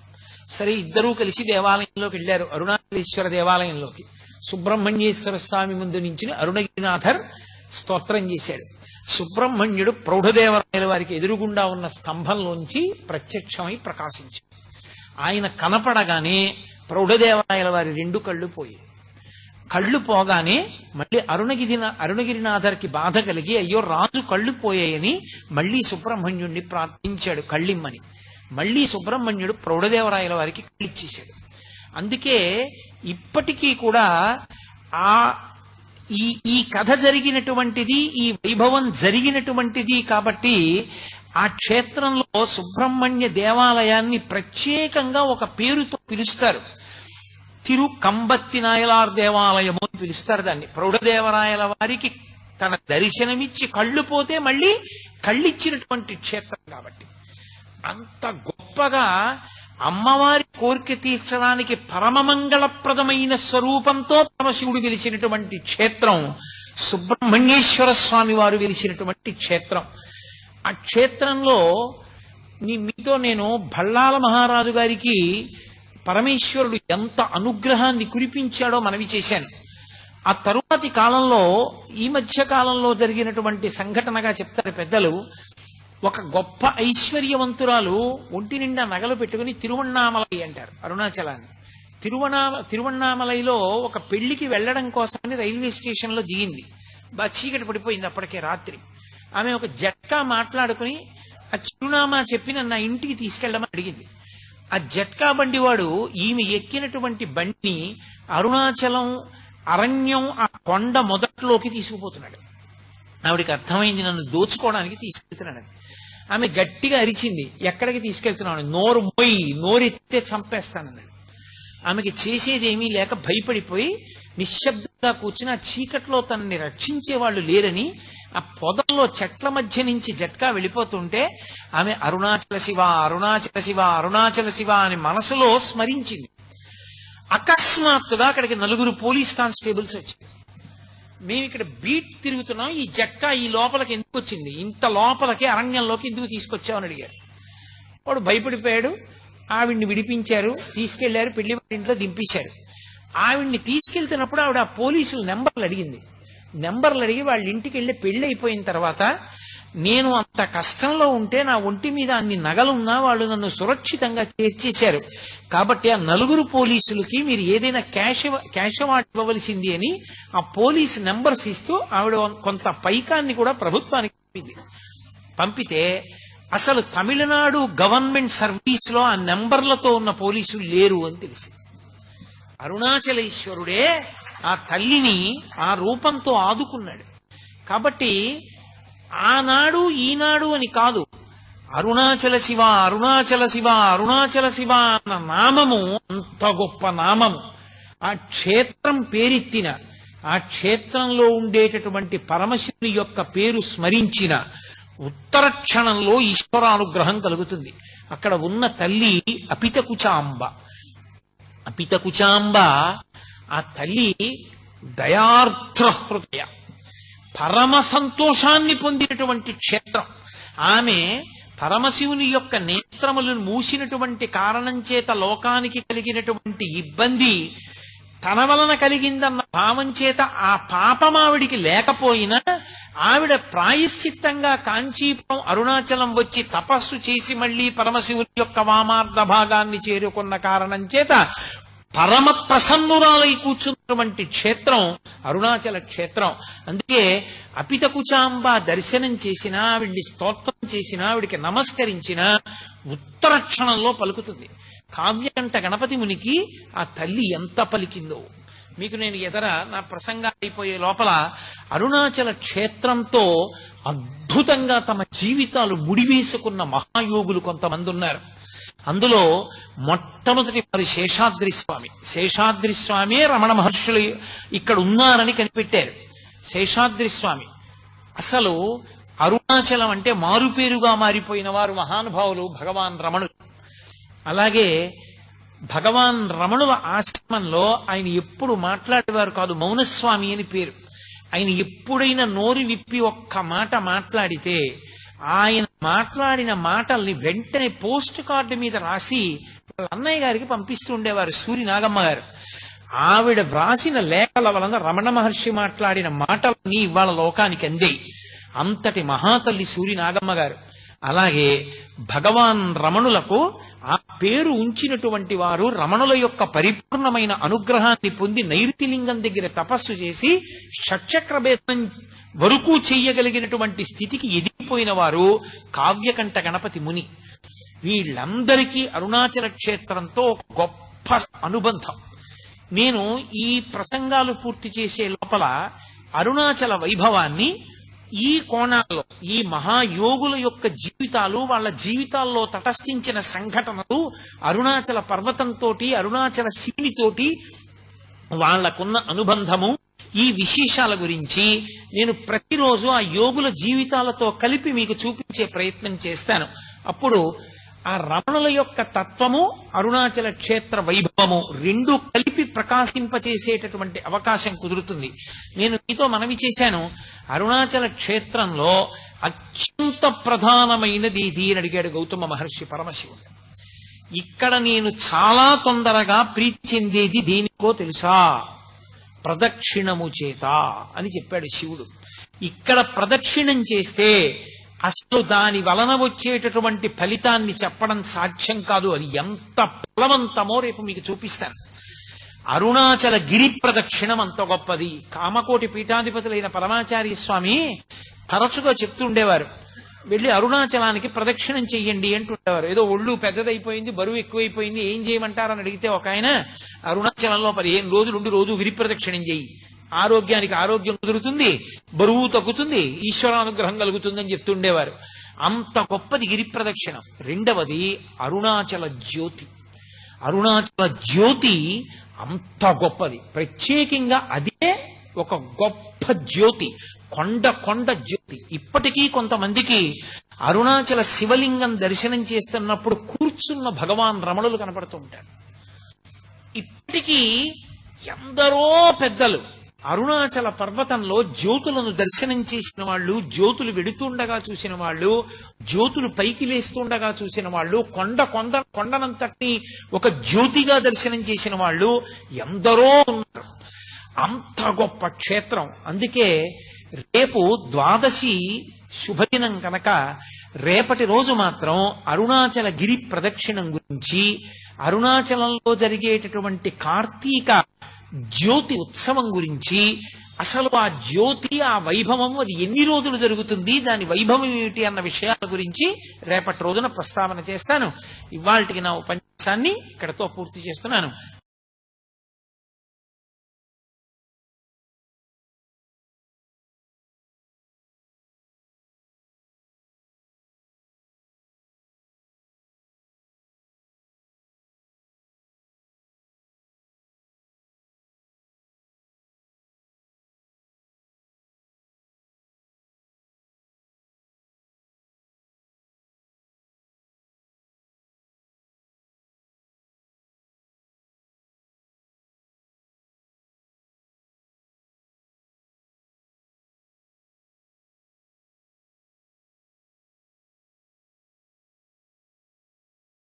సరే, ఇద్దరూ కలిసి దేవాలయంలోకి వెళ్ళారు, అరుణాచలేశ్వర దేవాలయంలోకి. సుబ్రహ్మణ్యేశ్వర స్వామి ముందు నుంచి అరుణగిరినాథర్ స్తోత్రం చేశాడు. సుబ్రహ్మణ్యుడు ప్రౌఢదేవరాయల వారికి ఎదురుగుండా ఉన్న స్తంభంలోంచి ప్రత్యక్షమై ప్రకాశించాడు. ఆయన కనపడగానే ప్రౌఢదేవరాయల వారి రెండు కళ్ళు పోయి, కళ్ళు పోగానే మళ్ళీ అరుణగిరినాథర్కి బాధ కలిగి, అయ్యో రాజు కళ్ళు పోయాయని మళ్ళీ సుబ్రహ్మణ్యుడిని ప్రార్థించాడు కళ్ళిమ్మని. మళ్ళీ సుబ్రహ్మణ్యుడు ప్రౌఢదేవరాయల వారికి కళ్ళిచ్చేశాడు. అందుకే ఇప్పటికీ కూడా ఈ కథ జరిగినటువంటిది, ఈ వైభవం జరిగినటువంటిది కాబట్టి ఆ క్షేత్రంలో సుబ్రహ్మణ్య దేవాలయాన్ని ప్రత్యేకంగా ఒక పేరుతో పిలుస్తారు. తిరు కంబత్తి నాయలార్ దేవాలయము అని పిలుస్తారు దాన్ని. ప్రౌఢదేవరాయల వారికి తన దర్శనమిచ్చి కళ్ళు పోతే మళ్ళీ కళ్ళిచ్చినటువంటి క్షేత్రం కాబట్టి అంత గొప్పగా అమ్మవారి కోరిక తీర్చడానికి పరమమంగళప్రదమైన స్వరూపంతో పరమశివుడు వెలిసినటువంటి క్షేత్రం సుబ్రహ్మణ్యేశ్వర స్వామి వారు వెలిసినటువంటి క్షేత్రం. ఆ క్షేత్రంలో మీతో నేను భళ్ళాల మహారాజు గారికి పరమేశ్వరుడు ఎంత అనుగ్రహాన్ని కురిపించాడో మనవి చేశాను. ఆ తరువాతి కాలంలో, ఈ మధ్య కాలంలో జరిగినటువంటి సంఘటనగా చెప్తారు పెద్దలు. ఒక గొప్ప ఐశ్వర్యవంతురాలు ఒంటి నిండా నగలు పెట్టుకుని తిరువణ్ణామలై అంటారు అరుణాచలాన్ని. తిరువణ్ణామలైలో ఒక పెళ్లికి వెళ్లడం కోసమని రైల్వే స్టేషన్ లో దిగింది. బాగా చీకటి పడిపోయింది అప్పటికే రాత్రి. ఆమె ఒక జట్కా మాట్లాడుకుని ఆ చిరునామా చెప్పి నన్ను ఇంటికి తీసుకెళ్లమని అడిగింది. ఆ జట్కా బండివాడు ఈమె ఎక్కినటువంటి బండిని అరుణాచలం అరణ్యం ఆ కొండ మొదట్లోకి తీసుకుపోతున్నాడు. ఆవిడికి అర్థమైంది, నన్ను దోచుకోవడానికి తీసుకెళ్తున్నాడని. ఆమె గట్టిగా అరిచింది, ఎక్కడికి తీసుకెళ్తున్నాను, నోరు మొయ్యి, నోరెత్తే చంపేస్తానన్నాడు. ఆమెకి చేసేదేమీ లేక భయపడిపోయి నిశ్శబ్దంగా కూర్చుని, ఆ చీకట్లో తనని రక్షించే వాళ్ళు లేరని ఆ పొదల్లో చెట్ల మధ్య నుంచి జట్కా వెళ్ళిపోతుంటే ఆమె అరుణాచల శివ, అరుణాచల శివ, అరుణాచల శివ అని మనసులో స్మరించింది. అకస్మాత్తుగా అక్కడికి 4 పోలీస్ కానిస్టేబుల్స్ వచ్చారు. మేము ఇక్కడ బీట్ తిరుగుతున్నాం, ఈ జట్కా ఈ లోపలికి ఎందుకు వచ్చింది, ఇంత లోపలికి అరణ్యంలోకి ఎందుకు తీసుకొచ్చామని అడిగారు. వాడు భయపడిపోయాడు. ఆవిడ్ని విడిపించారు, తీసుకెళ్లారు, పెళ్లి ఇంట్లో దింపేశారు. ఆవిడ్ని తీసుకెళ్తున్నప్పుడు ఆవిడ ఆ పోలీసులు నెంబర్లు అడిగింది. నెంబర్లు అడిగి వాళ్ళ ఇంటికి వెళ్ళి పెళ్లి అయిపోయిన తర్వాత, నేను అంత కష్టంలో ఉంటే నా ఒంటి మీద అన్ని నగలున్నా వాళ్ళు నన్ను సురక్షితంగా చేర్చేశారు, కాబట్టి ఆ 4 పోలీసులకి మీరు ఏదైనా క్యాష్ అవార్డు ఇవ్వవలసింది అని ఆ పోలీసు నెంబర్స్ ఇస్తూ ఆవిడ కొంత పైకాన్ని కూడా ప్రభుత్వానికి పంపితే, అసలు తమిళనాడు గవర్నమెంట్ సర్వీస్ లో ఆ నెంబర్లతో ఉన్న పోలీసులు లేరు అని తెలిసింది. అరుణాచలేశ్వరుడే ఆ తల్లిని ఆ రూపంతో ఆదుకున్నాడు. కాబట్టి ఆనాడు ఈనాడు అని కాదు, అరుణాచల శివ, అరుణాచల శివ, అరుణాచల శివ అన్న నామము అంత గొప్ప నామము. ఆ క్షేత్రం పేరెత్తిన, ఆ క్షేత్రంలో ఉండేటటువంటి పరమశివుని యొక్క పేరు స్మరించిన ఉత్తర క్షణంలో ఈశ్వరానుగ్రహం కలుగుతుంది. అక్కడ ఉన్న తల్లి అపితకుచాంబ. అపితకుచాంబ ఆ తల్లి దయార్ద్ర హృదయ, పరమ సంతోషాన్ని పొందినటువంటి క్షేత్రం. ఆమె పరమశివుని యొక్క నేత్రములను మూసినటువంటి కారణం చేత లోకానికి కలిగినటువంటి ఇబ్బంది తన వలన కలిగిందన్న భావం చేత ఆ పాపమావిడికి లేకపోయినా, ఆవిడ ప్రాయశ్చిత్తంగా కాంచీపురం అరుణాచలం వచ్చి తపస్సు చేసి మళ్లీ పరమశివుని యొక్క వామార్ధ భాగాన్ని చేరుకున్న కారణం చేత పరమ ప్రసన్నురాలై కూర్చున్నటువంటి క్షేత్రం అరుణాచల క్షేత్రం. అందుకే అపితకుచాంబ దర్శనం చేసినా, ఆవిడ్ని స్తోత్రం చేసినా, ఆవిడికి నమస్కరించినా ఉత్తర క్షణంలో పలుకుతుంది. కావ్యంట గణపతి మునికి ఆ తల్లి ఎంత పలికిందో మీకు నేను నా ప్రసంగం అయిపోయే లోపల అరుణాచల క్షేత్రంతో అద్భుతంగా తమ జీవితాలు ముడివేసుకున్న మహాయోగులు కొంతమంది ఉన్నారు. అందులో మొట్టమొదటి వారి శేషాద్రి స్వామి. శేషాద్రి స్వామి రమణ మహర్షులు ఇక్కడ ఉన్నారని కనిపెట్టారు. శేషాద్రి స్వామి. అసలు అరుణాచలం అంటే మారుపేరుగా మారిపోయిన వారు మహానుభావులు భగవాన్ రమణులు. అలాగే భగవాన్ రమణుల ఆశ్రమంలో ఆయన ఎప్పుడు మాట్లాడేవారు కాదు, మౌనస్వామి అని పేరు. ఆయన ఎప్పుడైనా నోరు విప్పి ఒక్క మాట మాట్లాడితే ఆయన మాట్లాడిన మాటల్ని వెంటనే పోస్ట్ కార్డు మీద రాసి వాళ్ళ అన్నయ్య గారికి పంపిస్తూ ఉండేవారు, సూరి నాగమ్మ గారు. ఆవిడ వ్రాసిన లేఖల వలన రమణ మహర్షి మాట్లాడిన మాటలన్నీ ఇవాళ లోకానికి అందాయి. అంతటి మహాతల్లి సూరి నాగమ్మ గారు. అలాగే భగవాన్ రమణులకు ఆ పేరు ఉంచినటువంటి వారు రమణుల యొక్క పరిపూర్ణమైన అనుగ్రహాన్ని పొంది నైరుతిలింగం దగ్గర తపస్సు చేసి షట్చక్రభేదం వరకు చెయ్యగలిగినటువంటి స్థితికి ఎదిగిపోయిన వారు కావ్యకంఠ గణపతి ముని. వీళ్ళందరికీ అరుణాచల క్షేత్రంతో ఒక గొప్ప అనుబంధం. నేను ఈ ప్రసంగాలు పూర్తి చేసే లోపల అరుణాచల వైభవాన్ని ఈ కోణాల్లో, ఈ మహాయోగుల యొక్క జీవితాలు, వాళ్ళ జీవితాల్లో తటస్థించిన సంఘటనలు, అరుణాచల పర్వతంతో, అరుణాచల శివునితోటి వాళ్లకున్న అనుబంధము, ఈ విశేషాల గురించి నేను ప్రతిరోజు ఆ యోగుల జీవితాలతో కలిపి మీకు చూపించే ప్రయత్నం చేస్తాను. అప్పుడు ఆ రమణుల యొక్క తత్వము, అరుణాచల క్షేత్ర వైభవము రెండు కలిపి ప్రకాశింపచేసేటటువంటి అవకాశం కుదురుతుంది. నేను మీతో మనవి చేశాను, అరుణాచల క్షేత్రంలో అత్యంత ప్రధానమైనది ఇది అని అడిగాడు గౌతమ మహర్షి పరమశివుడు. ఇక్కడ నేను చాలా తొందరగా ప్రీతి చెందేది దేనికో తెలుసా? ప్రదక్షిణము చేత అని చెప్పాడు శివుడు. ఇక్కడ ప్రదక్షిణం చేస్తే అసలు దాని వలన వచ్చేటటువంటి ఫలితాన్ని చెప్పడం సాధ్యం కాదు. అది ఎంత ఫలవంతమో రేపు మీకు చూపిస్తాను. అరుణాచల గిరి ప్రదక్షిణం అంత గొప్పది. కామకోటి పీఠాధిపతులైన పరమాచార్య స్వామి తరచుగా చెప్తుండేవారు, వెళ్ళి అరుణాచలానికి ప్రదక్షిణం చెయ్యండి అంటుండేవారు. ఏదో ఒళ్ళు పెద్దదైపోయింది, బరువు ఎక్కువైపోయింది, ఏం చేయమంటారని అడిగితే ఒక ఆయన, అరుణాచలంలో 15 రోజులు ఉండి రోజు గిరి ప్రదక్షిణం చెయ్యి, ఆరోగ్యానికి ఆరోగ్యం కుదురుతుంది, బరువు తగ్గుతుంది, ఈశ్వరానుగ్రహం కలుగుతుందని చెప్తుండేవారు. అంత గొప్పది గిరి ప్రదక్షిణం. రెండవది అరుణాచల జ్యోతి. అరుణాచల జ్యోతి అంత గొప్పది. ప్రత్యేకంగా అదే ఒక గొప్ప జ్యోతి, కొండ జ్యోతి. ఇప్పటికీ కొంతమందికి అరుణాచల శివలింగం దర్శనం చేస్తున్నప్పుడు కూర్చున్న భగవాన్ రమణులు కనపడుతూ ఉంటారు. ఇప్పటికీ ఎందరో పెద్దలు అరుణాచల పర్వతంలో జ్యోతులను దర్శనం చేసిన వాళ్ళు, జ్యోతులు వెడుతుండగా చూసిన వాళ్ళు, జ్యోతులు పైకి లేస్తుండగా చూసిన వాళ్ళు, కొండనంతటి ఒక జ్యోతిగా దర్శనం చేసిన వాళ్ళు ఎందరో ఉన్నారు. అంత గొప్ప క్షేత్రం. అందుకే రేపు ద్వాదశి శుభదినం కనుక రేపటి రోజు మాత్రం అరుణాచల గిరి ప్రదక్షిణం గురించి, అరుణాచలంలో జరిగేటటువంటి కార్తీక జ్యోతి ఉత్సవం గురించి, అసలు ఆ జ్యోతి, ఆ వైభవం అది ఎన్ని రోజులు జరుగుతుంది, దాని వైభవం ఏమిటి అన్న విషయాల గురించి రేపటి రోజున ప్రస్తావన చేస్తాను. ఇవాళకి నా ఉపన్యాసాన్ని ఇక్కడతో పూర్తి చేస్తున్నాను.